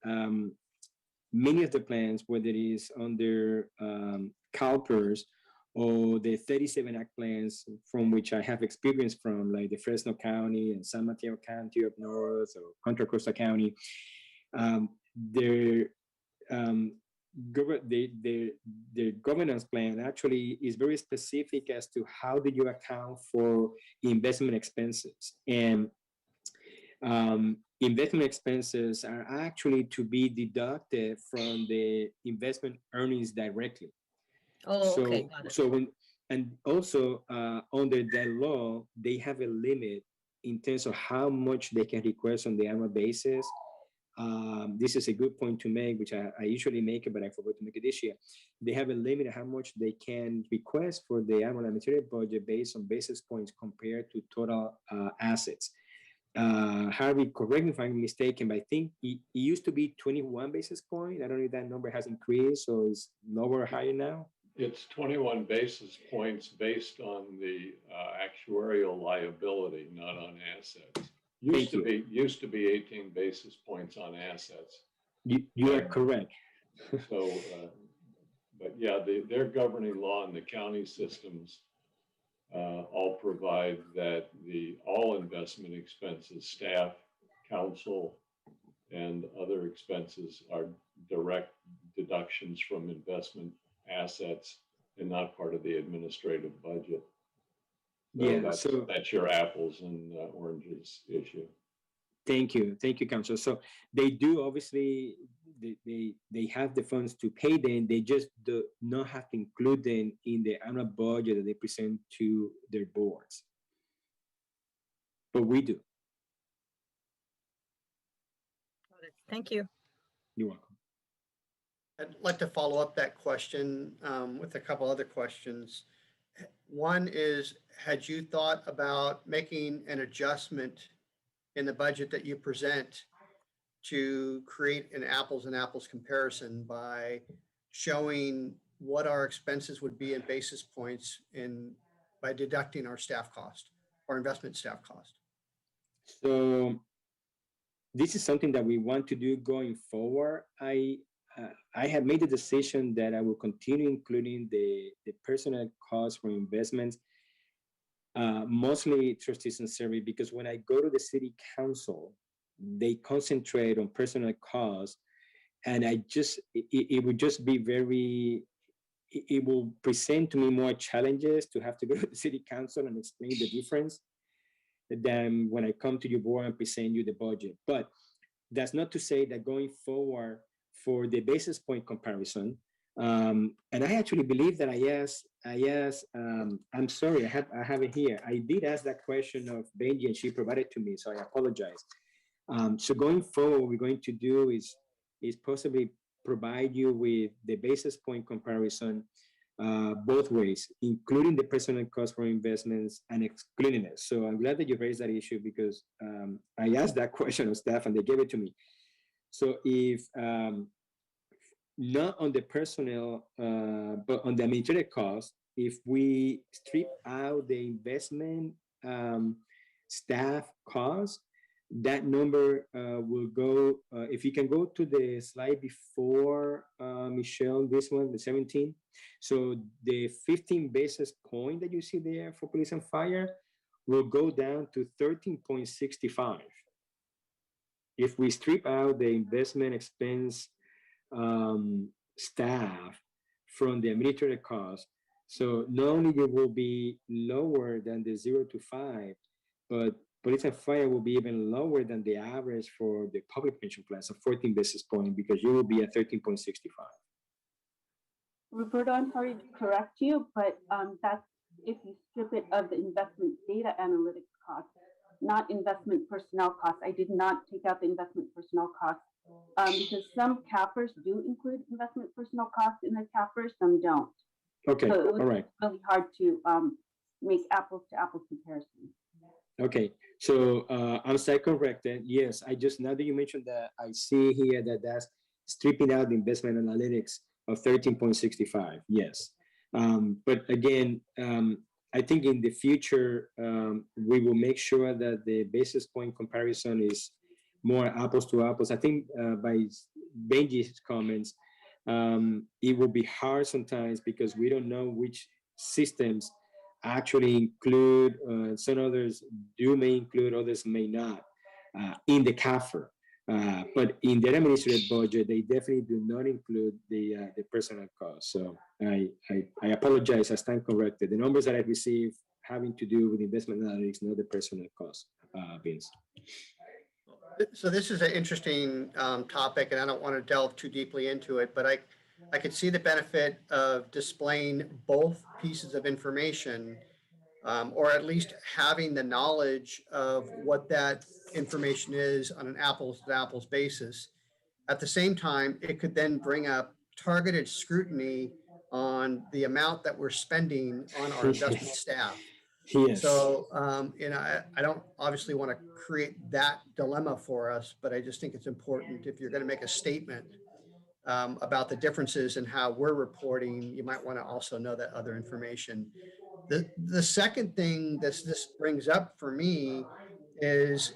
many of the plans, whether it is under CalPERS or the 37 Act plans from which I have experience from, like the Fresno County and San Mateo County up north or Contra Costa County, their governance plan actually is very specific as to how do you account for investment expenses. And investment expenses are actually to be deducted from the investment earnings directly. Oh, okay, got it. So and also under that law, they have a limit in terms of how much they can request on the annual basis. This is a good point to make, which I usually make it, but I forgot to make it this year. They have a limit of how much they can request for the annual material budget based on basis points compared to total assets. Harvey, correct me if I'm mistaken, but I think it used to be 21 basis point. I don't know if that number has increased, so it's lower or higher now. It's 21 basis points based on the actuarial liability, not on assets. Used to be 18 basis points on assets. You are correct. So, but yeah, their governing law and the county systems all provide that all investment expenses, staff, counsel, and other expenses are direct deductions from investment assets and not part of the administrative budget. So that's your apples and oranges issue. Thank you, Council. So they do obviously they have the funds to pay them. They just do not have to include them in the annual budget that they present to their boards. But we do. Thank you. You're welcome. I'd like to follow up that question with a couple other questions. One is, had you thought about making an adjustment in the budget that you present to create an apples and apples comparison by showing what our expenses would be in basis points by deducting our staff cost or investment staff cost? So this is something that we want to do going forward. I have made the decision that I will continue including the personal costs for investments, mostly trustees and survey, because when I go to the city council, they concentrate on personal costs, and it would just be it will present to me more challenges to have to go to the city council and explain the difference than when I come to your board and present you the budget. But that's not to say that going forward for the basis point comparison, and I actually believe that I asked, I'm sorry, I have it here. I did ask that question of Benji and she provided to me, so I apologize. So going forward, what we're going to do is possibly provide you with the basis point comparison both ways, including the personal cost for investments and excluding it. So I'm glad that you raised that issue because I asked that question of staff and they gave it to me. So if not on the personnel, but on the administrative cost, if we strip out the investment staff cost, that number will go, if you can go to the slide before, Michelle, this one, the 17. So the 15 basis point that you see there for police and fire will go down to 13.65. If we strip out the investment expense staff from the administrative cost, so not only it will be lower than the 0 to 5, but police and fire will be even lower than the average for the public pension plans of 14 basis points because you will be at 13.65. Roberto, I'm sorry to correct you, but that's if you strip it of the investment data analytics cost. not investment personnel costs. I did not take out the investment personnel costs because some CAFRs do include investment personnel costs in their CAFRs, some don't. Okay, So it was all right. really hard to make apples to apples comparisons. Okay, so I'm side corrected. Yes, I just, now that you mentioned that, I see here that that's stripping out the investment analytics of 13.65. Yes. But again, I think in the future, we will make sure that the basis point comparison is more apples to apples. I think by Benji's comments, it will be hard sometimes because we don't know which systems actually include, some others may include, others may not, in the CAFR. But in their administrative budget, they definitely do not include the personnel cost. So I apologize, I stand corrected. The numbers that I received having to do with investment analytics, not the personnel cost, Vince. So this is an interesting topic, and I don't want to delve too deeply into it, but I could see the benefit of displaying both pieces of information, or at least having the knowledge of what that information is on an apples to apples basis. At the same time, it could then bring up targeted scrutiny on the amount that we're spending on our investment staff. Yes. So, I don't obviously want to create that dilemma for us, but I just think it's important if you're going to make a statement about the differences in how we're reporting, you might want to also know that other information. The second thing this brings up for me is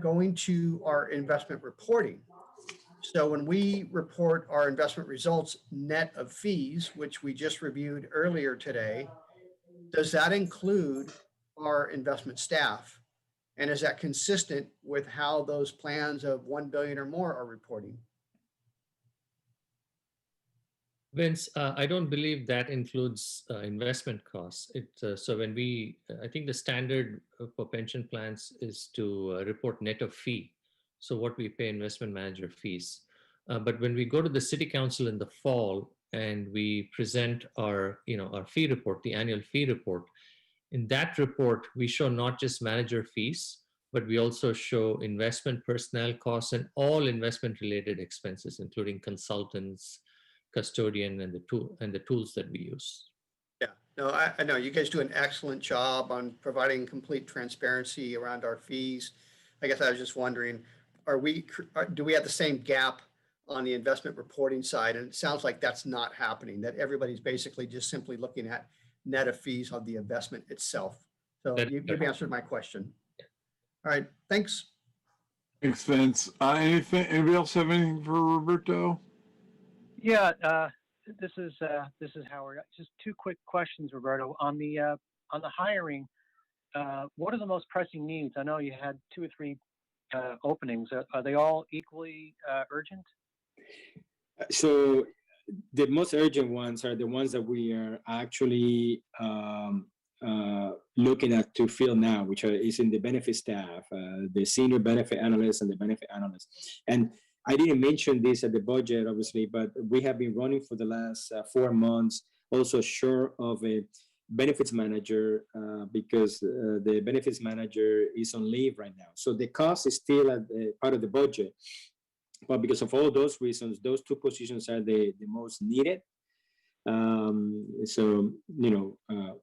going to our investment reporting. So when we report our investment results net of fees, which we just reviewed earlier today, does that include our investment staff? And is that consistent with how those plans of 1 billion or more are reporting? Vince, I don't believe that includes investment costs. So when I think the standard for pension plans is to report net of fee. So what we pay investment manager fees. But when we go to the city council in the fall and we present our fee report, the annual fee report, in that report, we show not just manager fees, but we also show investment personnel costs and all investment related expenses, including consultants, custodian, and the tools that we use. Yeah, no, I know you guys do an excellent job on providing complete transparency around our fees. I guess I was just wondering, do we have the same gap on the investment reporting side? And it sounds like that's not happening, that everybody's basically just simply looking at net of fees on the investment itself. So you've answered my question. All right, thanks. Thanks, Vince. Anybody else have anything for Roberto? Yeah, this is Howard. Just two quick questions, Roberto. On the hiring, what are the most pressing needs? I know you had 2 or 3 openings. Are they all equally urgent? So the most urgent ones are the ones that we are actually looking at to fill now, which is in the benefit staff, the senior benefit analyst and the benefit analyst. And I didn't mention this at the budget, obviously, but we have been running for the last 4 months, also short of a benefits manager because the benefits manager is on leave right now. So the cost is still at part of the budget. But because of all those reasons, those 2 positions are the most needed. So,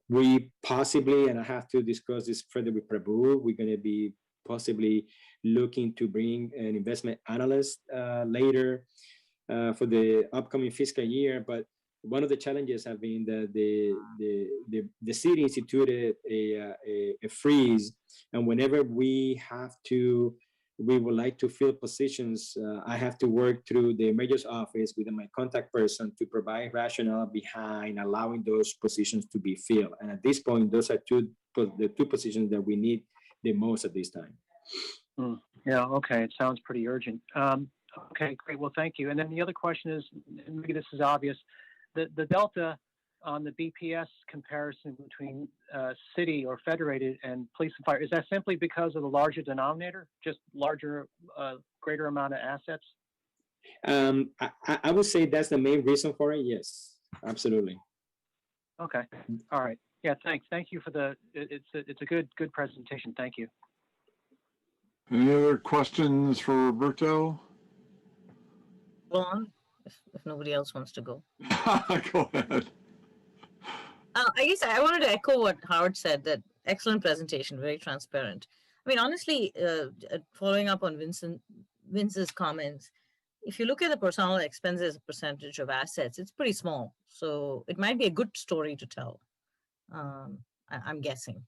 we possibly, and I have to discuss this further with Prabhu, we're going to be possibly looking to bring an investment analyst later for the upcoming fiscal year. But one of the challenges have been that the city instituted a freeze, and whenever we would like to fill positions, I have to work through the mayor's office with my contact person to provide rationale behind allowing those positions to be filled. And at this point, those are the 2 positions that we need the most at this time. Yeah, okay. It sounds pretty urgent. Okay, great. Well, thank you. And then the other question is, and maybe this is obvious, the delta on the BPS comparison between city or federated and police and fire, is that simply because of the larger denominator, just larger, greater amount of assets? I would say that's the main reason for it. Yes, absolutely. Okay. All right. Yeah, thanks. Thank you for it's a good presentation. Thank you. Any other questions for Roberto? Go on, if nobody else wants to go. Go ahead. I guess I wanted to echo what Howard said, that excellent presentation, very transparent. I mean, honestly, following up on Vince's comments, if you look at the personnel expenses as a percentage of assets, it's pretty small. So it might be a good story to tell. I'm guessing,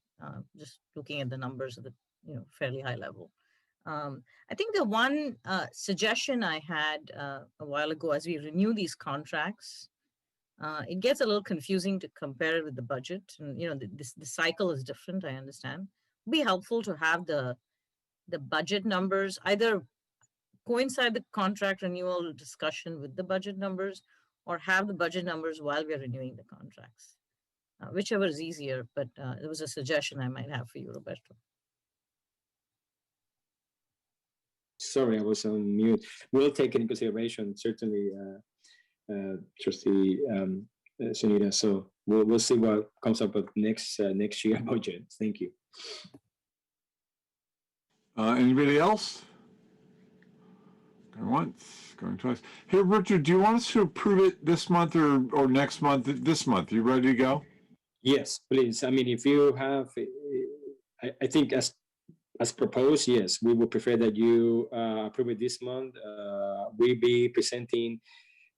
just looking at the numbers at the fairly high level. I think the one suggestion I had a while ago, as we renew these contracts, it gets a little confusing to compare it with the budget. And the cycle is different, I understand. It'd be helpful to have the budget numbers either coincide the contract renewal discussion with the budget numbers, or have the budget numbers while we're renewing the contracts. Whichever is easier, but it was a suggestion I might have for you, Roberto. Sorry, I was on mute. We'll take it in consideration, certainly, Trustee Sunita. So we'll see what comes up with next year budget. Thank you. Anybody else? Going once, going twice. Hey, Richard, do you want us to approve it this month or next month? This month, you ready to go? Yes, please. I mean, if you have, I think as proposed, yes, we would prefer that you approve it this month. We'll be presenting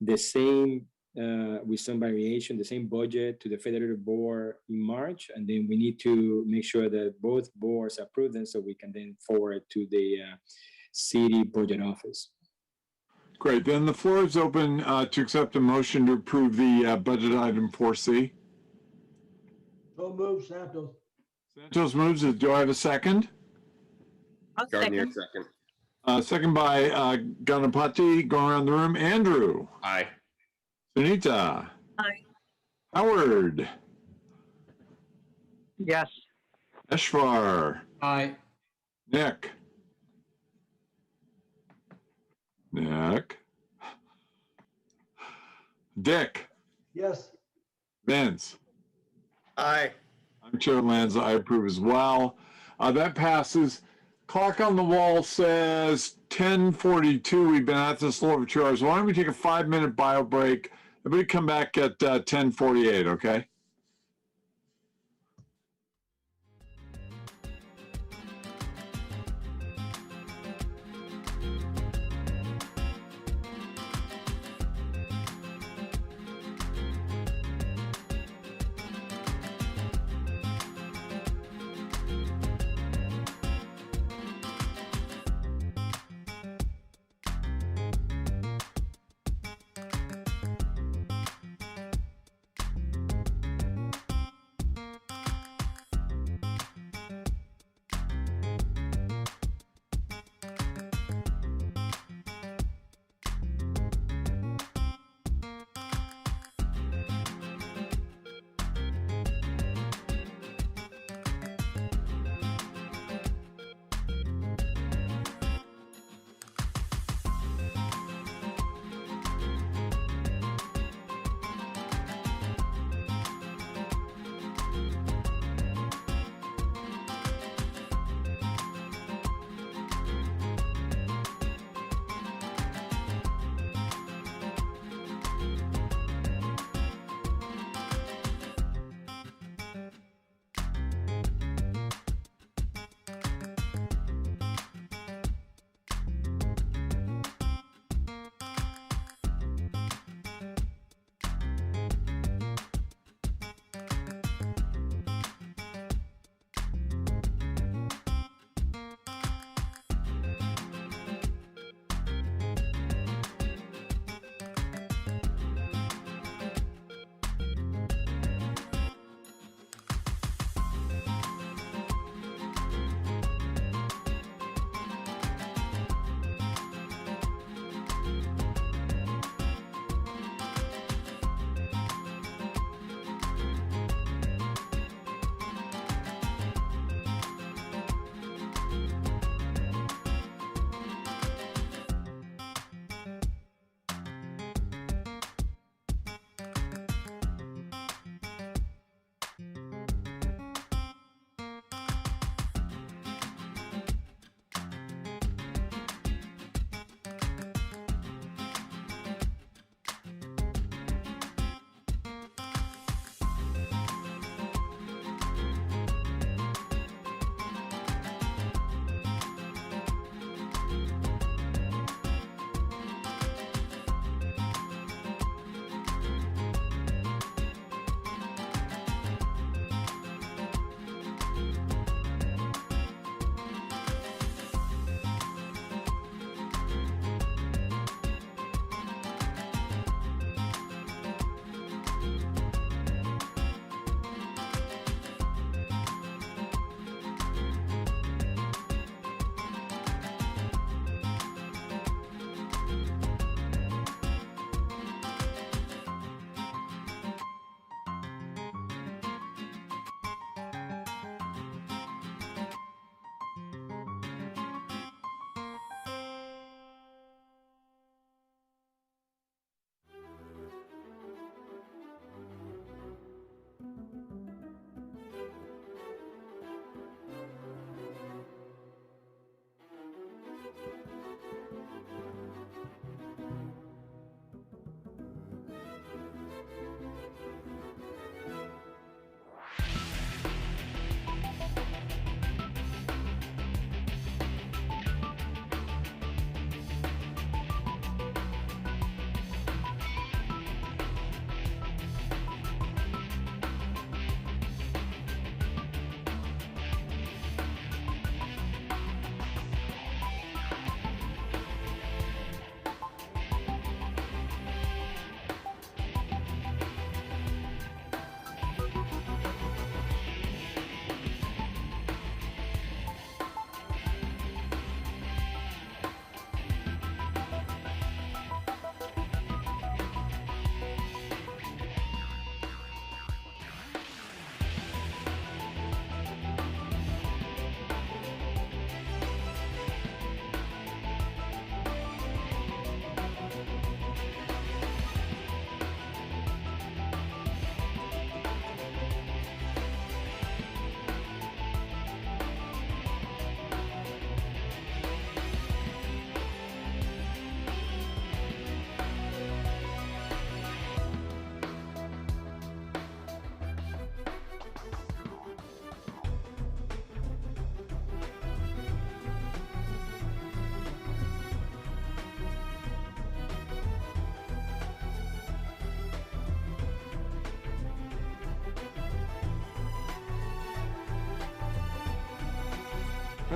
the same, with some variation, the same budget to the federal board in March, and then we need to make sure that both boards approve them so we can then forward to the city budget office. Great. Then the floor is open to accept a motion to approve the budget item 4C. So move, Santos. Santos moves it. Do I have a second? Gardner, second. Second by Ganapati. Going around the room. Andrew. Aye. Sunita. Aye. Howard. Yes. Eshvar. Aye. Nick. Dick. Yes. Vince. Aye. I'm Chair Lanza. I approve as well. That passes. Clock on the wall says 10:42. We've been at this a little over 2 hours. Why don't we take a 5-minute bio break? Everybody come back at 10:48, okay?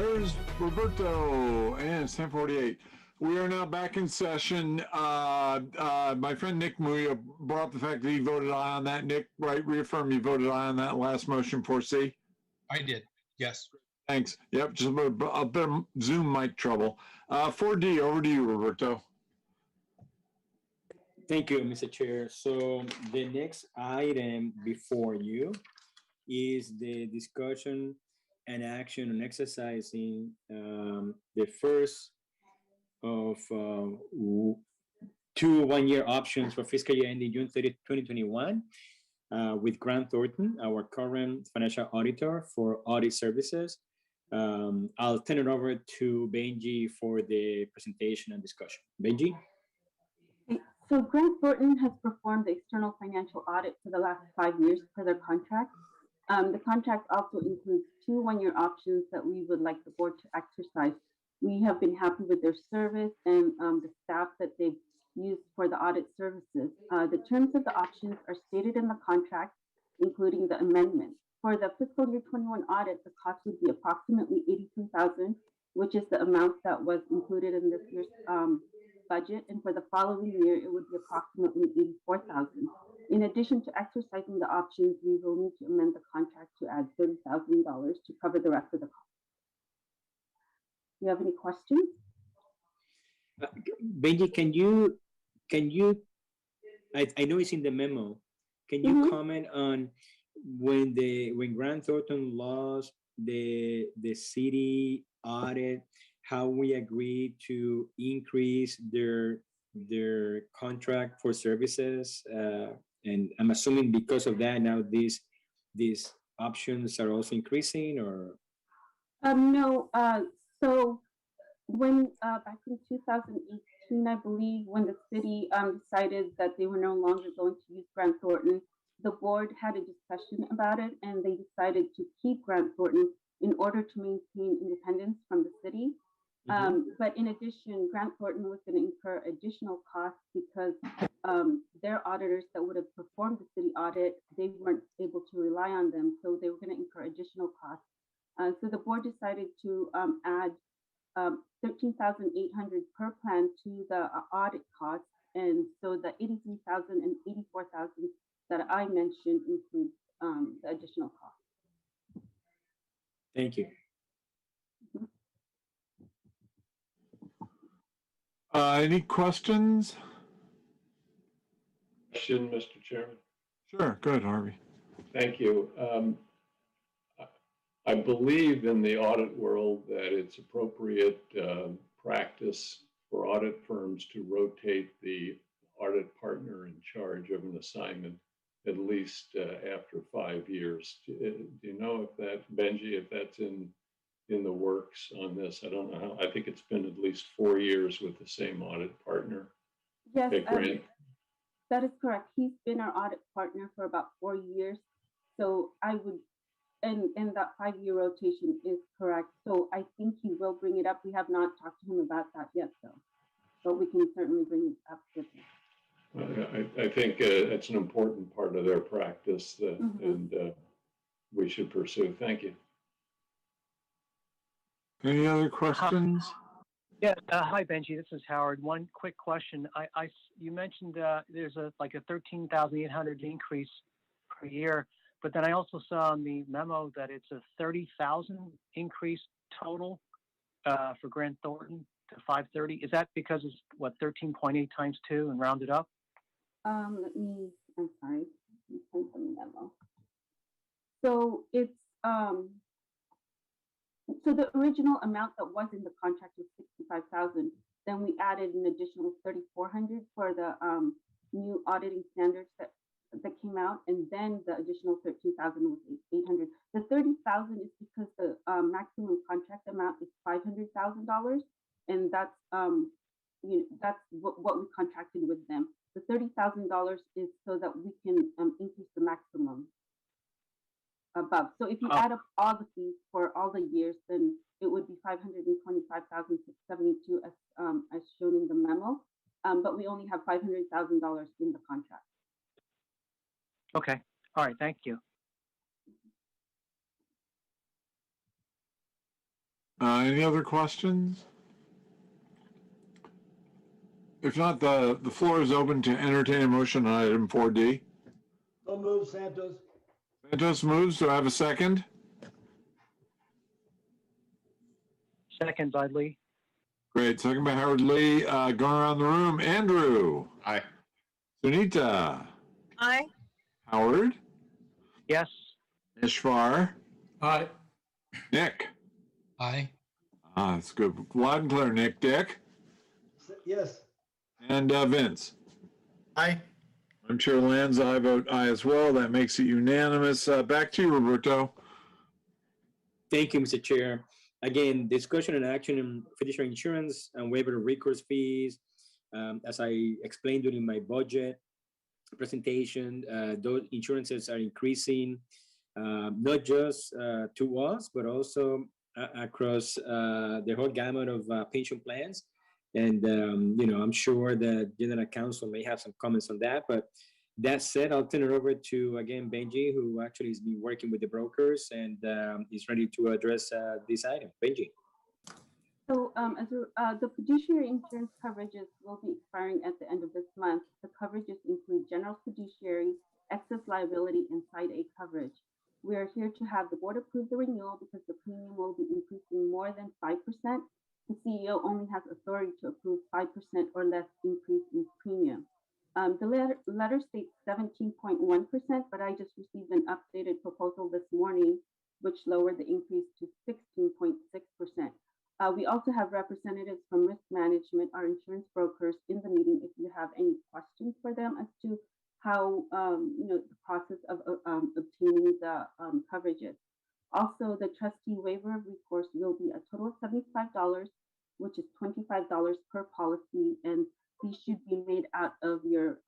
There's Roberto, and it's 10:48. We are now back in session. My friend Nick Muya brought up the fact that he voted aye on that. Nick, right, reaffirm you voted aye on that last motion, 4C? I did. Yes. Thanks. Yep, just a bit of Zoom mic trouble. 4D, over to you, Roberto. Thank you, Mr. Chair. So the next item before you is the discussion and action on exercising the first of two one-year options for fiscal year ending June 30, 2021 with Grant Thornton, our current financial auditor for audit services. I'll turn it over to Benji for the presentation and discussion. Benji? So Grant Thornton has performed the external financial audit for the last 5 years per their contract. The contract also includes two one-year options that we would like the board to exercise. We have been happy with their service and the staff that they've used for the audit services. The terms of the options are stated in the contract, including the amendment. For the fiscal year 21 audit, the cost would be approximately $83,000, which is the amount that was included in this year's budget. And for the following year, it would be approximately $84,000. In addition to exercising the options, we will need to amend the contract to add $30,000 to cover the rest of the cost. Do you have any questions? Benji, I know it's in the memo. Can you comment on when Grant Thornton lost the city audit, how we agreed to increase their contract for services? And I'm assuming because of that, now these options are also increasing, or? No. So when back in 2018, I believe, when the city decided that they were no longer going to use Grant Thornton, the board had a discussion about it, and they decided to keep Grant Thornton in order to maintain independence from the city. But in addition, Grant Thornton was going to incur additional costs because their auditors that would have performed the city audit, they weren't able to rely on them, so they were going to incur additional costs. So the board decided to add $13,800 per plan to the audit costs, and so the $83,000 and $84,000 that I mentioned includes the additional costs. Thank you. Any questions? Question, Mr. Chairman? Sure, go ahead, Harvey. Thank you. I believe in the audit world that it's appropriate practice for audit firms to rotate the audit partner in charge of an assignment at least after 5 years. Do you know if that, Benji, if that's in the works on this? I don't know how. I think it's been at least 4 years with the same audit partner. Yes, Grant. that is correct. He's been our audit partner for about 4 years. So I would, and that 5-year rotation is correct. So I think he will bring it up. We have not talked to him about that yet, though. But we can certainly bring it up with him. I think it's an important part of their practice and we should pursue. Thank you. Any other questions? Yeah. Hi, Benji. This is Howard. One quick question. You mentioned there's a $13,800 increase per year, but then I also saw in the memo that it's a $30,000 increase total for Grant Thornton to 530. Is that because it's what 13.8 times 2 and rounded up? I'm sorry. Let me find the memo. So it's so the original amount that was in the contract was $65,000. Then we added an additional $3,400 for the new auditing standards that came out, and then the additional $13,000 was $800. The $30,000 is because the maximum contract amount is $500,000, and that's that's what we contracted with them. The $30,000 is so that we can increase the maximum above. So if you add up all the fees for all the years, then it would be $525,672 as shown in the memo. But we only have $500,000 in the contract. Okay. All right. Thank you. Any other questions? If not, the floor is open to entertain a motion on item 4D. So move, Santos. Santos moves. Do I have a second? Second by Lee. Great. Second by Howard Lee. Going around the room. Andrew. Aye. Sunita. Aye. Howard. Yes. Ishvar. Aye. Nick. Aye. That's good. Loud and clear, Nick. Dick. Yes. And Vince. Aye. I'm Chair Lanza. I vote aye as well. That makes it unanimous. Back to you, Roberto. Thank you, Mr. Chair. Again, discussion and action on fiduciary insurance and waiver of recourse fees. As I explained during my budget presentation, those insurances are increasing, not just to us, but also across the whole gamut of pension plans. And, I'm sure that General Counsel may have some comments on that. But that said, I'll turn it over to, again, Benji, who actually has been working with the brokers and is ready to address this item. Benji. So the fiduciary insurance coverages will be expiring at the end of this month. The coverages include general fiduciary, excess liability, and Side A coverage. We are here to have the board approve the renewal because the premium will be increasing more than 5%. The CEO only has authority to approve 5% or less increase in premium. The letter states 17.1%, but I just received an updated proposal this morning, which lowered the increase to 16.6%. We also have representatives from risk management, our insurance brokers, in the meeting if you have any questions for them as to how, the process of obtaining the coverages. Also, the trustee waiver of recourse will be a total of $75, which is $25 per policy, and these should be made out of your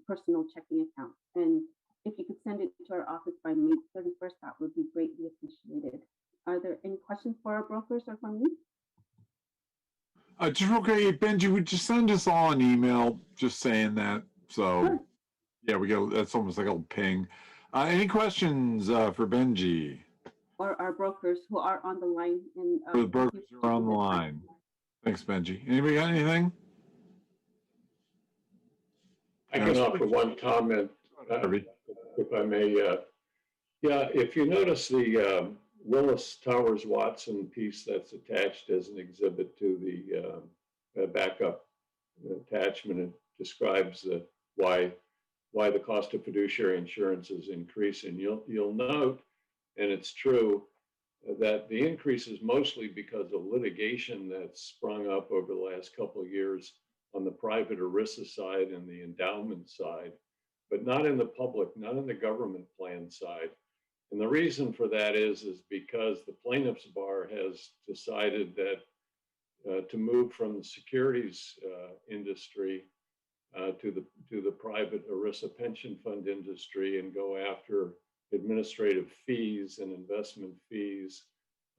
personal checking account. And if you could send it to our office by May 31st, that would be greatly appreciated. Are there any questions for our brokers or for me? Just real quick, Benji, would you send us all an email just saying that? So, Sure. Yeah, we go. That's almost like a ping. Any questions for Benji? Or our brokers who are on the line? And For the brokers who are on the line. Thanks, Benji. Anybody got anything? I can offer one comment, if I may. If you notice the Willis Towers Watson piece that's attached as an exhibit to the backup attachment, it describes why the cost of fiduciary insurance is increasing. You'll note, and it's true, that the increase is mostly because of litigation that's sprung up over the last couple of years on the private ERISA side and the endowment side, but not in the public, not in the government plan side. And the reason for that is because the plaintiffs bar has decided that to move from the securities industry to the private ERISA pension fund industry and go after administrative fees and investment fees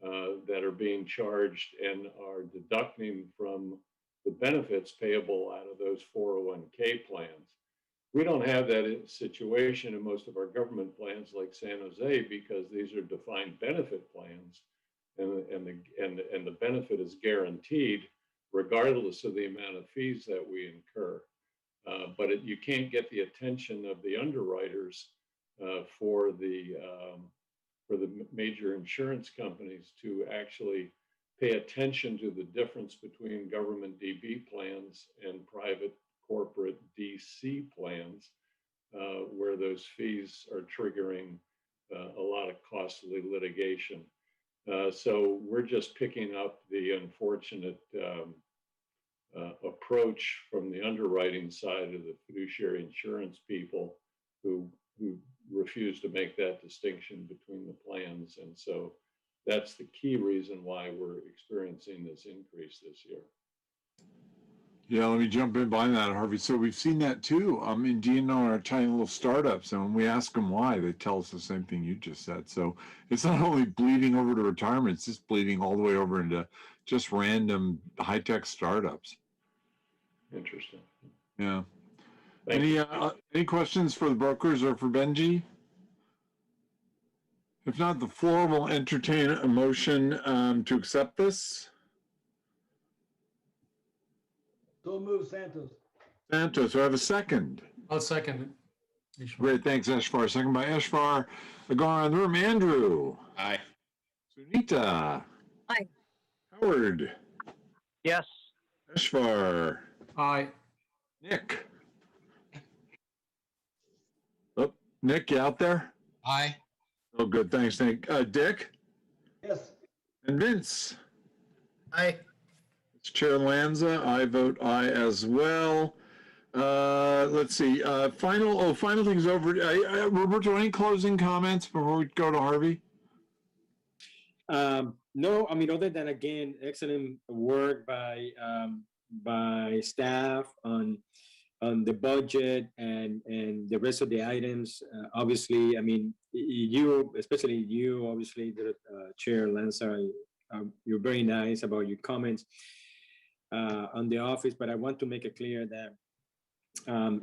that are being charged and are deducting from the benefits payable out of those 401k plans. We don't have that situation in most of our government plans like San Jose because these are defined benefit plans and the benefit is guaranteed regardless of the amount of fees that we incur. But you can't get the attention of the underwriters for the major insurance companies to actually pay attention to the difference between government DB plans and private corporate DC plans, where those fees are triggering a lot of costly litigation. So we're just picking up the unfortunate approach from the underwriting side of the fiduciary insurance people who refuse to make that distinction between the plans. And so that's the key reason why we're experiencing this increase this year. Yeah, let me jump in behind that, Harvey. So we've seen that too. In DNO our tiny little startups, and when we ask them why, they tell us the same thing you just said. So it's not only bleeding over to retirement, it's just bleeding all the way over into just random high-tech startups. Interesting. Yeah. Any questions for the brokers or for Benji? If not, the floor will entertain a motion to accept this. So move, Santos. Santos, do I have a second? I'll second it. Great, thanks, Eshvar. Second by Eshvar. Going around the room, Andrew. Aye. Sunita. Aye. Howard. Yes. Eshvar. Aye. Nick. Oh, Nick, you out there? Aye. Oh, good. Thanks, Nick. Dick? Yes. And Vince? Aye. It's Chair Lanza. I vote aye as well. Let's see. Final things over. Roberto, any closing comments before we go to Harvey? No, I mean, other than, again, excellent work by staff on the budget and the rest of the items. Obviously, I mean, especially you, obviously, the Chair Lanza, you're very nice about your comments on the office, but I want to make it clear that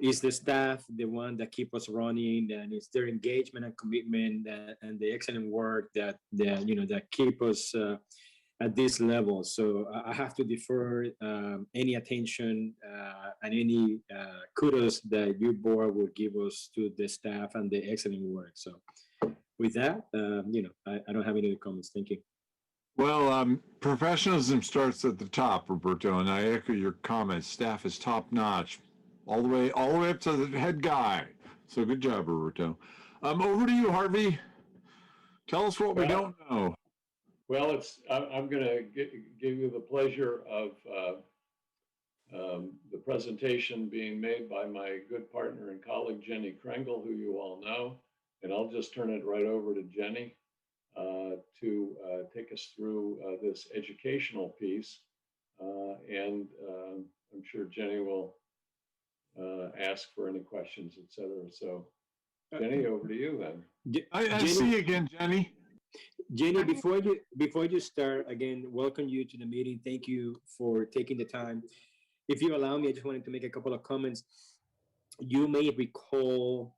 it's the staff, the one that keep us running, and it's their engagement and commitment and the excellent work that keep us at this level. So I have to defer any attention and any kudos that your board will give us to the staff and the excellent work. So with that, I don't have any other comments. Thank you. Well, professionalism starts at the top, Roberto, and I echo your comments. Staff is top notch, all the way up to the head guy. So good job, Roberto. Over to you, Harvey. Tell us what we don't know. Well, I'm going to give you the pleasure of the presentation being made by my good partner and colleague, Jenny Krengle, who you all know. And I'll just turn it right over to Jenny to take us through this educational piece. And I'm sure Jenny will ask for any questions, et cetera. So Jenny, over to you then. I see you again, Jenny. Jenny, before you start, again, welcome you to the meeting. Thank you for taking the time. If you allow me, I just wanted to make a couple of comments. You may recall,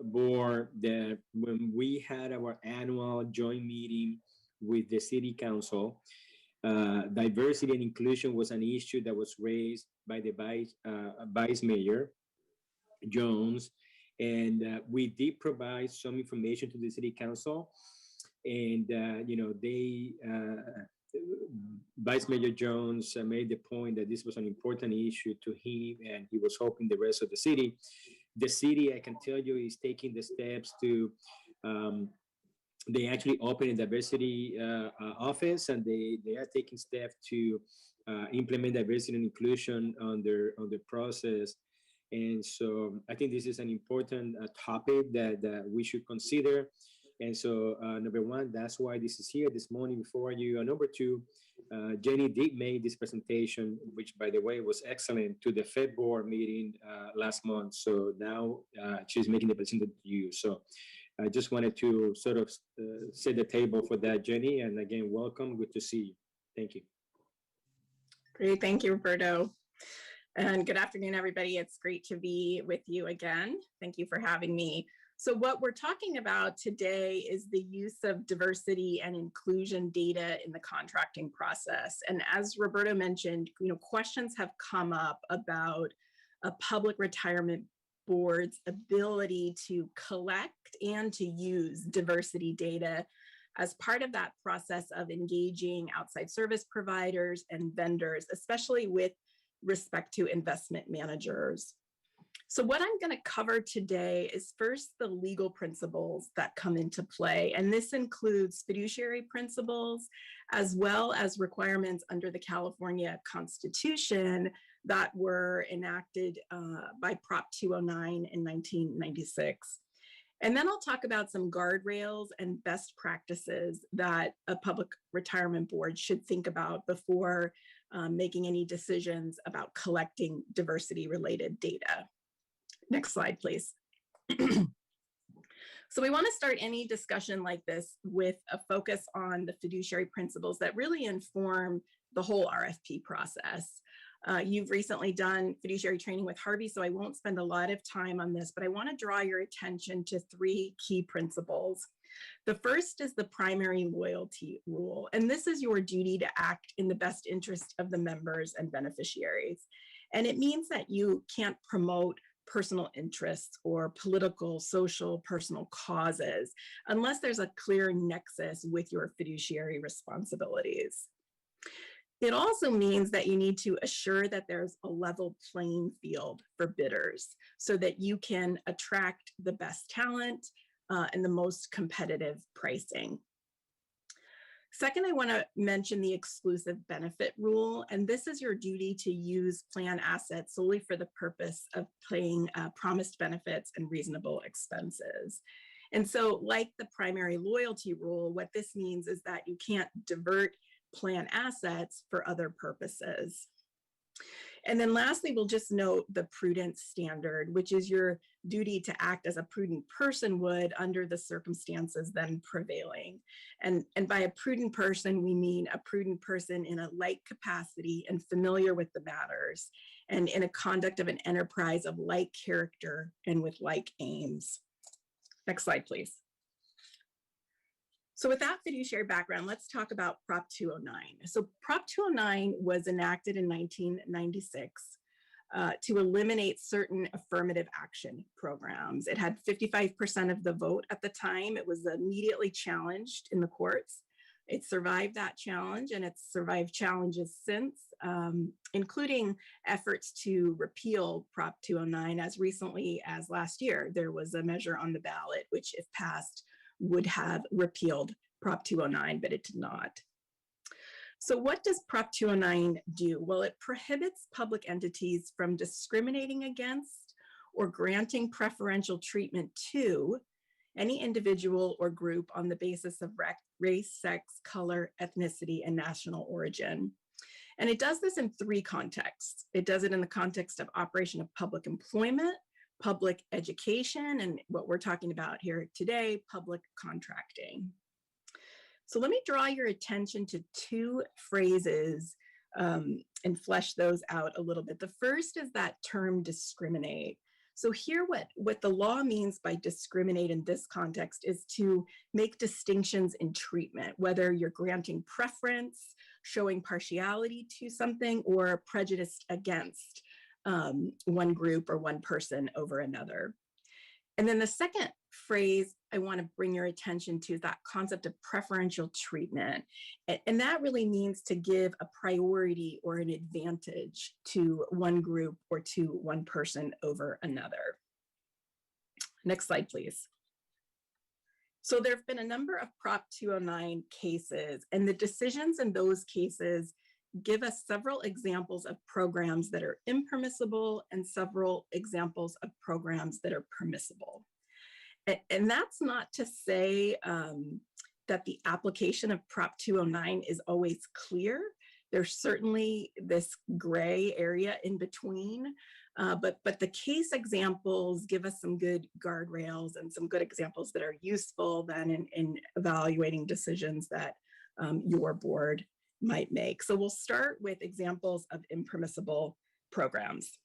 board, that when we had our annual joint meeting with the city council, diversity and inclusion was an issue that was raised by the vice mayor Jones, and we did provide some information to the city council. And Vice Mayor Jones made the point that this was an important issue to him, and he was hoping the rest of the city. The city, I can tell you, is taking the steps to. They actually opened a diversity office, and they are taking steps to implement diversity and inclusion on their process. And so I think this is an important topic that we should consider. And so, number one, that's why this is here this morning before you. And number two, Jenny did make this presentation, which, by the way, was excellent, to the Fed board meeting last month. So now she's making the presentation to you. So I just wanted to sort of set the table for that, Jenny. And again, welcome. Good to see you. Thank you. Great. Thank you, Roberto. And good afternoon, everybody. It's great to be with you again. Thank you for having me. So what we're talking about today is the use of diversity and inclusion data in the contracting process. And as Roberto mentioned, questions have come up about a public retirement board's ability to collect and to use diversity data as part of that process of engaging outside service providers and vendors, especially with respect to investment managers. So what I'm going to cover today is first the legal principles that come into play, and this includes fiduciary principles as well as requirements under the California Constitution that were enacted by Prop 209 in 1996. And then I'll talk about some guardrails and best practices that a public retirement board should think about before making any decisions about collecting diversity-related data. Next slide, please. So we want to start any discussion like this with a focus on the fiduciary principles that really inform the whole RFP process. You've recently done fiduciary training with Harvey, so I won't spend a lot of time on this, but I want to draw your attention to three key principles. The first is the primary loyalty rule, and this is your duty to act in the best interest of the members and beneficiaries. And it means that you can't promote personal interests or political, social, personal causes unless there's a clear nexus with your fiduciary responsibilities. It also means that you need to assure that there's a level playing field for bidders so that you can attract the best talent and the most competitive pricing. Second, I want to mention the exclusive benefit rule, and this is your duty to use plan assets solely for the purpose of paying promised benefits and reasonable expenses. And so, like the primary loyalty rule, what this means is that you can't divert plan assets for other purposes. And then lastly, we'll just note the prudence standard, which is your duty to act as a prudent person would under the circumstances then prevailing. And by a prudent person, we mean a prudent person in a like capacity and familiar with the matters, and in a conduct of an enterprise of like character and with like aims. Next slide, please. So with that fiduciary background, let's talk about Prop 209. So Prop 209 was enacted in 1996 to eliminate certain affirmative action programs. It had 55% of the vote at the time. It was immediately challenged in the courts. It survived that challenge, and it's survived challenges since, including efforts to repeal Prop 209 as recently as last year. There was a measure on the ballot, which if passed, would have repealed Prop 209, but it did not. So what does Prop 209 do? Well, it prohibits public entities from discriminating against or granting preferential treatment to any individual or group on the basis of race, sex, color, ethnicity, and national origin. And it does this in three contexts. It does it in the context of operation of public employment, public education, and what we're talking about here today, public contracting. So let me draw your attention to two phrases and flesh those out a little bit. The first is that term discriminate. So here what the law means by discriminate in this context is to make distinctions in treatment, whether you're granting preference, showing partiality to something, or prejudice against one group or one person over another. And then the second phrase I want to bring your attention to is that concept of preferential treatment. And that really means to give a priority or an advantage to one group or to one person over another. Next slide, please. So there have been a number of Prop 209 cases, and the decisions in those cases give us several examples of programs that are impermissible and several examples of programs that are permissible. And that's not to say that the application of Prop 209 is always clear. There's certainly this gray area in between, but the case examples give us some good guardrails and some good examples that are useful then in evaluating decisions that your board might make. So we'll start with examples of impermissible programs.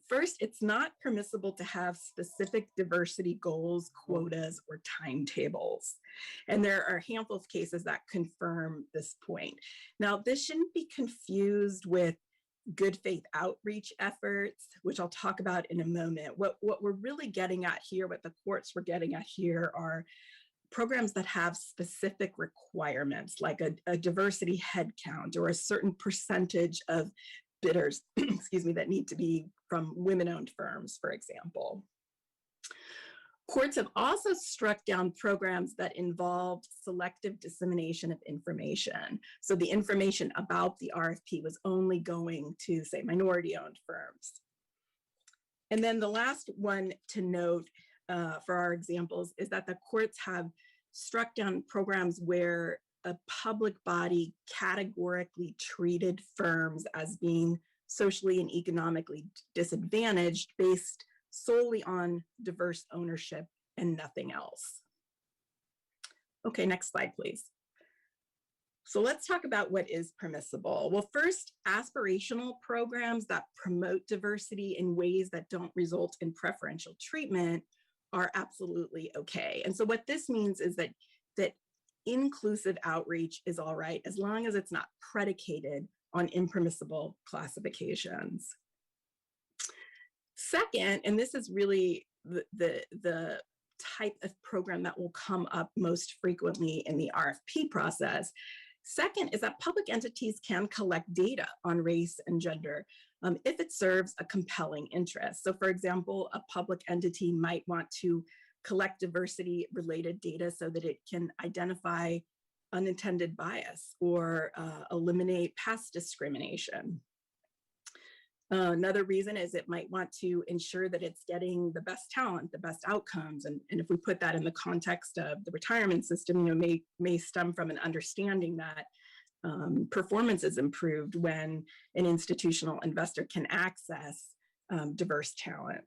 First, it's not permissible to have specific diversity goals, quotas, or timetables. And there are a handful of cases that confirm this point. Now, this shouldn't be confused with good faith outreach efforts, which I'll talk about in a moment. What we're really getting at here, what the courts were getting at here are programs that have specific requirements, like a diversity headcount or a certain percentage of bidders, excuse me, that need to be from women-owned firms, for example. Courts have also struck down programs that involved selective dissemination of information. So the information about the RFP was only going to, say, minority-owned firms. And then the last one to note for our examples is that the courts have struck down programs where a public body categorically treated firms as being socially and economically disadvantaged based solely on diverse ownership and nothing else. Okay, next slide, please. So let's talk about what is permissible. Well, first, aspirational programs that promote diversity in ways that don't result in preferential treatment are absolutely okay. And so what this means is that inclusive outreach is all right, as long as it's not predicated on impermissible classifications. Second, and this is really the type of program that will come up most frequently in the RFP process. Second is that public entities can collect data on race and gender if it serves a compelling interest. So for example, a public entity might want to collect diversity related data so that it can identify unintended bias or eliminate past discrimination. Another reason is it might want to ensure that it's getting the best talent, the best outcomes. And if we put that in the context of the retirement system, you know, may stem from an understanding that performance is improved when an institutional investor can access diverse talent.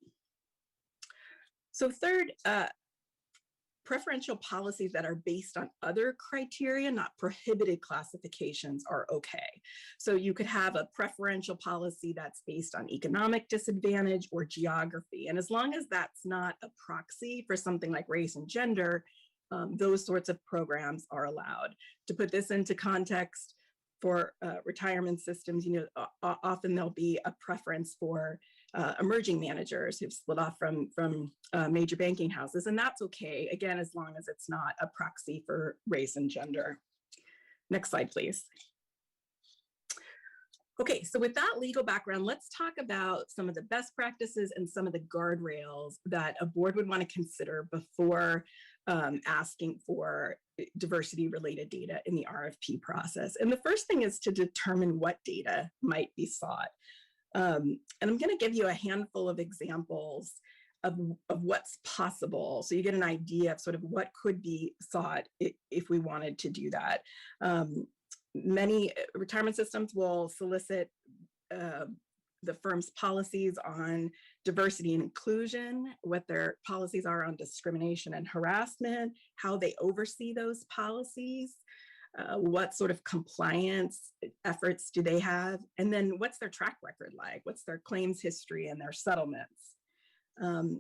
So third, preferential policies that are based on other criteria, not prohibited classifications, are okay. So you could have a preferential policy that's based on economic disadvantage or geography. And as long as that's not a proxy for something like race and gender, those sorts of programs are allowed. To put this into context, for retirement systems, you know, often there'll be a preference for emerging managers who've split off from major banking houses, and that's okay, again, as long as it's not a proxy for race and gender. Next slide, please. Okay, so with that legal background, let's talk about some of the best practices and some of the guardrails that a board would want to consider before asking for diversity-related data in the RFP process. And the first thing is to determine what data might be sought. And I'm going to give you a handful of examples of what's possible, so you get an idea of sort of what could be sought if we wanted to do that. Many retirement systems will solicit the firm's policies on diversity and inclusion, what their policies are on discrimination and harassment, how they oversee those policies, what sort of compliance efforts do they have, and then what's their track record like, what's their claims history and their settlements.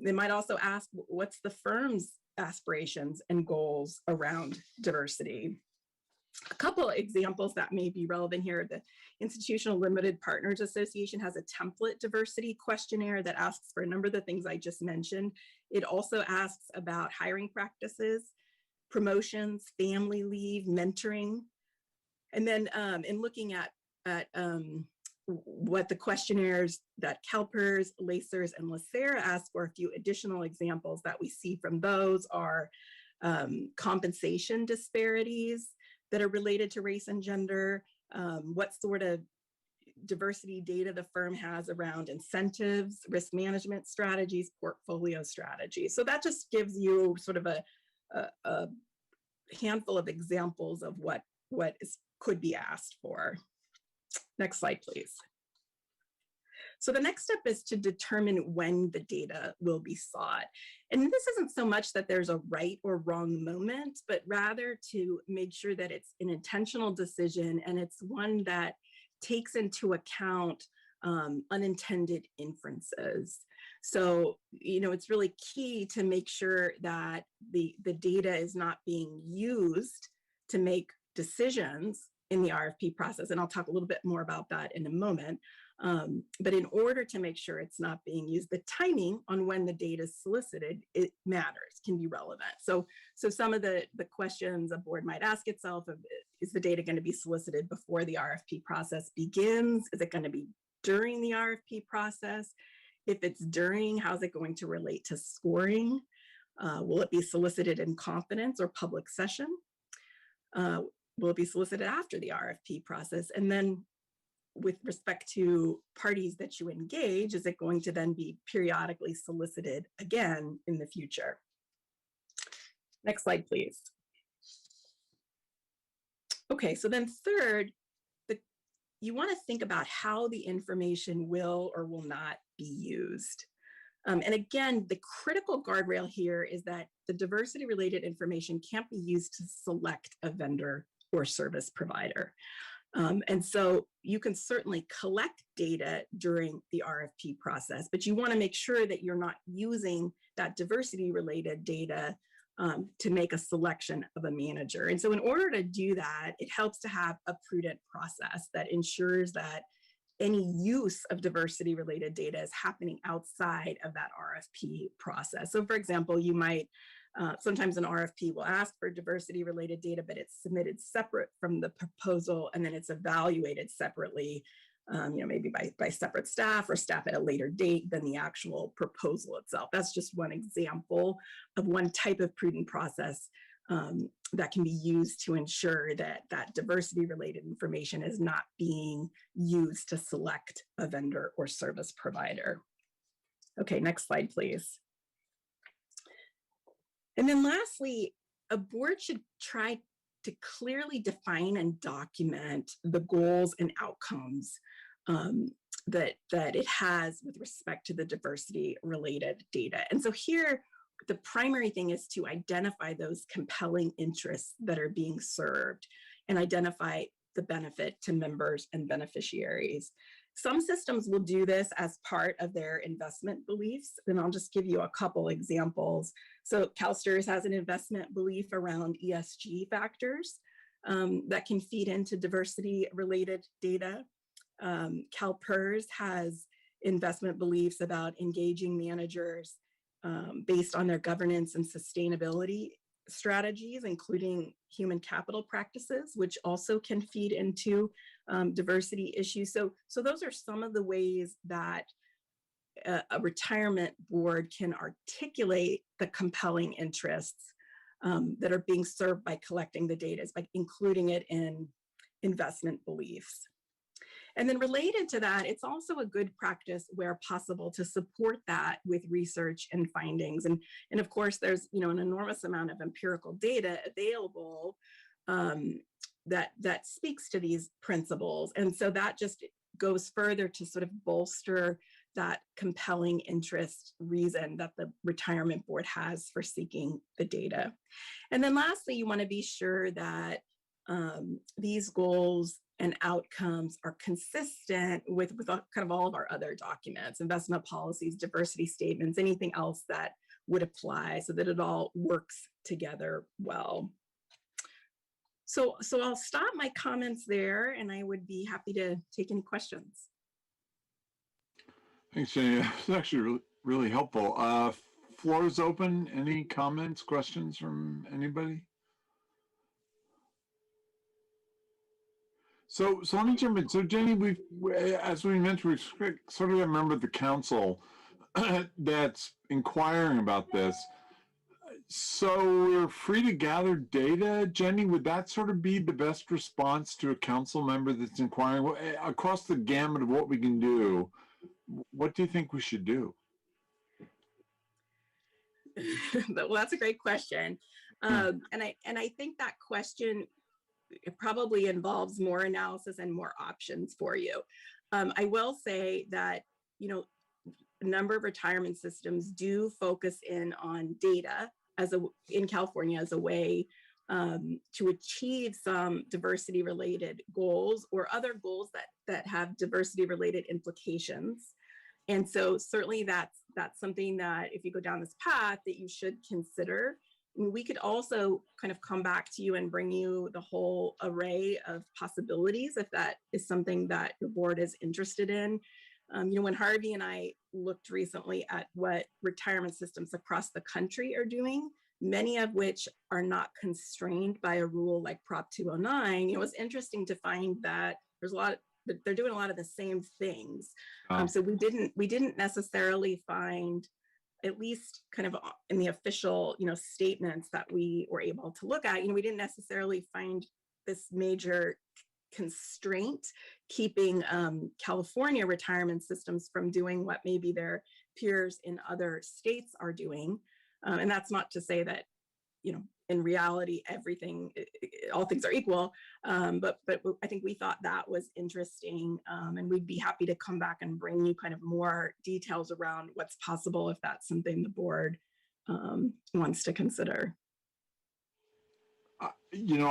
They might also ask, what's the firm's aspirations and goals around diversity? A couple of examples that may be relevant here. The Institutional Limited Partners Association has a template diversity questionnaire that asks for a number of the things I just mentioned. It also asks about hiring practices, promotions, family leave, mentoring. And then in looking at what the questionnaires that CalPERS, Lacers, and Lacera ask for, a few additional examples that we see from those are compensation disparities that are related to race and gender, what sort of diversity data the firm has around incentives, risk management strategies, portfolio strategies. So that just gives you sort of a handful of examples of what could be asked for. Next slide, please. So the next step is to determine when the data will be sought. And this isn't so much that there's a right or wrong moment, but rather to make sure that it's an intentional decision and it's one that takes into account unintended inferences. So, you know, it's really key to make sure that the data is not being used to make decisions in the RFP process. And I'll talk a little bit more about that in a moment. But in order to make sure it's not being used, the timing on when the data is solicited, it matters, can be relevant. So some of the questions a board might ask itself of, is the data going to be solicited before the RFP process begins? Is it going to be during the RFP process? If it's during, how's it going to relate to scoring? Will it be solicited in confidence or public session? Will it be solicited after the RFP process? And then with respect to parties that you engage, is it going to then be periodically solicited again in the future? Next slide, please. Okay, so then third, you want to think about how the information will or will not be used. And again, the critical guardrail here is that the diversity-related information can't be used to select a vendor or service provider. And so you can certainly collect data during the RFP process, but you want to make sure that you're not using that diversity related data to make a selection of a manager. And so in order to do that, it helps to have a prudent process that ensures that any use of diversity related data is happening outside of that RFP process. So for example, you might, sometimes an RFP will ask for diversity related data, but it's submitted separate from the proposal and then it's evaluated separately, maybe by separate staff or staff at a later date than the actual proposal itself. That's just one example of one type of prudent process that can be used to ensure that that diversity related information is not being used to select a vendor or service provider. Okay, next slide, please. And then lastly, a board should try to clearly define and document the goals and outcomes that it has with respect to the diversity related data. And so here, the primary thing is to identify those compelling interests that are being served and identify the benefit to members and beneficiaries. Some systems will do this as part of their investment beliefs, and I'll just give you a couple examples. So CalSTRS has an investment belief around ESG factors that can feed into diversity-related data. CalPERS has investment beliefs about engaging managers based on their governance and sustainability strategies, including human capital practices, which also can feed into diversity issues. So those are some of the ways that a retirement board can articulate the compelling interests that are being served by collecting the data, by including it in investment beliefs. And then related to that, it's also a good practice where possible to support that with research and findings. And of course, there's an enormous amount of empirical data available that speaks to these principles. And so that just goes further to sort of bolster that compelling interest reason that the retirement board has for seeking the data. And then lastly, you want to be sure that these goals and outcomes are consistent with kind of all of our other documents, investment policies, diversity statements, anything else that would apply so that it all works together well. So I'll stop my comments there and I would be happy to take any questions. Thanks, Jenny. That's actually really, really helpful. Floor is open. Any comments, questions from anybody? So let me jump in. So Jenny, as we mentioned, we've sort of got a member of the council that's inquiring about this. So we're free to gather data. Jenny, would that sort of be the best response to a council member that's inquiring across the gamut of what we can do? What do you think we should do? Well, that's a great question. And I think that question it probably involves more analysis and more options for you. I will say that, a number of retirement systems do focus in on data in California as a way to achieve some diversity related goals or other goals that have diversity related implications. And so certainly that's something that if you go down this path that you should consider. We could also kind of come back to you and bring you the whole array of possibilities if that is something that your board is interested in. When Harvey and I looked recently at what retirement systems across the country are doing, many of which are not constrained by a rule like Prop 209, it was interesting to find that they're doing a lot of the same things. So we didn't necessarily find, at least kind of in the official, statements that we were able to look at, we didn't necessarily find this major constraint keeping California retirement systems from doing what maybe their peers in other states are doing. And that's not to say that, in reality, all things are equal. But I think we thought that was interesting. And we'd be happy to come back and bring you kind of more details around what's possible if that's something the board wants to consider. I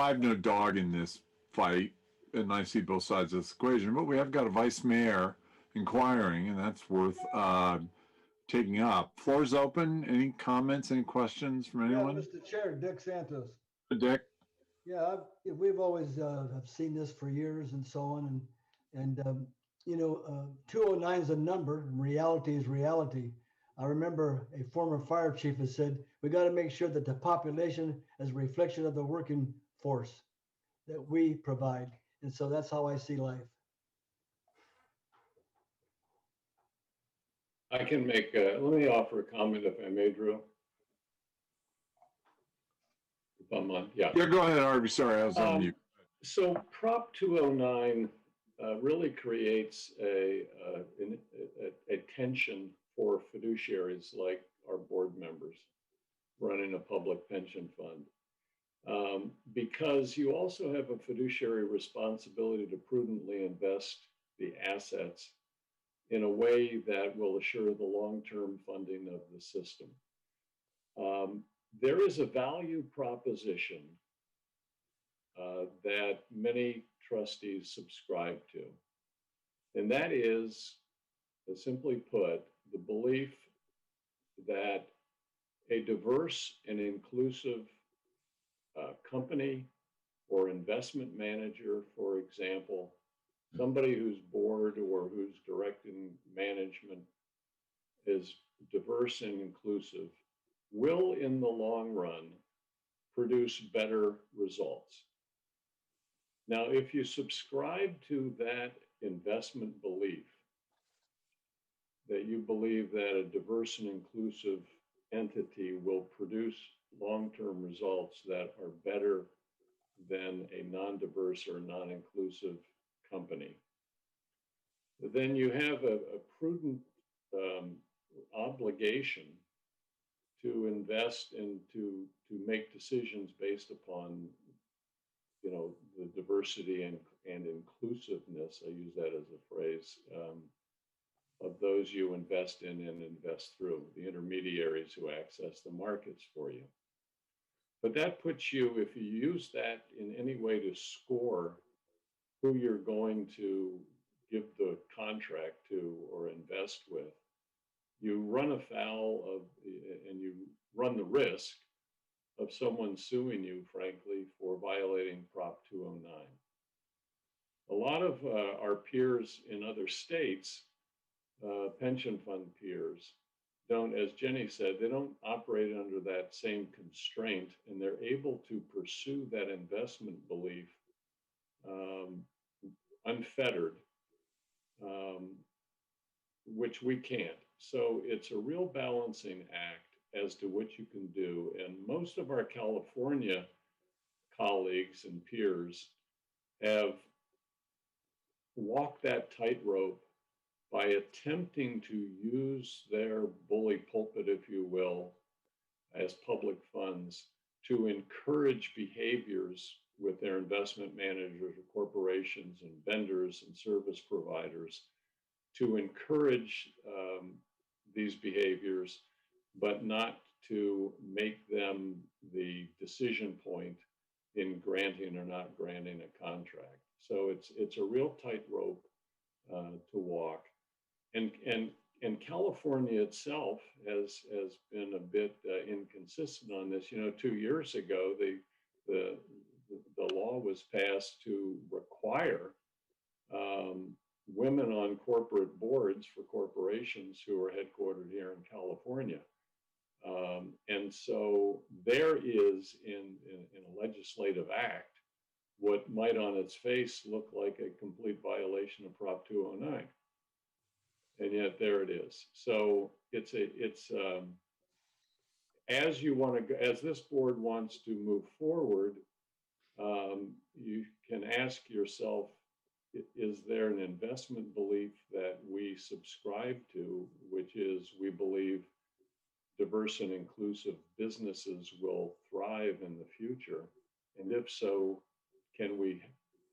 have no dog in this fight. and I see both sides of this equation, but we have got a vice mayor inquiring, and that's worth taking up. Floor's open. Any comments, any questions from Yeah, anyone? Mr. Chair, Dick Santos. Dick? Yeah, we've always have seen this for years and so on, and 209 is a number, and reality is reality. I remember a former fire chief has said, we got to make sure that the population is a reflection of the working force that we provide. And so that's how I see life. I can make, let me offer a comment if I may, Drew. If I'm on, yeah. Yeah, go ahead, Arby. Sorry, I was on mute. So Prop 209 really creates a tension for fiduciaries like our board members running a public pension fund. Because you also have a fiduciary responsibility to prudently invest the assets in a way that will assure the long-term funding of the system. There is a value proposition that many trustees subscribe to, and that is, simply put, the belief that a diverse and inclusive company or investment manager, for example, somebody whose board or whose directing management is diverse and inclusive, will in the long run produce better results. Now, if you subscribe to that investment belief, that you believe that a diverse and inclusive entity will produce long-term results that are better than a non-diverse or non-inclusive company, then you have a prudent obligation to invest and to make decisions based upon, the diversity and inclusiveness, I use that as a phrase, of those you invest in and invest through, the intermediaries who access the markets for you. But that puts you, if you use that in any way to score who you're going to give the contract to or invest with, you run afoul of, and you run the risk of someone suing you, frankly, for violating Prop 209. A lot of our peers in other states, pension fund peers, don't, as Jenny said, they don't operate under that same constraint, and they're able to pursue that investment belief unfettered, which we can't. So it's a real balancing act as to what you can do. And most of our California colleagues and peers have walked that tightrope by attempting to use their bully pulpit, if you will, as public funds to encourage behaviors with their investment managers or corporations and vendors and service providers to encourage these behaviors, but not to make them the decision point in granting or not granting a contract. So it's a real tightrope to walk. And California itself has been a bit inconsistent on this. 2 years ago, the law was passed to require women on corporate boards for corporations who are headquartered here in California. And so there is in a legislative act what might on its face look like a complete violation of Prop 209. And yet there it is. So it's as you want to, as this board wants to move forward, you can ask yourself, is there an investment belief that we subscribe to, which is we believe diverse and inclusive businesses will thrive in the future? And if so, can we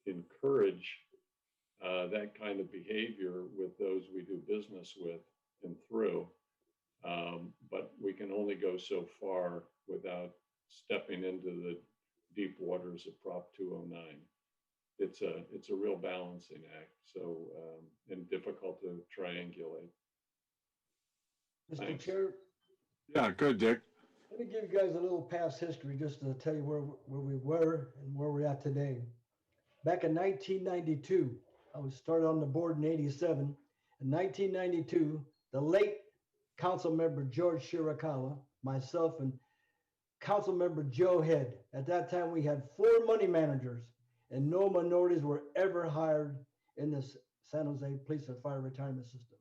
encourage that kind of behavior with those we do business with and through? But we can only go so far without stepping into the deep waters of Prop 209. it's a real balancing act. So and difficult to triangulate. Mr. Thanks. Chair, Yeah, good, Dick. let me give you guys a little past history just to tell you where we were and where we're at today. Back in 1992, I was started on the board in 87. In 1992, the late council member George Shirakawa, myself, and council member Joe Head. At that time, we had 4 money managers, and no minorities were ever hired in the San Jose Police and Fire Retirement System.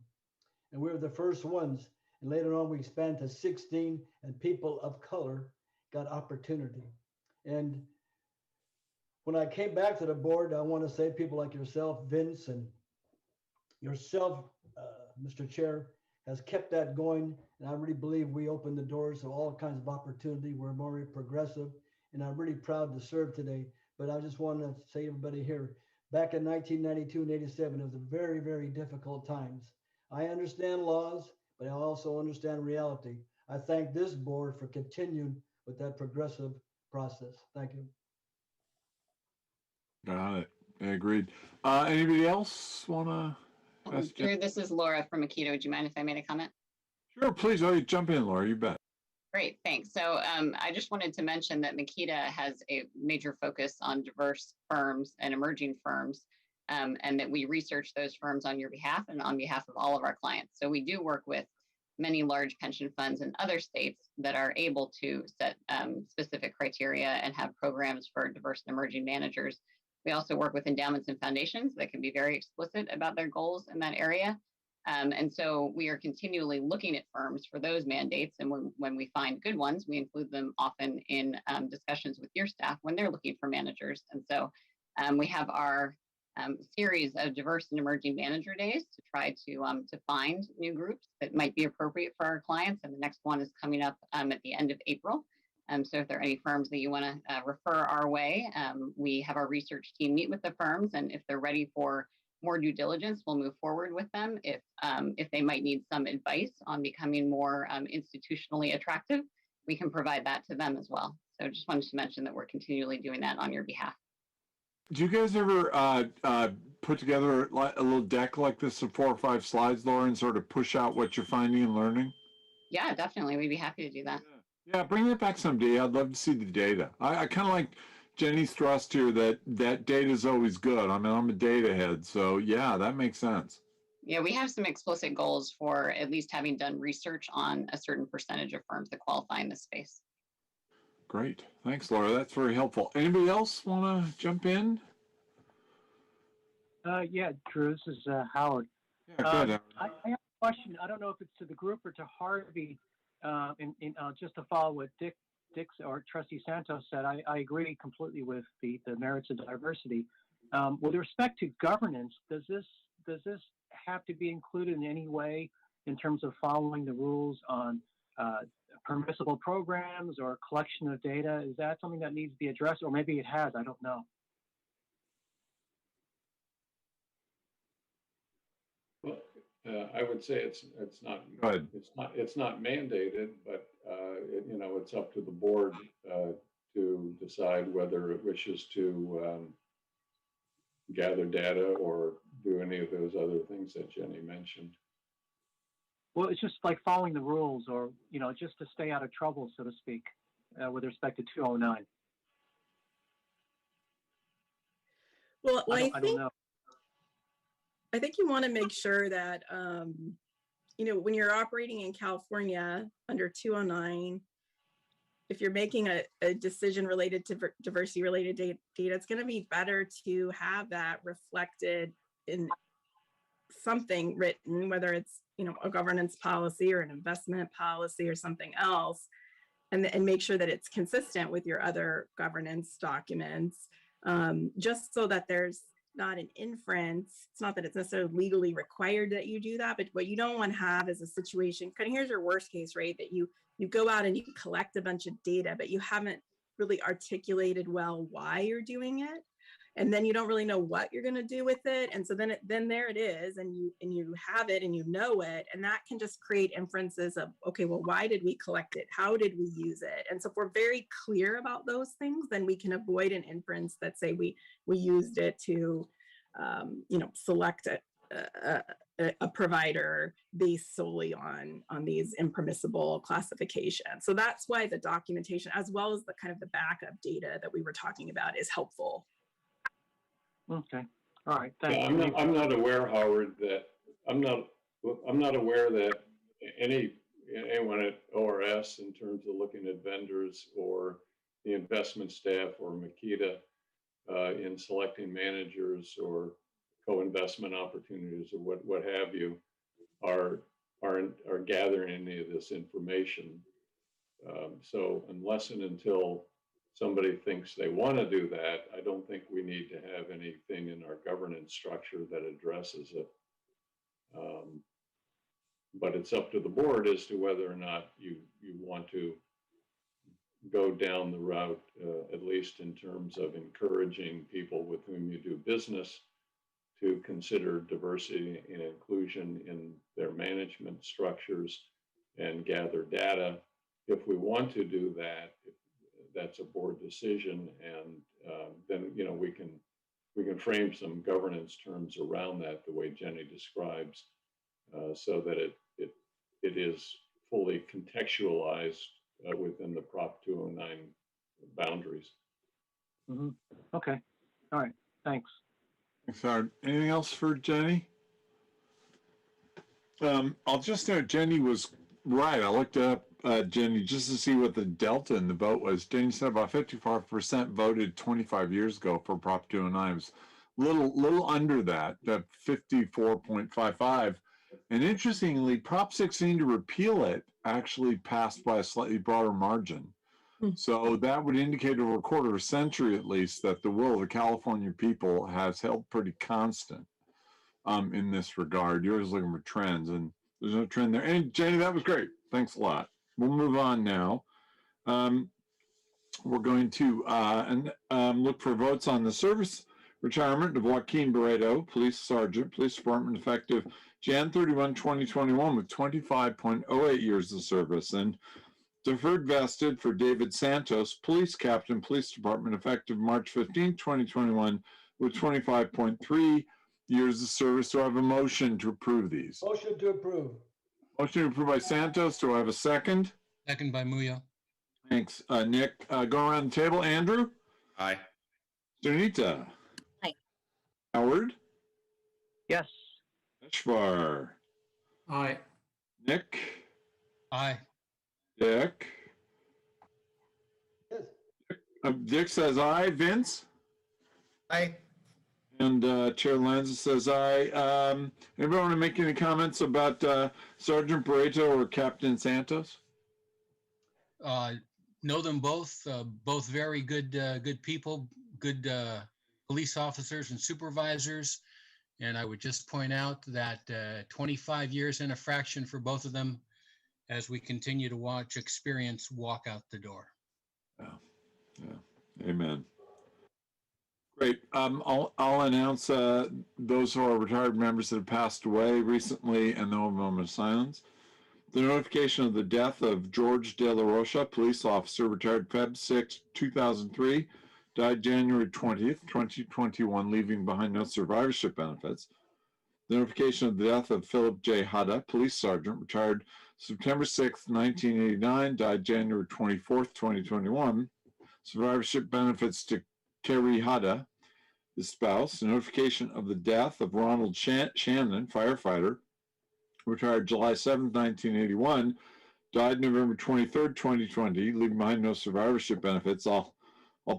And we were the first ones. And later on, we expanded to 16, and people of color got opportunity. And when I came back to the board, I want to say people like yourself, Vince, and yourself, Mr. Chair, has kept that going. And I really believe we opened the doors to all kinds of opportunity. We're more progressive, and I'm really proud to serve today. But I just want to say, everybody here, back in 1992 and 87, it was a very, very difficult times. I understand laws, but I also understand reality. I thank this board for continuing with that progressive process. Thank you. Got it. I agreed. Anybody else want to ask? Drew, this is Laura from Makita. Would you mind if I made a comment? Sure, please. Oh, you jump in, Laura. You bet. Great, thanks. So I just wanted to mention that Makita has a major focus on diverse firms and emerging firms, and that we research those firms on your behalf and on behalf of all of our clients. So we do work with many large pension funds in other states that are able to set specific criteria and have programs for diverse and emerging managers. We also work with endowments and foundations that can be very explicit about their goals in that area. And so we are continually looking at firms for those mandates. And when we find good ones, we include them often in discussions with your staff when they're looking for managers. And so we have our series of diverse and emerging manager days to try to find new groups that might be appropriate for our clients. And the next one is coming up at the end of April. So if there are any firms that you want to refer our way, we have our research team meet with the firms, and if they're ready for more due diligence, we'll move forward with them. If they might need some advice on becoming more institutionally attractive, we can provide that to them as well. So just wanted to mention that we're continually doing that on your behalf. Do you guys ever put together a little deck like this of 4 or 5 slides, Laura, and sort of push out what you're finding and learning? Yeah, definitely. We'd be happy to do that. Yeah, bring it back someday. I'd love to see the data. I kind of like Jenny's thrust here that data is always good. I mean, I'm a data head, so yeah, that makes sense. Yeah, we have some explicit goals for at least having done research on a certain percentage of firms that qualify in this space. Great. Thanks, Laura. That's very helpful. Anybody else want to jump in? Yeah, Drew, this is Howard. Yeah, good. I have a question. I don't know if it's to the group or to Harvey. Just to follow what Dick or Trustee Santos said, I agree completely with the merits of diversity. With respect to governance, does this have to be included in any way in terms of following the rules on permissible programs or collection of data? Is that something that needs to be addressed, or maybe it has? I don't know. Well, I would say it's not good. It's not mandated, but it's up to the board to decide whether it wishes to gather data or do any of those other things that Jenny mentioned. Well, it's just like following the rules, or just to stay out of trouble, so to speak, with respect to 209. Well, I don't know. I think you want to make sure that, when you're operating in California under 209, if you're making a decision related to diversity related data, it's going to be better to have that reflected in something written, whether it's, a governance policy or an investment policy or something else, and make sure that it's consistent with your other governance documents, just so that there's not an inference. It's not that it's necessarily legally required that you do that, but what you don't want to have is a situation, kind of here's your worst case, right? That you go out and you collect a bunch of data, but you haven't really articulated well why you're doing it. and then you don't really know what you're going to do with it. And so then there it is, and you have it and you know it, and that can just create inferences of, okay, well, why did we collect it? How did we use it? And so if we're very clear about those things, then we can avoid an inference that say we used it to select a provider based solely on these impermissible classifications. So that's why the documentation, as well as the kind of the backup data that we were talking about, is helpful. Okay. All right. Yeah, I'm not aware, Howard, that I'm not aware that anyone at ORS, in terms of looking at vendors or the investment staff or Makita in selecting managers or co-investment opportunities or what have you, are gathering any of this information. So unless and until somebody thinks they want to do that, I don't think we need to have anything in our governance structure that addresses it. But it's up to the board as to whether or not you want to go down the route, at least in terms of encouraging people with whom you do business to consider diversity and inclusion in their management structures and gather data. If we want to do that, that's a board decision, and then we can frame some governance terms around that the way Jenny describes, so that it is fully contextualized within the Prop 209 boundaries. Mm-hmm. Okay. All right. Thanks. Thanks, Howard. Anything else for Jenny? I'll just note Jenny was right. I looked up Jenny just to see what the delta in the vote was. Jenny said about 55% voted 25 years ago for Prop 209. It was little under that 54.55. And interestingly, Prop 16 to repeal it actually passed by a slightly broader margin. So that would indicate over a quarter of a century at least that the will of the California people has held pretty constant in this regard. You're always looking for trends, and there's no trend there. And Jenny, that was great. Thanks a lot. We'll move on now. We're going to look for votes on the service retirement of Joaquin Barreto, Police Sergeant, Police Department, effective Jan 31, 2021, with 25.08 years of service, and deferred vested for David Santos, Police Captain, Police Department, effective March 15, 2021, with 25.3 years of service. Do I have a motion to approve these? Motion to approve. Motion to approve by Santos. Do I have a second? Second by Muya. Thanks, Nick. Go around the table. Andrew? Aye. Sunita? Aye. Howard? Yes. Eshvar? Aye. Nick? Aye. Dick? Yes. Dick says aye. Vince? Aye. And Chair Lanza says aye. Anybody want to make any comments about Sergeant Barreto or Captain Santos? Know them both. Both very good people, good police officers and supervisors. And I would just point out that 25 years and a fraction for both of them as we continue to watch experience walk out the door. Yeah. Amen. Great. I'll announce those who are retired members that have passed away recently, and then we'll have a moment of silence. The notification of the death of George De La Rocha, police officer, retired Feb 6, 2003, died January 20th, 2021, leaving behind no survivorship benefits. The notification of the death of Philip J. Hudda, police sergeant, retired September 6, 1989, died January 24th, 2021. Survivorship benefits to Kerry Hudda, his spouse. The notification of the death of Ronald Shannon, firefighter, retired July 7, 1981, died November 23rd, 2020, leaving behind no survivorship benefits. I'll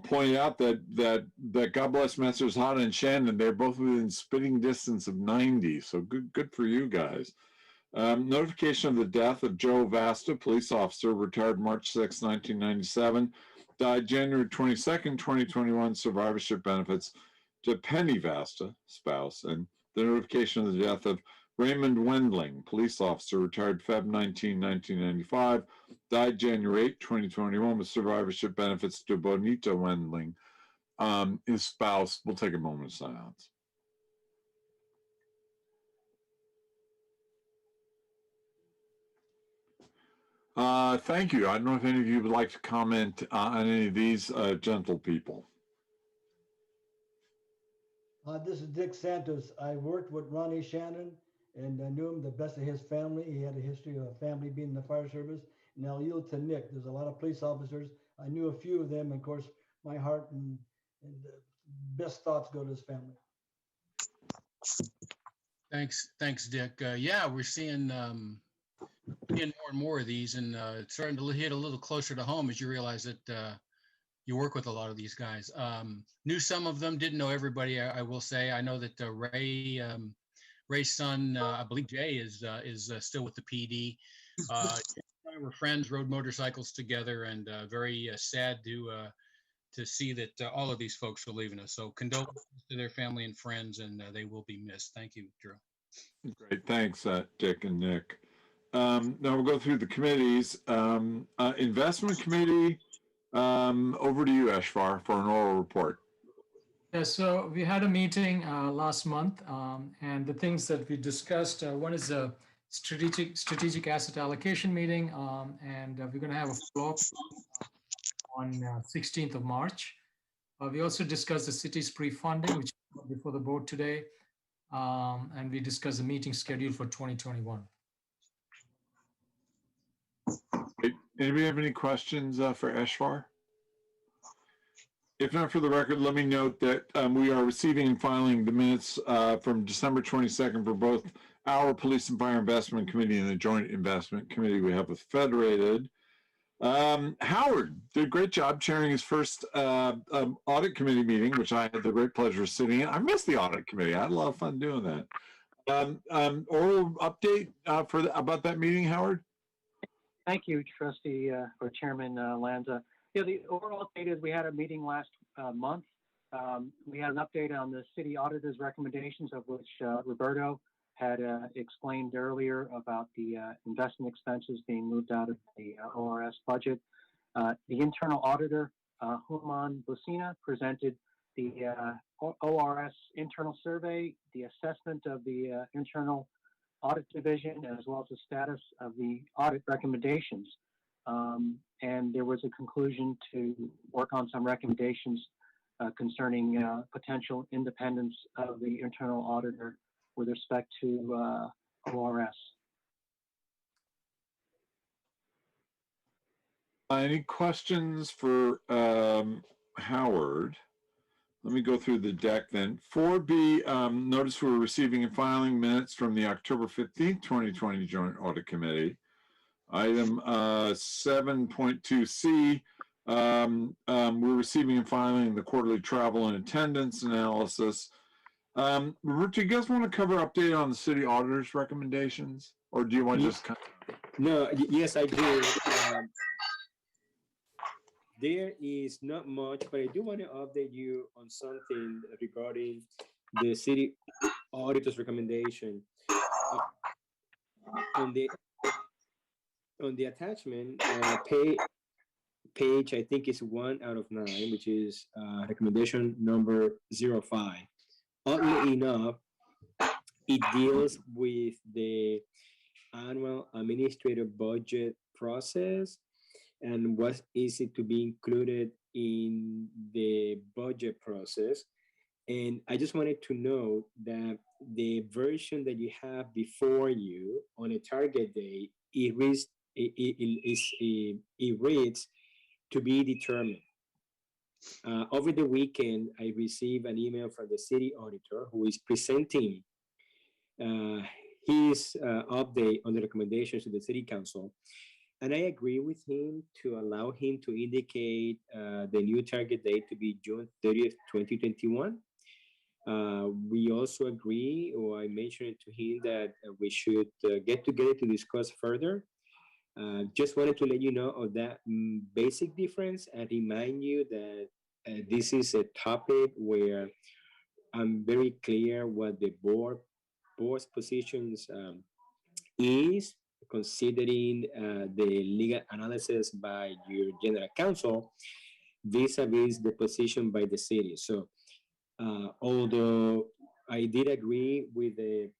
point out that God bless Messrs. Hudda and Shannon, they're both within spitting distance of 90, so good for you guys. Notification of the death of Joe Vasta, police officer, retired March 6, 1997, died January 22nd, 2021, survivorship benefits to Penny Vasta, spouse. And the notification of the death of Raymond Wendling, police officer, retired Feb 19, 1995, died January 8, 2021, with survivorship benefits to Bonita Wendling. his spouse. We'll take a moment of silence. Thank you. I don't know if any of you would like to comment on any of these gentle people. This is Dick Santos. I worked with Ronnie Shannon, and I knew him the best of his family. He had a history of a family being in the fire service. And I'll yield to Nick. There's a lot of police officers. I knew a few of them. Of course, my heart and best thoughts go to his family. Thanks, Dick. Yeah, we're seeing more and more of these, and it's starting to hit a little closer to home as you realize that you work with a lot of these guys. Knew some of them, didn't know everybody. I will say, I know that Ray's son, I believe Jay, is still with the PD. We're friends, rode motorcycles together, and very sad to see that all of these folks are leaving us. So condolences to their family and friends, and they will be missed. Thank you, Drew. Great, thanks, Dick and Nick. Now we'll go through the committees. Investment Committee, over to you, Ashfar, for an oral report. Yeah, so we had a meeting last month, and the things that we discussed, one is a strategic asset allocation meeting, and we're going to have a follow-up on 16th of March. We also discussed the city's pre-funding, which is before the board today, and we discussed the meeting schedule for 2021. Anybody have any questions for Ashfar? If not, for the record, let me note that we are receiving and filing the minutes from December 22nd for both our Police and Fire Investment Committee and the Joint Investment Committee we have with Federated. Howard did a great job chairing his first audit committee meeting, which I had the great pleasure of sitting in. I missed the audit committee. I had a lot of fun doing that. Oral update about that meeting, Howard? Thank you, Trustee or Chairman Lanza. Yeah, the overall update is we had a meeting last month. We had an update on the city auditor's recommendations, of which Roberto had explained earlier about the investment expenses being moved out of the ORS budget. The internal auditor, Human Busina, presented the ORS internal survey, the assessment of the internal audit division, as well as the status of the audit recommendations. And there was a conclusion to work on some recommendations concerning potential independence of the internal auditor with respect to ORS. Any questions for Howard? Let me go through the deck then. 4B, notice we're receiving and filing minutes from the October 15th, 2020 Joint Audit Committee. Item 7.2C, we're receiving and filing the quarterly travel and attendance analysis. Robert, do you guys want to cover update on the city auditor's recommendations? Or do you want to just kind of... No, yes, I do. There is not much, but I do want to update you on something regarding the city auditor's recommendation. On the attachment, page, I think is 1 out of 9, which is recommendation number 05. Oddly enough, it deals with the annual administrative budget process and what is it to be included in the budget process. And I just wanted to know that the version that you have before you on a target date, it reads to be determined. Over the weekend, I received an email from the city auditor who is presenting his update on the recommendations to the city council. And I agree with him to allow him to indicate the new target date to be June 30th, 2021. We also agree, or I mentioned to him that we should get together to discuss further. Just wanted to let you know of that basic difference and remind you that this is a topic where I'm very clear what the board's positions is, considering the legal analysis by your general counsel. vis-a-vis the position by the city. So although I did agree with the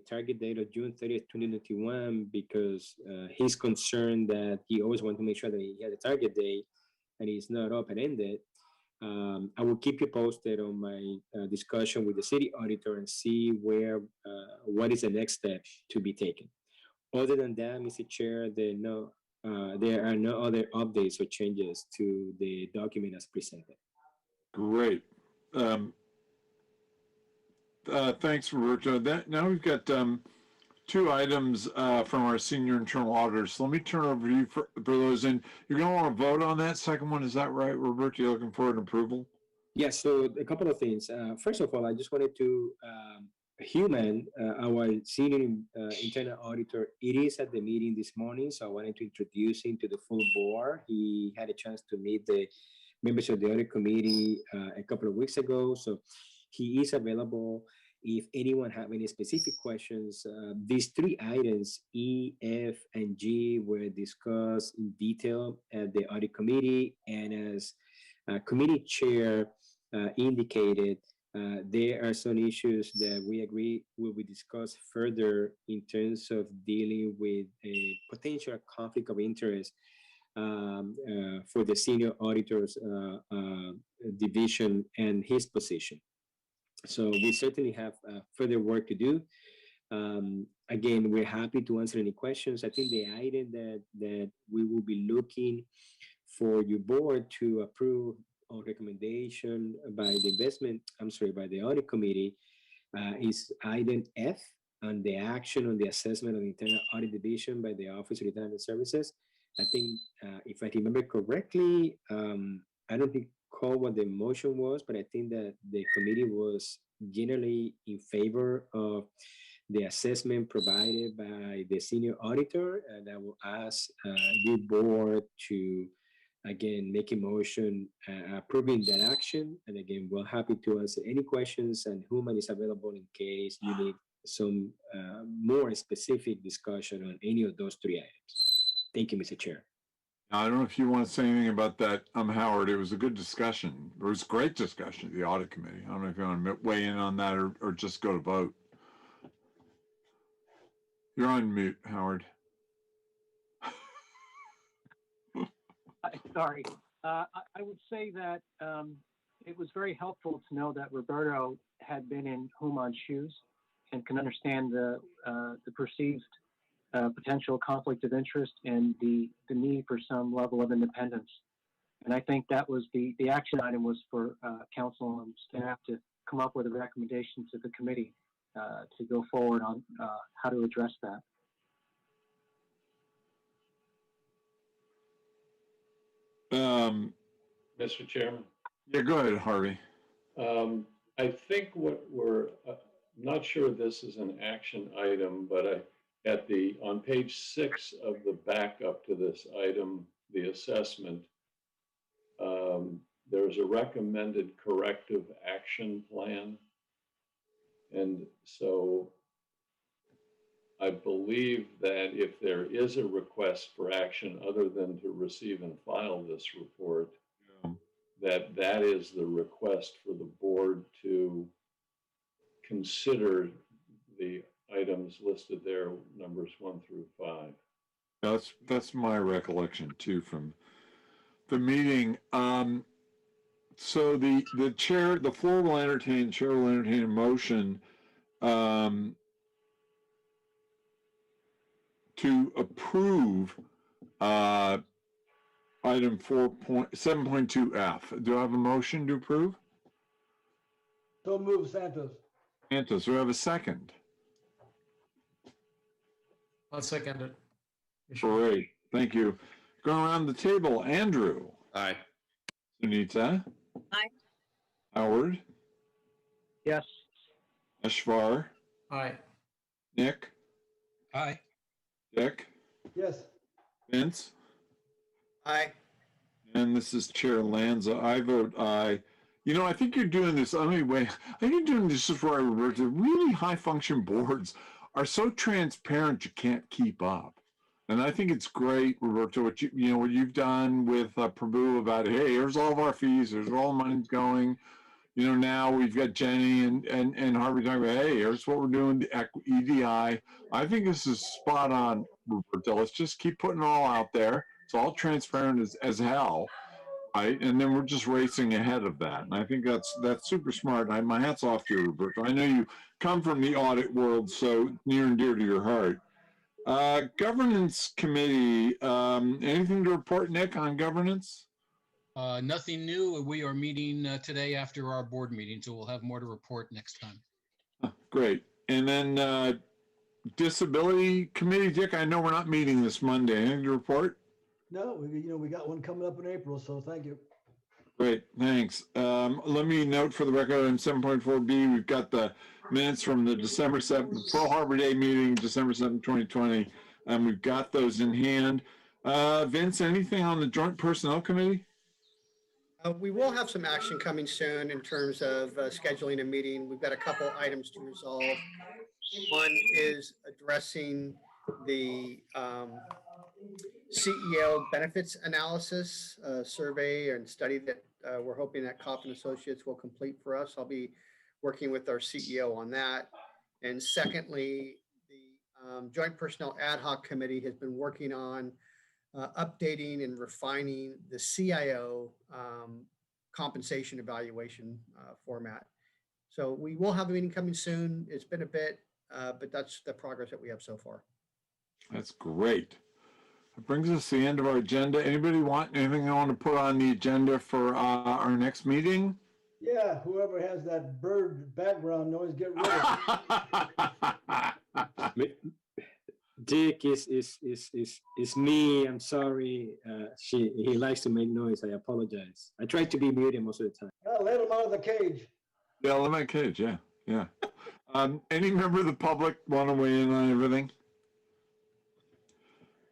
target date of June 30th, 2021, because he's concerned that he always wants to make sure that he has a target date and it's not open-ended. I will keep you posted on my discussion with the city auditor and see what is the next step to be taken. Other than that, Mr. Chair, there are no other updates or changes to the document as presented. Great. Thanks, Roberto. Now we've got two items from our senior internal auditors. So let me turn over to you for those. And you're going to want to vote on that second one. Is that right, Roberto? You're looking for an approval? Yes, so a couple of things. First of all, I just wanted to our senior internal auditor, it is at the meeting this morning, so I wanted to introduce him to the full board. He had a chance to meet the members of the audit committee a couple of weeks ago, so he is available if anyone have any specific questions. These three items, E, F, and G, were discussed in detail at the audit committee, and as committee chair indicated, there are some issues that we agree will be discussed further in terms of dealing with a potential conflict of interest for the senior auditor's division and his position. So we certainly have further work to do. Again, we're happy to answer any questions. I think the item that we will be looking for your board to approve on recommendation by the audit committee is item F on the action on the assessment of the internal audit division by the Office of Retirement Services. I think if I remember correctly, I don't recall what the motion was, but I think that the committee was generally in favor of the assessment provided by the senior auditor, and I will ask your board to again make a motion approving that action. And again, we're happy to answer any questions, and Human is available in case you need some more specific discussion on any of those three items. Thank you, Mr. Chair. I don't know if you want to say anything about that, Howard. It was a good discussion. It was a great discussion at the audit committee. I don't know if you want to weigh in on that or just go to vote. You're on mute, Howard. Sorry. I would say that it was very helpful to know that Roberto had been in Human's shoes and can understand the perceived potential conflict of interest and the need for some level of independence. And I think that was the action item was for council and staff to come up with a recommendation to the committee to go forward on how to address that. Mr. Chairman? Yeah, go ahead, Harvey. I think what we're, not sure this is an action item, but on page 6 of the backup to this item, the assessment, there's a recommended corrective action plan. And so I believe that if there is a request for action other than to receive and file this report, that is the request for the board to consider the items listed there, numbers 1 through 5. That's my recollection too from the meeting. So the chair, the floor will entertain, chair will entertain a motion to approve item 7.2F. Do I have a motion to approve? So move, Santos. Santos, do I have a second? I'll second it. Great, thank you. Going around the table, Andrew. Aye. Sunita. Aye. Howard. Yes. Ashvar. Aye. Nick. Aye. Dick. Yes. Vince. Aye. And this is Chair Lanza. I vote aye. You know, I think you're doing this. I think you're doing this just right, Roberto. Really high function boards are so transparent you can't keep up. And I think it's great, Roberto, what what you've done with Prabhu about, hey, here's all of our fees, here's where all the money's going. Now we've got Jenny and Harvey talking about, hey, here's what we're doing, the EDI. I think this is spot on, Roberto. Let's just keep putting it all out there. It's all transparent as hell, right? And then we're just racing ahead of that. And I think that's super smart. My hat's off to you, Roberto. I know you come from the audit world, so near and dear to your heart. Governance committee, anything to report, Nick, on governance? Nothing new. We are meeting today after our board meeting, so we'll have more to report next time. Great. And then disability committee, Dick, I know we're not meeting this Monday. Anything to report? No, we got one coming up in April, so thank you. Great, thanks. Let me note for the record on 7.4B, we've got the minutes from the December 7th, Pearl Harbor Day meeting, December 7th, 2020, and we've got those in hand. Vince, anything on the Joint Personnel Committee? We will have some action coming soon in terms of scheduling a meeting. We've got a couple items to resolve. One is addressing the CEO benefits analysis survey and study that we're hoping that Coffin Associates will complete for us. I'll be working with our CEO on that. And secondly, the Joint Personnel Ad Hoc Committee has been working on updating and refining the CIO compensation evaluation format. So we will have a meeting coming soon. It's been a bit, but that's the progress that we have so far. That's great. That brings us to the end of our agenda. Anybody want anything they want to put on the agenda for our next meeting? Yeah, whoever has that bird background noise, get rid of it. Dick is me. I'm sorry. He likes to make noise. I apologize. I try to be muted most of the time. Let him out of the cage. Yeah, let him out of the cage. Yeah. Any member of the public want to weigh in on everything?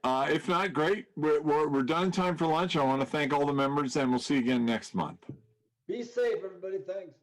If not, great. We're done in time for lunch. I want to thank all the members, and we'll see you again next month. Be safe, everybody. Thanks.